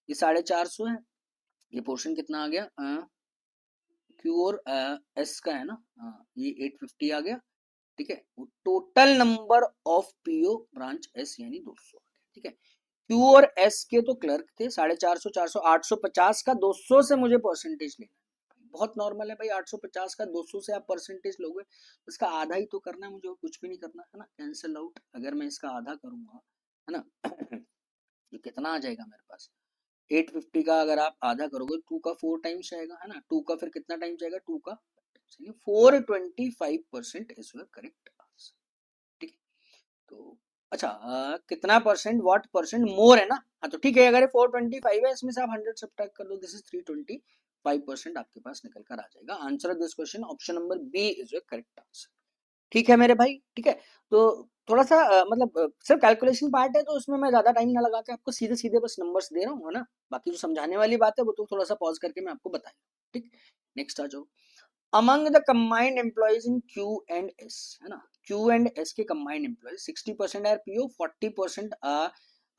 ये 450 है, ये पोर्शन कितना आ गया, क्यू और एस का है ना, ये 850 आ गया। ठीक है, total number of PO branch S यानी 200। ठीक है, क्यू और एस के तो क्लर्क थे 450, 400, 850 का 200 से मुझे परसेंटेज लेना है। बहुत नॉर्मल है भाई, 850 का 200 से आप परसेंटेज लोगे, इसका आधा ही तो करना है मुझे, और कुछ भी नहीं करना है ना। कैंसिल आउट, अगर मैं इसका आधा करूंगा, है ना, ये कितना आ जाएगा मेरे पास? 850 का अगर आप आधा करोगे, 2 का 4 टाइम्स जाएगा, है ना? 2 का फिर कितना टाइम जाएगा? 2 का 425% इज योर करेक्ट आंसर। ठीक है, तो अच्छा कितना परसेंट, व्हाट परसेंट मोर है ना? हाँ तो ठीक है, अगर 425 है, इसमें से आप 100 सब्ट्रैक्ट कर दो, दिस इज 325% आपके पास निकल कर आ जाएगा। Answer of this question option number B is your correct answer. ठीक है मेरे भाई, ठीक है। तो थोड़ा सा मतलब सिर्फ कैलकुलेशन पार्ट है, तो उसमें मैं ज्यादा टाइम ना लगा के आपको सीधे सीधे बस नंबर्स दे रहा हूँ, है ना? बाकी जो समझाने वाली बात है वो तो थोड़ा सा पॉज करके मैं आपको बताऊँ। ठीक, नेक्स्ट आ जाओ। Among the combined employees in Q and S, है ना? क्यू एंड एस के combined employees 60% are PO, 40%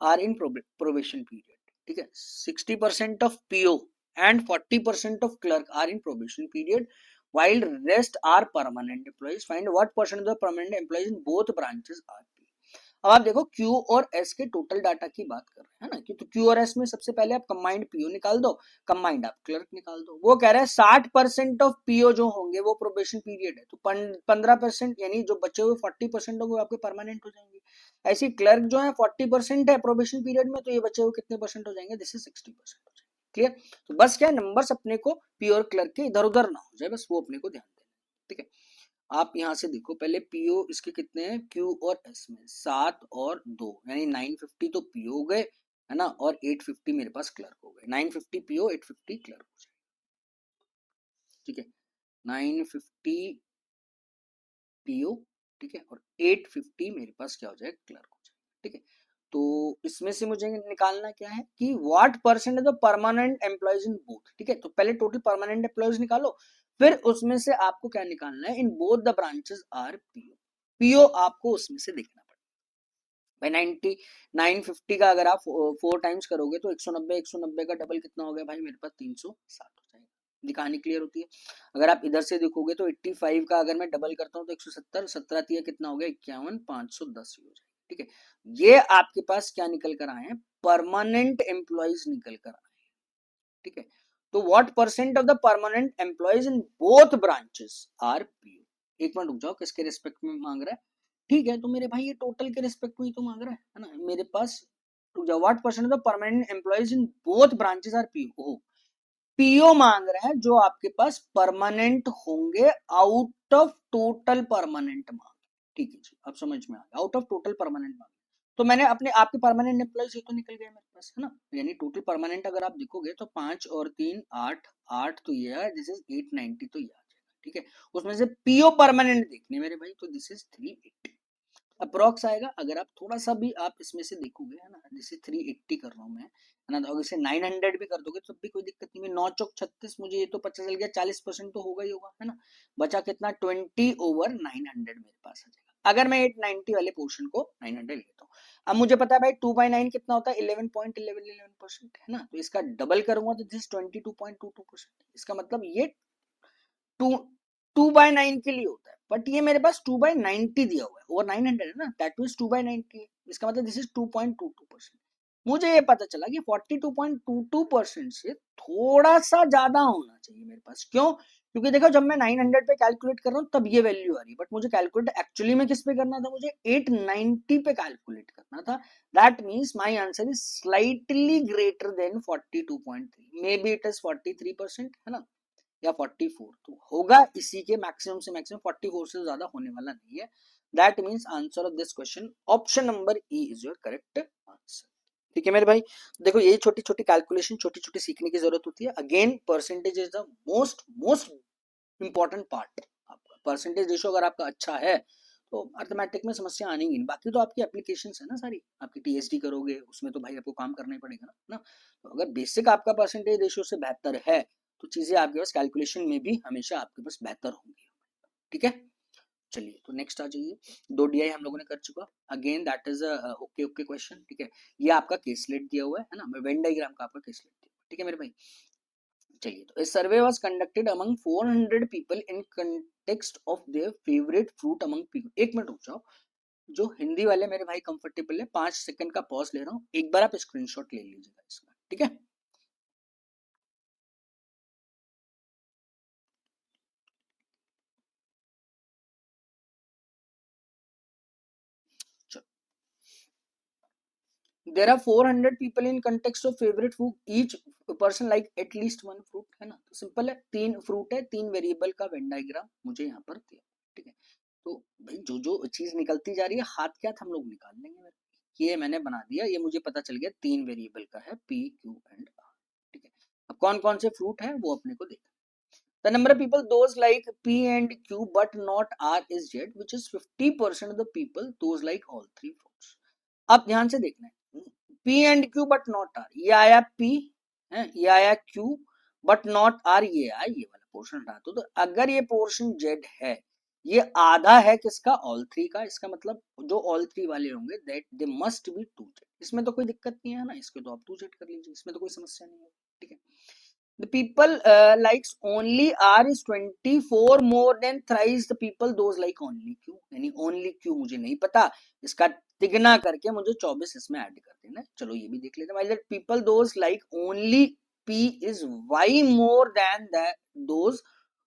are in probation period. ठीक है, 60% of PO and 40% of clerk are in probation period, while rest are permanent employees. Find what percent of the permanent employees in both branches are P. अब आप देखो Q और S के टोटल डाटा की बात कर रहे हैं ना, कि तो Q और S में सबसे पहले आप कंबाइंड पीओ निकाल दो, कंबाइंड आप क्लर्क निकाल दो। वो कह रहा है 60% ऑफ पीओ जो होंगे वो प्रोबेशन पीरियड है, तो 15% यानी जो बचे हुए 40% होंगे आपके परमानेंट हो जाएंगे। ऐसी क्लर्क जो है 40% है प्रोबेशन पीरियड में, तो ये बचे हुए कितने परसेंट हो जाएंगे? दिस इज 60% हो जाएंगे। क्लियर? तो बस क्या, नंबर्स अपने को प्योर क्लर्क के इधर उधर ना हो जाए, बस वो अपने को ध्यान देना। ठीक है, आप यहां से देखो पहले पीओ इसके कितने हैं, क्यू और एस में 7 और 2 यानी 950 तो पीओ हो गए, है ना? और 850 मेरे पास क्लर्क हो गए। 950 पीओ, 850 क्लर्क हो जाए। ठीक है, 950 पीओ, ठीक है, और 850 मेरे पास क्या हो जाए? क्लर्क हो जाए। ठीक है, तो इसमें से मुझे निकालना क्या है कि what percent of the permanent employees in both. ठीक है, तो पहले टोटल परमानेंट एम्प्लॉइज निकालो, फिर उसमें से आपको क्या निकालना है? In both the branches are PO. PO आपको उसमें से देखना पड़ेगा भाई। 950 का अगर आप 4 टाइम्स करोगे तो 190, 190 का डबल कितना हो गया भाई? मेरे पास 360 हो जाएगा। ये कहानी क्लियर होती है। अगर आप इधर से देखोगे तो 85 का अगर मैं डबल करता हूँ तो 170, 17 तिया कितना हो गया? 51, 510 हो जाएगा। ठीक है, ये आपके पास क्या निकल कर आए हैं? परमानेंट एम्प्लॉइज निकल कर आए हैं। ठीक है, तो what percent of the permanent employees in both branches are PO. एक मिनट रुक जाओ, किसके रिस्पेक्ट में मांग रहा है? ठीक है, तो मेरे भाई ये टोटल के रिस्पेक्ट में ही तो मांग रहा है ना मेरे पास। रुक जाओ, what percent of the permanent employees in both branches are PO. PO मांग रहा है जो आपके पास परमानेंट होंगे आउट ऑफ टोटल परमानेंट मांग। ठीक है जी, अब समझ में आ गया, आउट ऑफ टोटल परमानेंट मांग। तो मैंने अपने आपके परमानेंट एम्प्लॉयज ये तो निकल गए मेरे पास, है ना, यानी टोटल परमानेंट अगर आप देखोगे तो 5 और 3 8, 8 तो ये है, दिस इज 890, तो ये आ जाएगा। ठीक है, उसमें से पीओ परमानेंट देखने मेरे भाई, तो दिस इज 380 अप्रोक्स आएगा। अगर आप थोड़ा सा भी आप इसमें से देखोगे, है ना, जैसे 380 कर रहा हूँ मैं, है ना, तो अगर इसे 900 भी कर दोगे तो भी कोई दिक्कत नहीं है। 9 चौक 36, मुझे ये तो पता चल गया 40% तो होगा ही होगा, है ना। बचा कितना? 20/900 मेरे पास आ जाएगा अगर मैं 890 वाले पोर्शन को 900 लेता हूँ। अब मुझे पता है भाई 2/9 कितना होता है? 11.11%, है ना, तो इसका डबल करूंगा तो दिस 22.22%। इसका मतलब ये 2/9 के लिए होता है, बट ये मेरे पास 2/90 दिया हुआ है, ओवर 900 है ना, दैट मीन्स 2/90 है। इसका मतलब दिस इज 2.22%। मुझे ये पता चला कि 42.22% से थोड़ा सा ज्यादा होना चाहिए मेरे पास। क्यों? क्योंकि देखो जब मैं 900 पे कैलकुलेट कर रहा हूँ तब ये वैल्यू आ रही है, बट मुझे कैलकुलेट एक्चुअली में किस पे करना था? मुझे 890 पे कैलकुलेट करना था। That means my answer is slightly greater than 42.3, may be it is 43%, है ना, या 44, तो होगा इसी के मैक्सिमम से मैक्सिमम, 44 से ज्यादा होने वाला नहीं है। That means answer of this question option number E is your correct answer. ठीक है मेरे भाई, देखो ये छोटी छोटी कैलकुलेशन, छोटी छोटी सीखने की जरूरत होती है। Again percentage is the most most important part. आपका परसेंटेज रेशो अगर आपका अच्छा है तो अर्थमेटिक में समस्या आनी ही नहीं। बाकी तो आपकी एप्लीकेशन है ना सारी, आपकी टीएसडी करोगे उसमें तो भाई आपको काम करना ही पड़ेगा ना। तो अगर बेसिक आपका परसेंटेज रेशियो से बेहतर है तो चीजें आपके पास कैलकुलेशन में भी हमेशा आपके पास बेहतर होंगी। ठीक है, चलिए तो नेक्स्ट आ जाइए। 2 डीआई हम लोगों ने कर चुका। Again that is okay okay question. ठीक है, ये आपका केसलेट दिया हुआ है ना, वेन डायग्राम का आपका केसलेट दिया। ठीक है मेरे भाई, चलिए तो इस सर्वे was conducted among 400 people in context of their favourite fruit among people. एक मिनट रुक जाओ, जो हिंदी वाले मेरे भाई कंफर्टेबल है 5 सेकंड का पॉज ले रहा हूँ, एक बार आप स्क्रीनशॉट ले लीजिएगा इसका। ठीक है, there are 400 people in context of favorite food, each person like at least one fruit, है ना। तो सिंपल है, 3 फ्रूट है, 3 वेरिएबल का वेन डायग्राम मुझे यहाँ पर दिया। ठीक है, तो भाई जो जो चीज निकलती जा रही है हाथ के हाथ हम लोग निकाल लेंगे। ये मैंने बना दिया, ये मुझे पता चल गया 3 वेरिएबल का है, पी क्यू एंड आर। ठीक है, अब कौन कौन से फ्रूट है वो अपने को देखना। The number of people those like P and Q but not R is Z, which is 50% of the people those like all three fruits. अब ध्यान से देखना है, P and Q but not R, ये आया P है, ये आया Q but not R, ये आया, ये वाला पोर्शन हटा दो। तो अगर ये पोर्शन Z है, ये आधा है किसका? ऑल थ्री का। इसका मतलब जो ऑल थ्री वाले होंगे that they must be 2Z। इसमें तो कोई दिक्कत नहीं है ना, इसके तो आप 2Z कर लीजिए, इसमें तो कोई समस्या नहीं है। ठीक है, the people likes only R is 24 more than thrice the people those like only Q, यानी only Q मुझे नहीं पता, इसका तिगना करके मुझे 24 इसमें ऐड कर देना। चलो ये भी देख लेते हैं। while that people those like only P is Y more than that those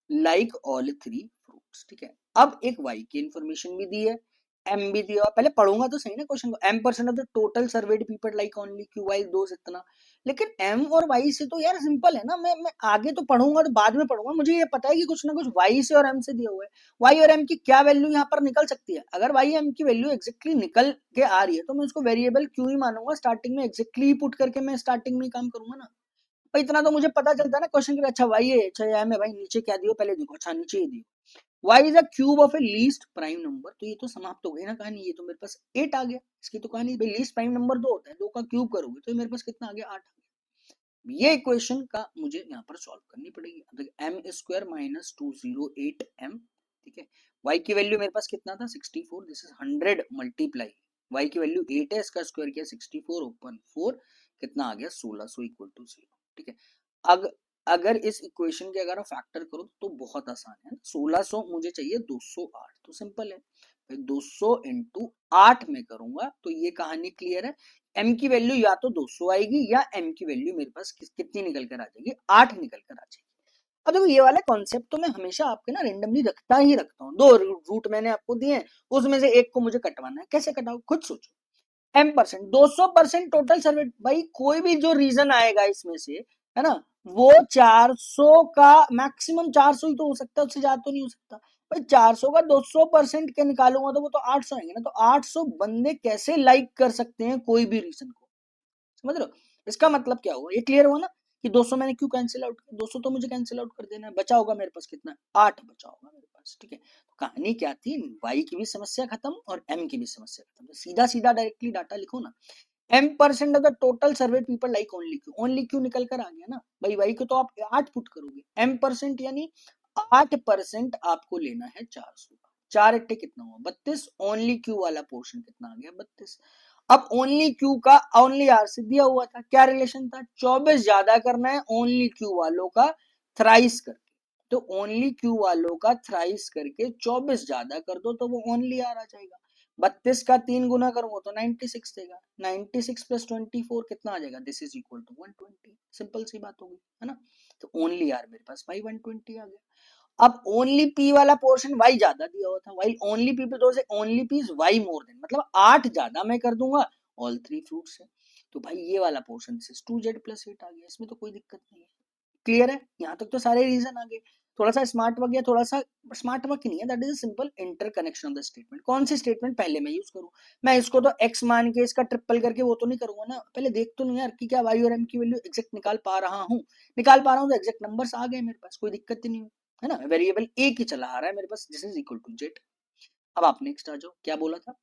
like all three fruits। ठीक है, अब एक Y की इंफॉर्मेशन भी दी है, M भी दिया। पहले पढ़ूंगा तो सही ना क्वेश्चन को। M% of the total served people like only Q Y those, इतना। लेकिन M और Y से तो यार सिंपल है ना, मैं आगे तो पढ़ूंगा तो बाद में पढ़ूंगा, मुझे ये पता है कि कुछ ना कुछ Y से और M से दिया हुआ है। Y और M की क्या वैल्यू यहाँ पर निकल सकती है? अगर Y M की वैल्यू एग्जैक्टली निकल के आ रही है तो मैं उसको वेरिएबल Q ही मानूंगा, स्टार्टिंग में एग्जैक्टली पुट करके मैं स्टार्टिंग में ही काम करूंगा ना। भाई इतना तो मुझे पता चलता है ना क्वेश्चन के लिए। अच्छा Y है, अच्छा M है, भाई नीचे क्या दियो पहले देखो। अच्छा नीचे ही दियो y is a cube of a least prime number, तो ये तो समाप्त हो गई ना कहानी। ये तो मेरे पास 8 आ गया, इसकी तो कहानी। भाई लीस्ट प्राइम नंबर 2 होता है, 2 का क्यूब करोगे तो मेरे पास कितना आ गया? 8 आ गया। ये इक्वेशन का मुझे यहाँ पर सॉल्व करनी पड़ेगी। m square minus 208m। ठीक है, y की वैल्यू मेरे पास कितना था? 64, दिस इज 100 मल्टीप्लाई, y की वैल्यू 8 है, इसका स्क्वायर किया 64 ओपन 4, कितना आ गया? 1600 इक्वल टू 0। ठीक है, अगर इस इक्वेशन के अगर आप फैक्टर करो तो बहुत आसान है। 1600 मुझे चाहिए 208, तो सिंपल है, भाई 200 इंटू 8 में करूंगा तो ये कहानी क्लियर है। m की वैल्यू या तो 200 आएगी या m की वैल्यू मेरे पास कितनी निकल कर आ जाएगी, 8 निकल कर आ जाएगी। अब देखो ये वाला कॉन्सेप्ट तो मैं हमेशा आपके ना रेंडमली रखता ही रखता हूँ। दो रूट मैंने आपको दिए हैं, उसमें से एक को मुझे कटवाना है, कैसे कटाओ खुद सोचो। m%, 200% टोटल सर्वे, भाई कोई भी जो रीजन आएगा इसमें से, है ना, वो 400 का मैक्सिमम 400 ही तो हो सकता है, उससे ज्यादा तो नहीं हो सकता। भाई 400 का 200% के निकालूंगा तो वो तो 800 आएंगे ना। तो 800 बंदे कैसे लाइक कर सकते हैं कोई भी रीजन को, समझ रहे हो। इसका मतलब क्या हुआ, ये क्लियर हुआ ना कि 200 मैंने क्यों कैंसिल आउट किया, 200 तो मुझे कैंसिल आउट कर देना है, बचा होगा मेरे पास कितना, 8 बचा होगा मेरे पास, ठीक है। तो कहानी क्या थी, y की भी समस्या खत्म और m की भी समस्या खत्म। तो सीधा सीधा डायरेक्टली डाटा लिखो ना, m% of the total survey people like only Q, only Q निकल कर आ गया ना भाई, y को तो आप 8 पुट करोगे, m% यानी 8% आपको लेना है 400 का, 4 अट्टे कितना हुआ 32, ओनली क्यू वाला पोर्शन कितना आ गया 32। अब ओनली क्यू का ओनली आर से दिया हुआ था, क्या रिलेशन था, 24 ज्यादा करना है ओनली क्यू वालों का थ्राइस करके। तो ओनली क्यू वालों का थ्राइस करके 24 ज्यादा कर दो तो वो ओनली आर आ जाएगा। 32 का 3 गुना करूंगा तो 96 देगा, 96 प्लस 24 कितना आ जाएगा, this is equal to 120। Simple सी बात होगी, है ना। तो ओनली आर मेरे पास भाई 120 आ गया। अब ओनली पी वाला पोर्शन वाई ज्यादा दिया हुआ था, वाई ओनली पी पे तो से only P is y more than, मतलब 8 ज्यादा मैं कर दूंगा ऑल थ्री फ्रूट से। तो भाई ये वाला portion this is 2z plus 8 आ गया, इसमें तो कोई दिक्कत नहीं है। क्लियर है, यहाँ तक तो सारे रीजन आ गए। थोड़ा सा स्मार्ट वर्क या थोड़ा सा स्मार्ट वर्क नहीं है, that is simple interconnection of the statement. कौन सी स्टेटमेंट पहले मैं यूज करूं, मैं इसको तो x मान के इसका ट्रिपल करके वो तो नहीं करूंगा ना, पहले देख तो नहीं यार कि क्या y और m की वैल्यू एग्जैक्ट निकाल पा रहा हूँ, निकाल पा रहा हूँ तो एग्जैक्ट नंबर्स आ गए मेरे पास, कोई दिक्कत ही नहीं है ना। वेरिएबल a की चला आ रहा है मेरे पास, this is equal to z। अब आप नेक्स्ट आ जाओ, क्या बोला था,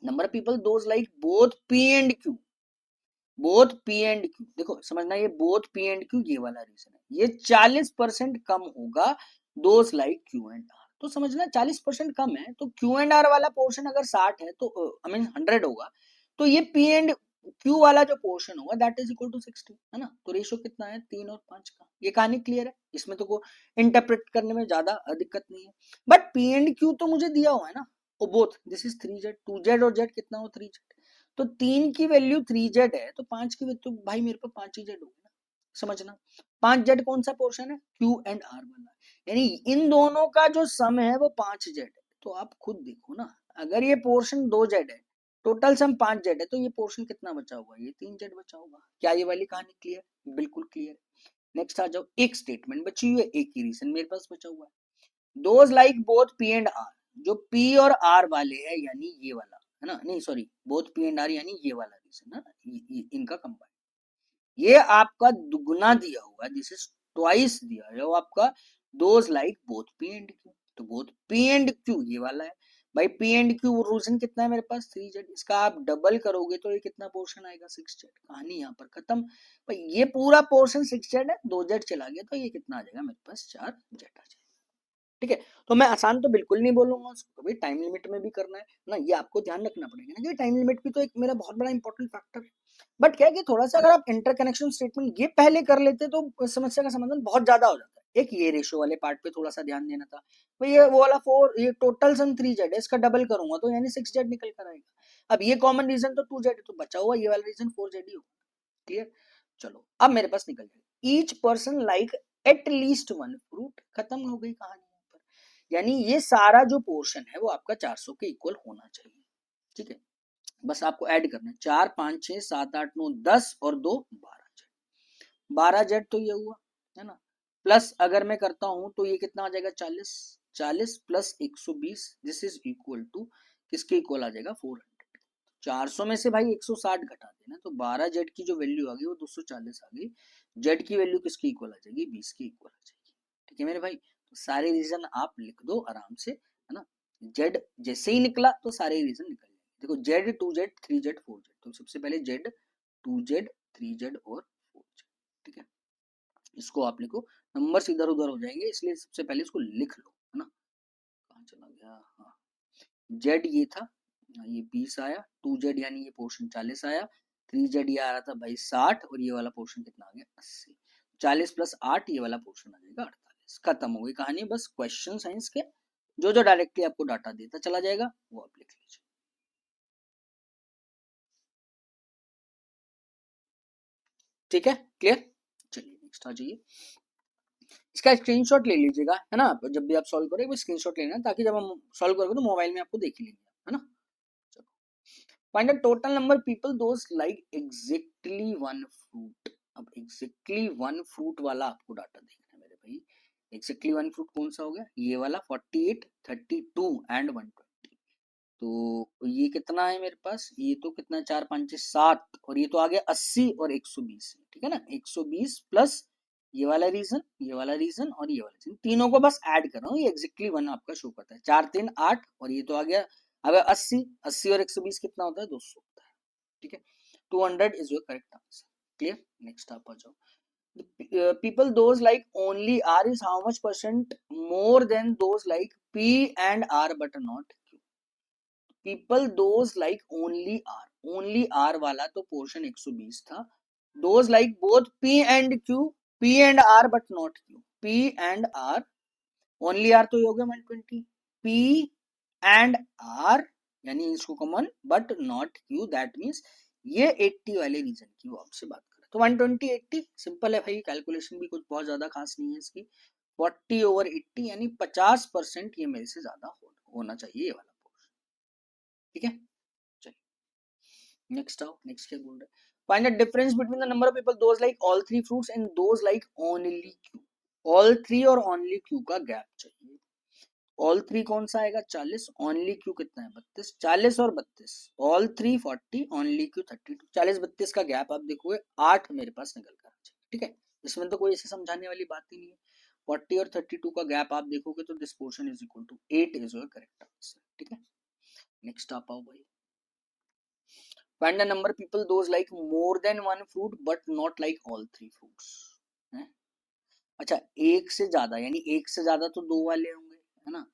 number of people those like both p and q, both P and Q, देखो समझना, ये बोथ पी एंड क्यू ये वाला रीजन है, ये 40% कम होगा those like Q and R. तो समझना 40% कम है तो क्यू एंड आर वाला पोर्शन अगर 60 है तो आई मीन 100 होगा, तो ये पी एंड क्यू वाला जो पोर्शन होगा दैट इज इक्वल टू 60, है ना। तो रेशियो कितना है 3 और 5 का, ये कहानी क्लियर है, इसमें तो को इंटरप्रेट करने में ज्यादा दिक्कत नहीं है। बट पी एंड क्यू तो मुझे दिया हुआ है ना, ओ both this is 3z, 2z और z कितना हो 3z, तो 3 की वैल्यू 3z है तो 5 की वैल्यू तो भाई मेरे पास 5 ही z होगी ना, समझना। 5z कौन सा पोर्शन है, q एंड r वाला, यानी इन दोनों का जो सम है वो 5z है। तो आप खुद देखो ना, अगर ये पोर्शन 2z है, टोटल सम 5z है, तो ये पोर्शन कितना बचा होगा, ये 3z बचा होगा। क्या ये वाली कहानी क्लियर, बिल्कुल क्लियर। नेक्स्ट आ जाओ, एक स्टेटमेंट बची हुई है, एक ही रीजन मेरे पास बचा हुआ है, those like both p and r, जो p और r वाले है यानी ये वाला, है ना, नहीं sorry, both P and R यानी ये वाला रीजन है ना, इनका कंबाइन, ये आपका दुगुना दिया हुआ है, दिस इज ट्वाइस दिया है वो आपका, those like both P and Q, तो बोथ पी एंड क्यू ये वाला है भाई, पी एंड क्यू रीजन कितना है मेरे पास 3z, इसका आप डबल करोगे तो ये कितना पोर्शन आएगा 6z, कहानी यहाँ पर खत्म। भाई ये पूरा पोर्शन 6z है, 2z चला गया तो ये कितना आ जाएगा मेरे पास 4z आ जाएगा, ठीक है। तो मैं आसान तो बिल्कुल नहीं बोलूंगा उसको, कभी टाइम लिमिट में भी करना है ना, ये आपको ध्यान रखना पड़ेगा ना कि टाइम लिमिट भी तो एक मेरा बहुत बड़ा इंपॉर्टेंट फैक्टर है। बट क्या है कि थोड़ा सा अगर आप इंटरकनेक्शन स्टेटमेंट ये पहले कर लेते तो समस्या का समाधान बहुत ज्यादा हो जाता है। एक ये रेशियो वाले पार्ट पे थोड़ा सा ध्यान देना था, तो ये वो वाला 4, ये टोटल सम 3z है, इसका डबल करूंगा तो यानी 6z निकल कर आएगा। अब ये कॉमन रीजन तो 2z है, तो बचा हुआ ये वाला रीजन 4z ही होगा, क्लियर। चलो अब मेरे पास निकल जाए, each person like at least one fruit, खत्म हो गई कहानी। यानी ये सारा जो पोर्शन है वो आपका 400 के इक्वल होना चाहिए, ठीक है। बस आपको ऐड करना है 4 5 6 7 8 9 10 और 2 12z तो ये हुआ, है ना। प्लस अगर मैं करता हूं तो ये कितना आ जाएगा 40, 40 plus 120, this is equal to किसके इक्वल आ जाएगा 400। 400 में से भाई 160 घटा देना, तो 12z की जो वैल्यू आ गई वो 240 आ गई, z की वैल्यू किसकी इक्वल आ जाएगी 20 की इक्वल आ जाएगी, ठीक है मेरे भाई। तो सारे रीजन आप लिख दो आराम से, है ना। z जैसे ही निकला तो सारे रीजन निकल जाएंगे, देखो z 2z 3z 4z, तो सबसे पहले z 2z 3z और 4z, ठीक है। इसको आप लिखो, नंबर्स इधर उधर हो जाएंगे इसलिए सबसे पहले इसको लिख लो, है ना। कहाँ चला गया, हाँ, z ये था, ये 20 आया, 2z यानी ये पोर्शन 40 आया, 3z ये आ रहा था भाई 60 और ये वाला पोर्शन कितना आ गया 80, 40 प्लस 8 ये वाला पोर्शन आ जाएगा 48, खत्म हो गई कहानी। बस क्वेश्चन है इसके, जो जो डायरेक्टली आपको डाटा देता चला जाएगा वो आप लिख लीजिए। ठीक है, क्लियर। चलिए नेक्स्ट आ जाइए। इसका स्क्रीनशॉट ले लीजिएगा, है ना, जब भी आप सॉल्व करें वो स्क्रीनशॉट लेना, ताकि जब हम सॉल्व करोगे तो मोबाइल में आपको देख ही लेंगे, है ना। चलो, find the total number people those like exactly one fruit. अब एग्जैक्टली वन फ्रूट वाला आपको डाटा देखना है मेरे भाई। एग्जैक्टली वन फ्रूट कौन सा हो गया, ये वाला 48, 32 एंड 120। तो ये कितना है मेरे पास, ये तो कितना, 4 5 7, और ये तो आ गया 80 और 120, ठीक है ना। 120 प्लस ये वाला रीजन, ये वाला रीजन और ये वाला रीजन, तीनों को बस ऐड कर रहा हूँ, ये एग्जैक्टली वन आपका शो करता है। 4 3 8 और ये तो आ गया, अब 80, 80 और 120 कितना होता है, 200 होता है, ठीक है। 200 is your correct answer. Clear, next आप आ जाओ। People those like only R is how much percent more than those like P and R but not Q। People those like only R वाला तो पोर्शन 120 था। those like both P and Q, P and R but not Q, P and R, only R तो ये हो गया 120, P and R यानी इसको common but not Q, that means ये 80 वाले रीजन की वो आपसे बात कर रहे हैं। तो 120 80 सिंपल है भाई, कैलकुलेशन भी कुछ बहुत ज्यादा खास नहीं है इसकी। 40/80 यानी 50% ये मेरे से ज्यादा होना चाहिए ये वाला पोर्शन, ठीक है। चलिए नेक्स्ट आओ, नेक्स्ट क्या बोल रहे हैं, find the difference between the number of people those like all three fruits and those like only Q. All three और ओनली क्यू का गैप चाहिए। ऑल थ्री कौन सा आएगा, 40, ओनली क्यू कितना है, 32, 40 और 32, ऑल थ्री 40, ओनली क्यू 32, 40 32 का गैप आप देखोगे 8 मेरे पास निकल कर आ जाएगा, ठीक है। इसमें तो कोई ऐसे समझाने वाली बात ही नहीं है। 40 और 32 का गैप आप देखोगे तो this portion is equal to 8 is your correct answer, ठीक है। नेक्स्ट आप आओ भाई। Find the number people those like more than one fruit but not like all three fruits। है? अच्छा, एक से ज्यादा यानी एक से ज्यादा तो दो वाले होंगे, है ना।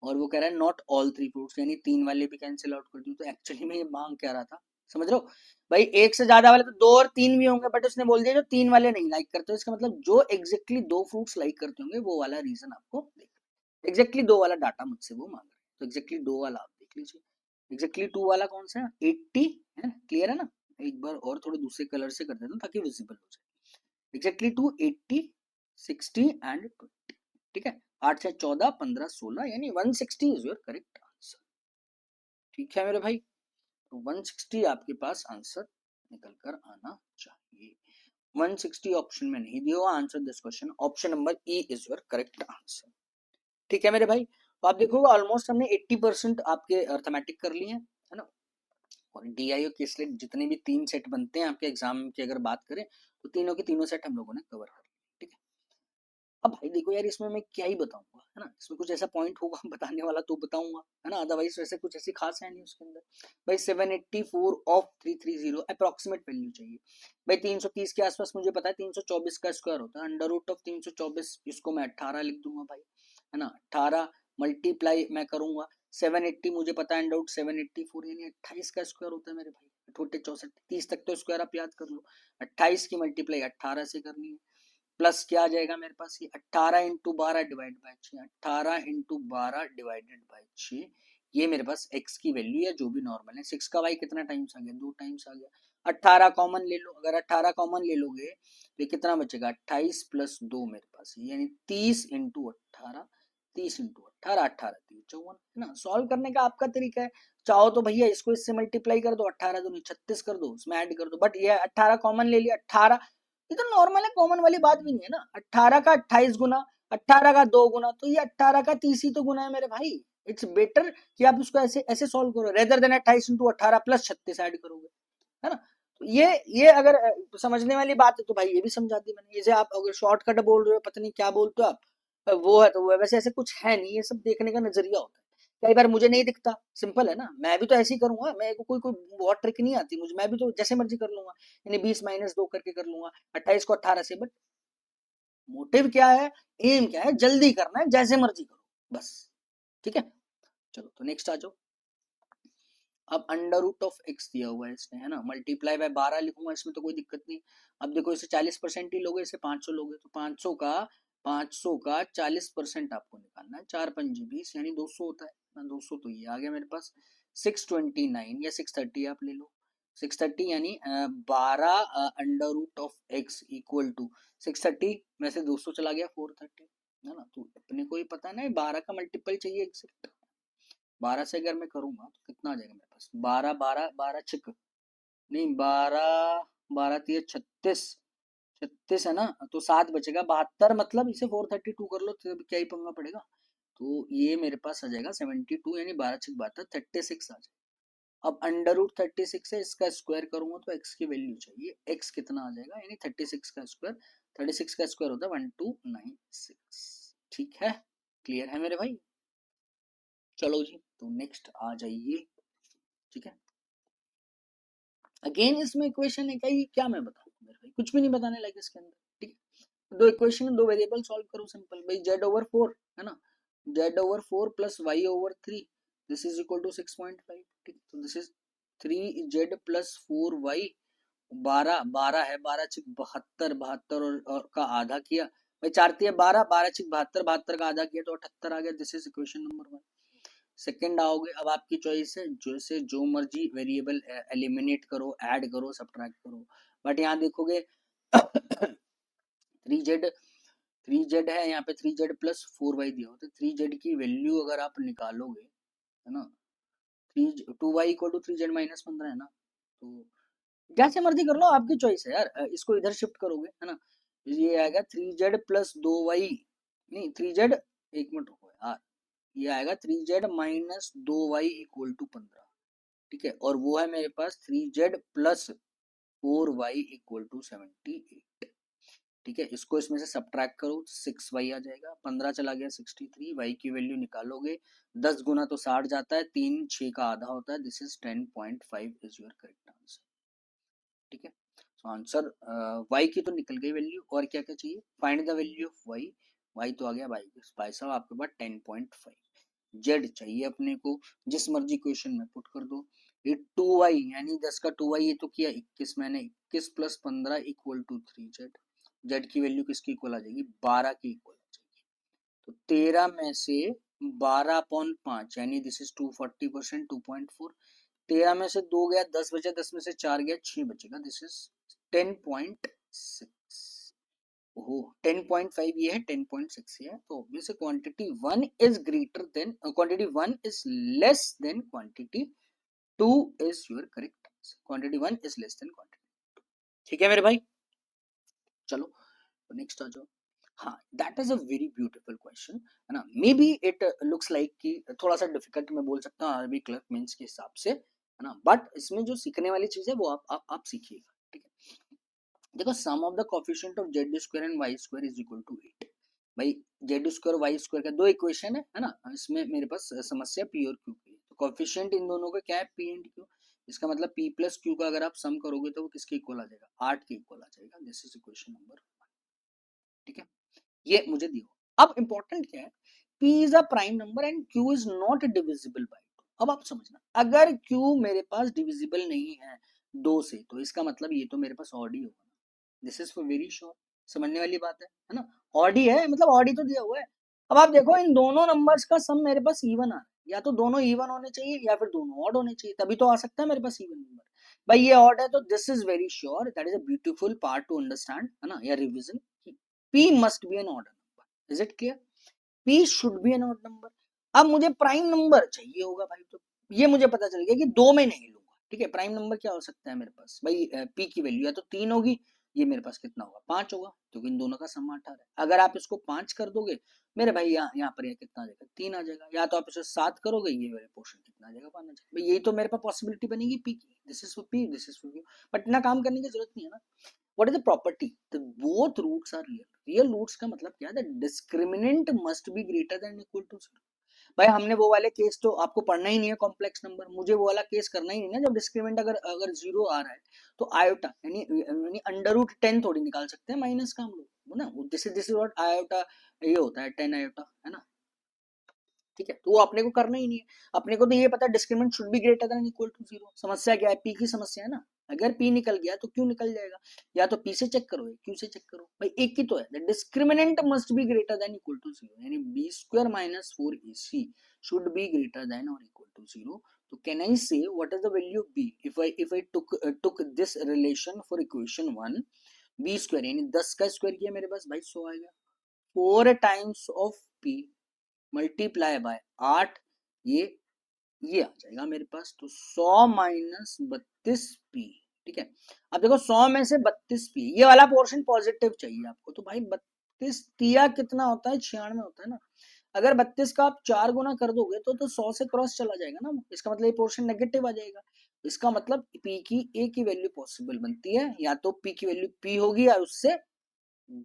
और वो कह रहा है नॉट ऑल थ्री फ्रूट्स यानी तीन वाले भी कैंसिल आउट कर दूं, तो एक्चुअली में ये मांग क्या रहा था, समझ रहे हो भाई। एक से ज्यादा वाले तो दो और तीन भी होंगे, बट उसने बोल दिया जो तीन वाले नहीं लाइक करते, इसका मतलब जो एग्जैक्टली दो फ्रूट्स लाइक करते होंगे वो वाला रीजन आपको देख, एग्जैक्टली दो वाला डाटा मुझसे वो मांग रहा है, तो एग्जैक्टली दो वाला आप देख लीजिए। एग्जैक्टली टू वाला कौन सा है, 80, है ना, क्लियर है ना। एक बार और थोड़े दूसरे कलर से कर देता हूँ ताकि विजिबल हो जाए। एग्जैक्टली टू 80, 60 एंड 20, ठीक है। 8 से 14 15 16 यानी 160 इज योर करेक्ट आंसर, ठीक है मेरे भाई। तो 160 आपके पास आंसर निकल कर आना चाहिए। 160 ऑप्शन में नहीं दिया हुआ, answer this question option number E is your correct answer, ठीक है मेरे भाई। तो आप देखोगे ऑलमोस्ट हमने 80% आपके अर्थमेटिक कर लिए हैं, है ना। और डीआईओ के सेट जितने भी 3 सेट बनते हैं आपके एग्जाम की अगर बात करें तो तीनों के तीनों सेट हम लोगों ने कवर कर लिए, ठीक है। अब भाई देखो यार, इसमें मैं क्या ही बताऊंगा, है ना, इसमें कुछ ऐसा पॉइंट होगा बताने वाला तो बताऊंगा, है ना, अदरवाइज वैसे कुछ ऐसी खास है नहीं उसके अंदर। भाई 784 ऑफ 330 अप्रोक्सीमेट वैल्यू चाहिए। भाई 330 के आसपास मुझे पता है 324 का स्क्वायर होता है, अंडर रूट ऑफ 324, इसको मैं 18 लिख दूंगा भाई, है ना। 18 मल्टीप्लाई मैं करूंगा 780, मुझे पता है अंडर रूट 784 यानी 28 का स्क्वायर होता है मेरे भाई। छोटे 64 30 तक तो स्क्वायर आप याद कर लो, 28 की मल्टीप्लाई 18 से करनी है, प्लस क्या आ जाएगा मेरे पास, ये 18 into 12 divide by 6, 18 into 12 divided by 6, ये मेरे पास x की वैल्यू है जो भी नॉर्मल है। 6 का y कितना टाइम्स आ गया, 2 टाइम्स आ गया। 18 कॉमन ले लो, अगर 18 कॉमन ले लोगे तो ये कितना बचेगा, 28 प्लस 2 मेरे पास यानी 30 इंटू 18, 30 इंटू 18, 18 3 54, है ना। सॉल्व करने का आपका तरीका है, चाहो तो भैया इसको इससे मल्टीप्लाई कर दो, 18 दूनी 36 कर दो, उसमें ऐड कर दो, बट ये 18 कॉमन ले लिया, 18 ये तो नॉर्मल है, कॉमन वाली बात भी नहीं है ना। 18 का 28 गुना, 18 का 2 गुना, तो ये 18 का 30 ही तो गुना है मेरे भाई। इट्स बेटर कि आप उसको ऐसे ऐसे सॉल्व करो rather than 28 into 18 plus 36 add करोगे, है ना। तो ये अगर समझने वाली बात है तो भाई ये भी समझा दी मैंने। जैसे आप अगर शॉर्टकट बोल रहे हो, पता नहीं क्या बोलते हो आप, वो है तो वो है, वैसे ऐसे कुछ है नहीं, ये सब देखने का नजरिया होता है। कई बार मुझे नहीं दिखता, सिंपल है ना, मैं भी तो ऐसे ही करूंगा, मैं को कोई कोई बहुत ट्रिक नहीं आती मुझे, मैं भी तो जैसे मर्जी कर लूंगा, यानी 20 माइनस 2 करके कर लूंगा 28 को 18 से, बट मोटिव क्या है, एम क्या है, जल्दी करना है, जैसे मर्जी करो बस, ठीक है। चलो तो नेक्स्ट आ जाओ। अब अंडर रूट ऑफ एक्स दिया हुआ है इसने, है ना, मल्टीप्लाई बाय 12 लिखूंगा, इसमें तो कोई दिक्कत नहीं। अब देखो इसे 40% ही लोगे, इसे 500 लोगे तो 500 का 500 का 40% आपको निकालना है, 4 पंजे 20 यानी 200 होता है ना, 200 तो ये आ गया मेरे पास। 629 या 630 आप ले लो, 630 यानी 12 under root of x equal to 630 में से 200 चला गया 430 है ना। तो अपने को ही पता है ना 12 का मल्टीपल चाहिए एग्जैक्ट। 12 से अगर मैं करूंगा तो कितना आ जाएगा मेरे पास, 12 12 12 छिक नहीं 12 12 3 36, 36 है ना, तो 7 बचेगा 72, मतलब इसे 432 कर लो तो क्या ही पंगा पड़ेगा। तो ये मेरे पास आ जाएगा 72 यानी 12 छिक 72 36 आ जाएगा। अब अंडर रूट 36 है, इसका स्क्वायर करूंगा तो x की वैल्यू चाहिए, x कितना आ जाएगा यानी 36 का स्क्वायर, 36 का स्क्वायर होता है 1296। ठीक है, क्लियर है मेरे भाई। चलो जी तो नेक्स्ट आ जाइए। ठीक है, अगेन इसमें इक्वेशन है क्या मैं बताऊं मेरे भाई, कुछ भी नहीं बताने लगे इसके अंदर। ठीक है, दो इक्वेशन दो वेरिएबल सॉल्व करो सिंपल भाई, z/4 है ना, z/4 plus y/3 this is equal to 6.5। ठीक, तो this is 3z plus 4y, 12 12 है, 12 छिक 72, 72 और का आधा किया भाई, 4 तिया 12, 12 छिक 72, 72 का आधा किया तो 78 आ गया। This is equation number 1। Second आओगे, अब आपकी चॉइस है, जैसे जो मर्जी वेरिएबल एलिमिनेट करो, ऐड करो, सब्ट्रैक्ट करो, बट यहाँ देखोगे 3z 3z है यहाँ पे, 3z प्लस 4y दिया होता है, 3z की वैल्यू अगर आप निकालोगे है ना, 2y equal to 3z minus 15 है ना, तो जैसे मर्जी कर लो, आपकी चॉइस है यार। इसको इधर शिफ्ट करोगे है ना, ये आएगा 3z प्लस 2y, नहीं 3z, एक मिनट रुको यार, ये आएगा 3z minus 2y equal to 15। ठीक है, और वो है मेरे पास 3z plus 4y equal to 78। ठीक है, इसको इसमें से सब्ट्रैक्ट करो, 6y आ जाएगा, 15 चला गया 63, y की वैल्यू निकालोगे, 10 गुना तो 60 जाता है, 3 6 का आधा होता है, this is 10.5 is your correct answer. ठीक है, तो आंसर y की तो निकल गई वैल्यू, और क्या क्या चाहिए, find the value of y, y तो आ गया भाई साहब आपके पास 10.5। जेड चाहिए अपने को, जिस मर्जी क्वेश्चन में पुट कर दो, ये 2y यानी 10 का 2y, ये तो किया 21, मैंने 21 plus 15 equal to 3z, Z की वैल्यू किसकी इक्वल आ जाएगी, 12 की इक्वल आ जाएगी। तो 13 में से 12/5 यानी दिस इज 240%, 2.4, 13 में से 2 गया 10 बचा, 10 में से 4 गया 6 बचेगा, दिस इज 10.6। ओहो 10.5 ये है, 10.6 ये है, तो obviously quantity 1 is greater then quantity 1 is less than quantity 2 is your correct answer, quantity 1 is less than quantity 2। ठीक है मेरे भाई, चलो नेक्स्ट आ जाओ। हाँ, that is a very beautiful question है ना, may be it looks like कि थोड़ा सा डिफिकल्ट मैं बोल सकता हूँ आरबी क्लर्क मेंस के हिसाब से है ना, बट इसमें जो सीखने वाली चीज है वो आप सीखिएगा। ठीक है, देखो sum of the coefficient of Z square and Y square is equal to 8। भाई जेड स्क्वायर वाई स्क्वायर का दो इक्वेशन है ना, इसमें मेरे पास समस्या पी और क्यू की है, तो कोफिशिएंट इन दोनों का क्या है, पी एंड क्यू, इसका मतलब पी प्लस क्यू का अगर आप सम करोगे तो वो किसके इक्वल आ जाएगा, 8 के इक्वल आ जाएगा, दिस इज इक्वेशन नंबर 1। ठीक है, ये मुझे दियो। अब इंपॉर्टेंट क्या है, P is a prime number and Q is not divisible by 2। अब आप समझना, अगर Q मेरे पास डिविजिबल नहीं है 2 से, तो इसका मतलब ये तो मेरे पास ऑड ही होगा, this is for very sure, समझने वाली बात है ना, ऑड ही है, मतलब ऑड ही तो दिया हुआ है। अब आप देखो इन दोनों नंबर्स का सम मेरे पास इवन आ रहा है, या तो दोनों इवन होने चाहिए या फिर दोनों ऑड होने चाहिए, तभी तो आ सकता है मेरे पास इवन नंबर। भाई ये ऑड है तो this is very sure, that is a beautiful part two understand है ना, या revision, P must be an odd number, is it clear? P should be an odd number। अब मुझे प्राइम नंबर चाहिए होगा भाई, तो ये मुझे पता चल गया कि 2 में नहीं लूंगा। ठीक है, प्राइम नंबर क्या हो सकता है मेरे पास भाई, P की वैल्यू या तो 3 होगी, ये मेरे पास कितना होगा 5 होगा, क्योंकि इन दोनों का सम 18 है। अगर आप इसको 5 कर दोगे मेरे भाई, यहाँ पर कितना आ जाएगा 3 आ जाएगा, या तो आप इसे 7 करोगे, ये वाले पोर्शन कितना आ जाएगा 5 आ जाएगा, भाई यही तो मेरे पास पॉसिबिलिटी बनेगी P की, this is for P, this is for Q, but इतना काम करने की जरूरत नहीं है ना। What is the property? The both roots are real. Real roots का मतलब क्या है? The discriminant must be greater than equal to 0। भाई हमने वो वाले केस तो आपको पढ़ना ही नहीं है, कॉम्प्लेक्स नंबर, मुझे वो वाला केस करना ही नहीं है, जब डिस्क्रिमिनेंट अगर अगर 0 आ रहा है तो आयोटा यानी अंडर रूट 10 थोड़ी निकाल सकते हैं माइनस का हम लोग ना, दिस इज व्हाट आयोटा, ये होता है 10 आयोटा है ना। ठीक है, तो वो अपने को करना ही नहीं है, अपने को तो ये पता है discriminant should be greater than equal to 0। समस्या क्या है, पी की समस्या है ना, अगर P निकल गया तो Q निकल जाएगा, या तो P से चेक करो या Q से चेक करो, भाई एक ही तो है। The discriminant must be greater than equal to 0, यानी b square minus 4ac should be greater than और इक्वल टू 0। तो can I say what is the value of b if I took this relation for equation 1, b square यानी 10 का स्क्वायर किया मेरे पास भाई 100 आएगा, 4 times of p multiply by 8, ये आ जाएगा मेरे पास। तो 100 माइनस 32p, ठीक है। अब देखो 100 में से 32p, ये वाला पोर्शन पॉजिटिव चाहिए आपको, तो भाई 32 तिया कितना होता है, 96 होता है ना। अगर 32 का आप 4 गुना कर दोगे तो 100 से क्रॉस चला जाएगा ना, इसका मतलब ये पोर्शन नेगेटिव आ जाएगा। इसका मतलब p की a की वैल्यू पॉसिबल बनती है, या तो p की वैल्यू p होगी या उससे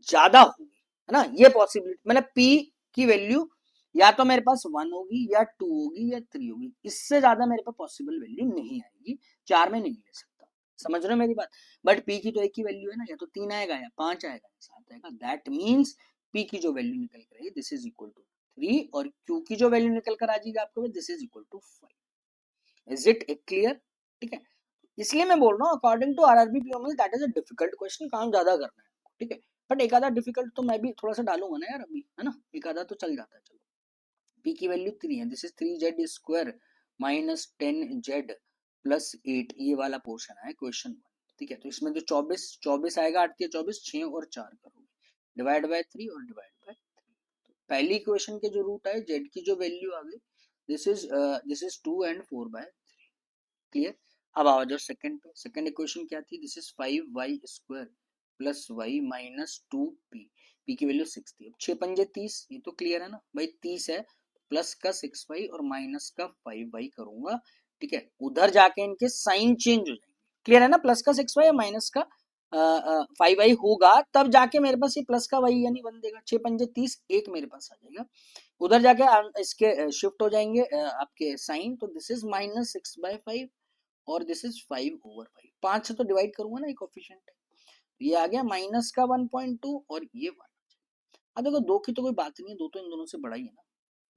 ज्यादा होगी, है ना। ये पॉसिबिलिटी मतलब p की वैल्यू या तो मेरे पास 1 होगी या 2 होगी या 3 होगी, इससे ज्यादा मेरे पास पॉसिबल वैल्यू नहीं आएगी, 4 में नहीं ले सकता। समझ रहे हो मेरी बात। बट p की तो एक ही वैल्यू है ना, या तो 3 आएगा या 5 आएगा या 7 आएगा। दैट मीन्स p की जो वैल्यू निकल कर आएगी दिस इज इक्वल टू 3, और q की जो वैल्यू निकल कर आ जाएगी आपको this is equal to 5। Is it clear, ठीक है। इसलिए मैं बोल रहा हूँ according to RRB PO that is a difficult question, काम ज्यादा करना है, ठीक है। बट एक आधा डिफिकल्ट तो मैं भी थोड़ा सा डालूंगा ना यार अभी, है ना, एक आधा तो चल जाता है। चलो p की वैल्यू 3 है, this is 3z square minus 10z plus 8, ये वाला पोर्शन है क्वेश्चन 1, ठीक है। तो इसमें जो 24 आएगा, 8 के 24, 6 और 4 करोगे, डिवाइड बाय 3 और डिवाइड बाय 3। पहली इक्वेशन के जो रूट है z की जो वैल्यू आ गई this is 2 and 4 by 3, clear. अब आओ जाओ सेकंड पे, सेकंड इक्वेशन क्या थी, this is 5y square plus y minus 2p, p की वैल्यू 6 थी। अब 6 पंजे 30, ये तो क्लियर है ना भाई, 30 है, प्लस का 6y और माइनस का 5y करूंगा, ठीक है। उधर जाके इनके साइन चेंज हो जाएंगे, क्लियर है ना, प्लस का 6y और माइनस का 5y होगा, तब जाके मेरे पास ये प्लस का y यानी 1 देगा। 6 पंजे 30, एक मेरे पास आ जाएगा, उधर जाके इसके शिफ्ट हो जाएंगे आपके साइन, तो दिस इज माइनस 6/5 और दिस इज 5/5, 5 से तो डिवाइड करूंगा ना, एक कोफिशिएंट है, ये आ गया माइनस का 1.2 और ये 1। अब देखो दो की तो कोई बात नहीं है, दो तो इन दोनों से बड़ा ही है ना,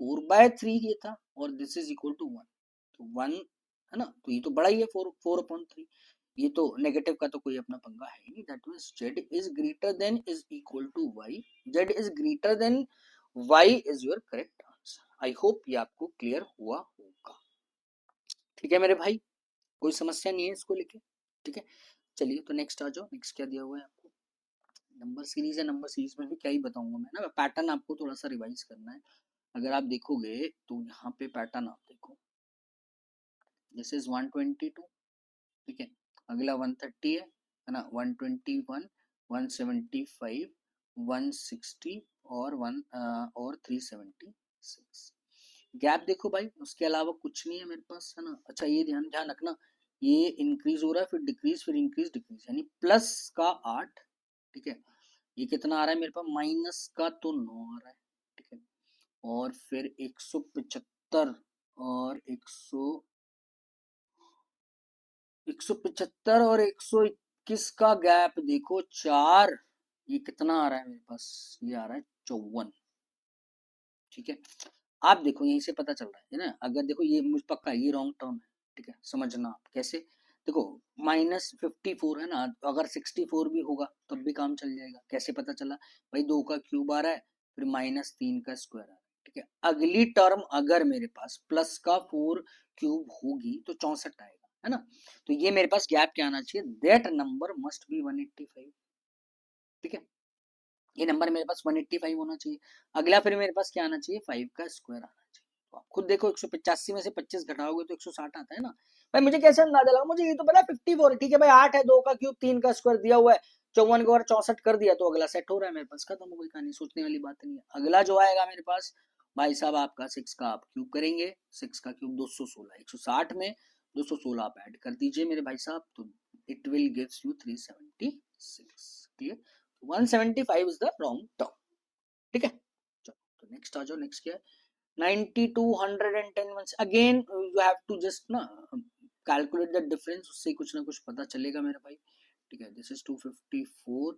4/3 ये था और दिस इज इक्वल टू 1, तो 1 है ना, तो ये तो बड़ा ही है, 4/3, ये तो नेगेटिव का तो कोई अपना पंगा है नहीं। That means z is greater than is equal to y, z is greater than y is your correct answer. I hope ये आपको क्लियर हुआ होगा, ठीक है मेरे भाई, कोई समस्या नहीं है इसको लेके, ठीक है। चलिए तो नेक्स्ट आ जाओ, नेक्स्ट क्या दिया हुआ है आपको, नंबर सीरीज है। नंबर सीरीज में भी क्या ही बताऊंगा मैं ना, पैटर्न आपको थोड़ा सा रिवाइज करना है। अगर आप देखोगे तो यहाँ पे पैटर्न आप देखो, दिस इज 122, ठीक है, अगला 130 है ना, 121, 175, 160 और 376। गैप देखो भाई, उसके अलावा कुछ नहीं है मेरे पास, है ना। अच्छा ये ध्यान ध्यान रखना, ये इंक्रीज हो रहा है फिर डिक्रीज फिर इंक्रीज डिक्रीज, यानी प्लस का 8, ठीक है। ये कितना आ रहा है मेरे पास, माइनस का तो 9 आ रहा है, ठीक है। और फिर 175 और 175 और 121 का गैप देखो 4, ये कितना आ रहा है मेरे पास, ये आ रहा है 54, ठीक है। आप देखो यहीं से पता चल रहा है ना, अगर देखो ये मुझे पक्का ये रॉन्ग टर्म है, ठीक है, समझना आप कैसे। देखो -54 है ना, अगर 64 भी होगा तब भी काम चल जाएगा, कैसे पता चला भाई, 2 का क्यूब आ रहा है फिर -3 का स्क्वायर आ रहा है, ठीक है। अगली टर्म अगर मेरे पास प्लस का 4 क्यूब होगी तो 64 आएगा, है ना। तो ये मेरे पास गैप क्या आना चाहिए, दैट नंबर मस्ट बी 185, ठीक है। ये नंबर मेरे पास 185 होना चाहिए। अगला फिर मेरे पास क्या आना चाहिए, 5 का स्क्वायर आना चाहिए। तो आप खुद देखो 185 में से 25 घटाओगे तो 160 आता है ना। भाई मुझे कैसे अंदाजा लगा, मुझे ये तो पता है 54, ठीक है भाई, 8 है, 2 का क्यूब 3 का स्क्वायर दिया हुआ है, 54 को और 64 कर दिया तो अगला सेट हो रहा है मेरे पास, खत्म हो गई कहानी, सोचने वाली बात नहीं है। अगला जो आएगा मेरे पास भाई साहब आपका 6 का आप क्यूब करेंगे, 6 का क्यूब 216, 160 में 216 आप ऐड कर दीजिए मेरे भाई साहब, तो it will gives you 376, clear. 175 is the wrong term, ठीक है। चलो तो नेक्स्ट आ जाओ, नेक्स्ट क्या है, 92 110 again you have to just ना कैलकुलेट द डिफरेंस, उससे कुछ ना कुछ पता चलेगा मेरा भाई, ठीक है। दिस इज 254,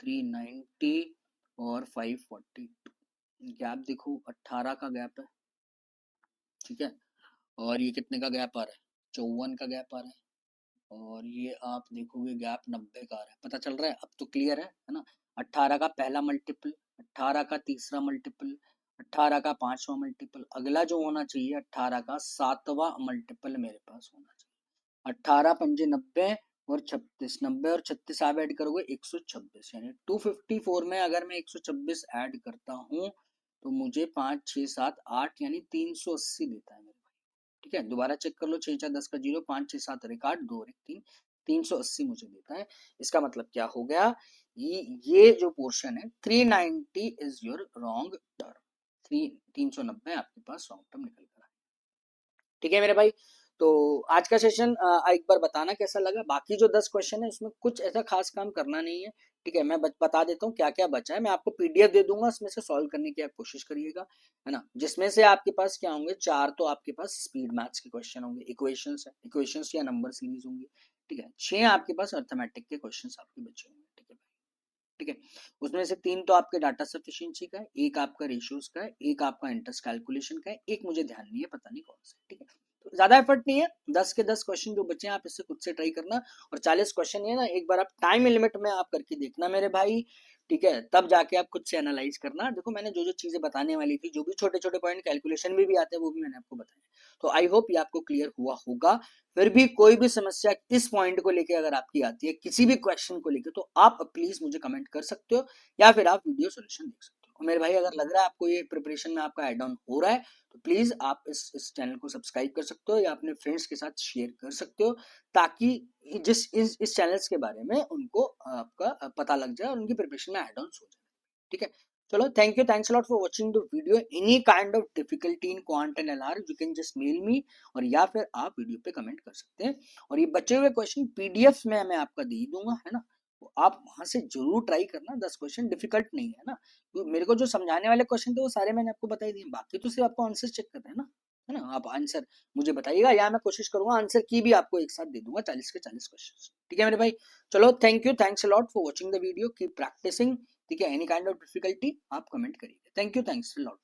390 और 542, गैप देखो 18 का गैप है, ठीक है। और ये कितने का गैप आ रहा है, 54 का गैप आ रहा है, और ये आप देखोगे गैप 90 का आ रहा है, पता चल रहा है? अब तो क्लियर है ना? 18 का पहला मल्टीपल, 18 का तीसरा मल्टीपल, 18 का पांचवा मल्टीपल, अगला जो होना चाहिए 18 का सातवां मल्टीपल मेरे पास होना चाहिए। 18 पंजे 90 और 36, 90 और 36 आप ऐड करोगे 126, यानी 254 में अगर मैं 126 ऐड करता हूँ तो मुझे 5 6 7 8 यानी 380 देता है मेरे भाई। ठीक है, दोबारा चेक कर लो, 6 4 10 का 0, 5 6 7 और 1 8, 2 और 1 3, 380 मुझे देता है। इसका मतलब क्या हो गया? ये जो पोर्शन है 390 इज योर रॉन्ग टर्म। 390 आपके पास रॉन्ग टर्म निकल कर आया। ठीक है मेरे भाई, तो आज का सेशन एक बार बताना कैसा लगा। बाकी जो 10 क्वेश्चन है उसमें कुछ ऐसा खास काम करना नहीं है। ठीक है, मैं बता देता हूँ क्या क्या बचा है। मैं आपको पीडीएफ दे दूंगा, उसमें से सॉल्व करने की आप कोशिश करिएगा, है ना। जिसमें से आपके पास क्या होंगे, 4 तो आपके पास स्पीड मैथ्स के क्वेश्चन होंगे, इक्वेशंस है, इक्वेशंस या नंबर सीरीज होंगी। ठीक है, 6 आपके पास अर्थमेटिक के क्वेश्चन आपके बचे होंगे। ठीक है, ठीक है, उसमें से 3 तो आपके डाटा सफिशिएंसी का है, एक आपका रेशियोज का है, एक आपका इंटरेस्ट कैलकुलेशन का है, एक मुझे ध्यान नहीं है, पता नहीं कौन सा। ठीक है, तो ज्यादा एफर्ट नहीं है, 10 के 10 क्वेश्चन जो बचे हैं आप इससे खुद से ट्राई करना। और 40 क्वेश्चन है ना, एक बार आप टाइम लिमिट में आप करके देखना मेरे भाई। ठीक है, तब जाके आप खुद से एनालाइज करना। देखो मैंने जो जो चीजें बताने वाली थी, जो भी छोटे छोटे पॉइंट कैलकुलेशन में भी आते हैं, वो भी मैंने आपको बताया। तो आई होप ये आपको क्लियर हुआ होगा। फिर भी कोई भी समस्या इस पॉइंट को लेके अगर आपकी आती है, किसी भी क्वेश्चन को लेके, तो आप प्लीज मुझे कमेंट कर सकते हो या फिर आप वीडियो सोल्यूशन देख सकते हो। और मेरे भाई अगर लग रहा है आपको ये प्रिपरेशन में आपका एड ऑन हो रहा है, तो प्लीज आप इस चैनल को सब्सक्राइब कर सकते हो या अपने फ्रेंड्स के साथ शेयर कर सकते हो, ताकि जिस इस चैनल्स के बारे में उनको आपका पता लग जाए और उनकी प्रिपरेशन में एड ऑन हो जाए। ठीक है, चलो, thank you, thanks lot for watching the video. Any kind of difficulty in quant and LR you can just mail me, और या फिर आप वीडियो पे कमेंट कर सकते हैं। और ये बचे हुए क्वेश्चन पीडीएफ में मैं आपका दे दूंगा, है ना। तो आप वहां से जरूर ट्राई करना, 10 क्वेश्चन डिफिकल्ट नहीं है ना। तो मेरे को जो समझाने वाले क्वेश्चन थे वो सारे मैंने आपको बता दिए, बाकी तो सिर्फ आपको आंसर चेक करना है ना। आप आंसर मुझे बताइएगा या मैं कोशिश करूंगा आंसर की भी आपको एक साथ दे दूंगा, 40 के 40 क्वेश्चन। ठीक है मेरे भाई, चलो, thank you, thanks a lot for watching the video, keep practicing. ठीक है, एनी काइंड ऑफ डिफिकल्टी आप कमेंट करिए। Thank you, thanks a lot.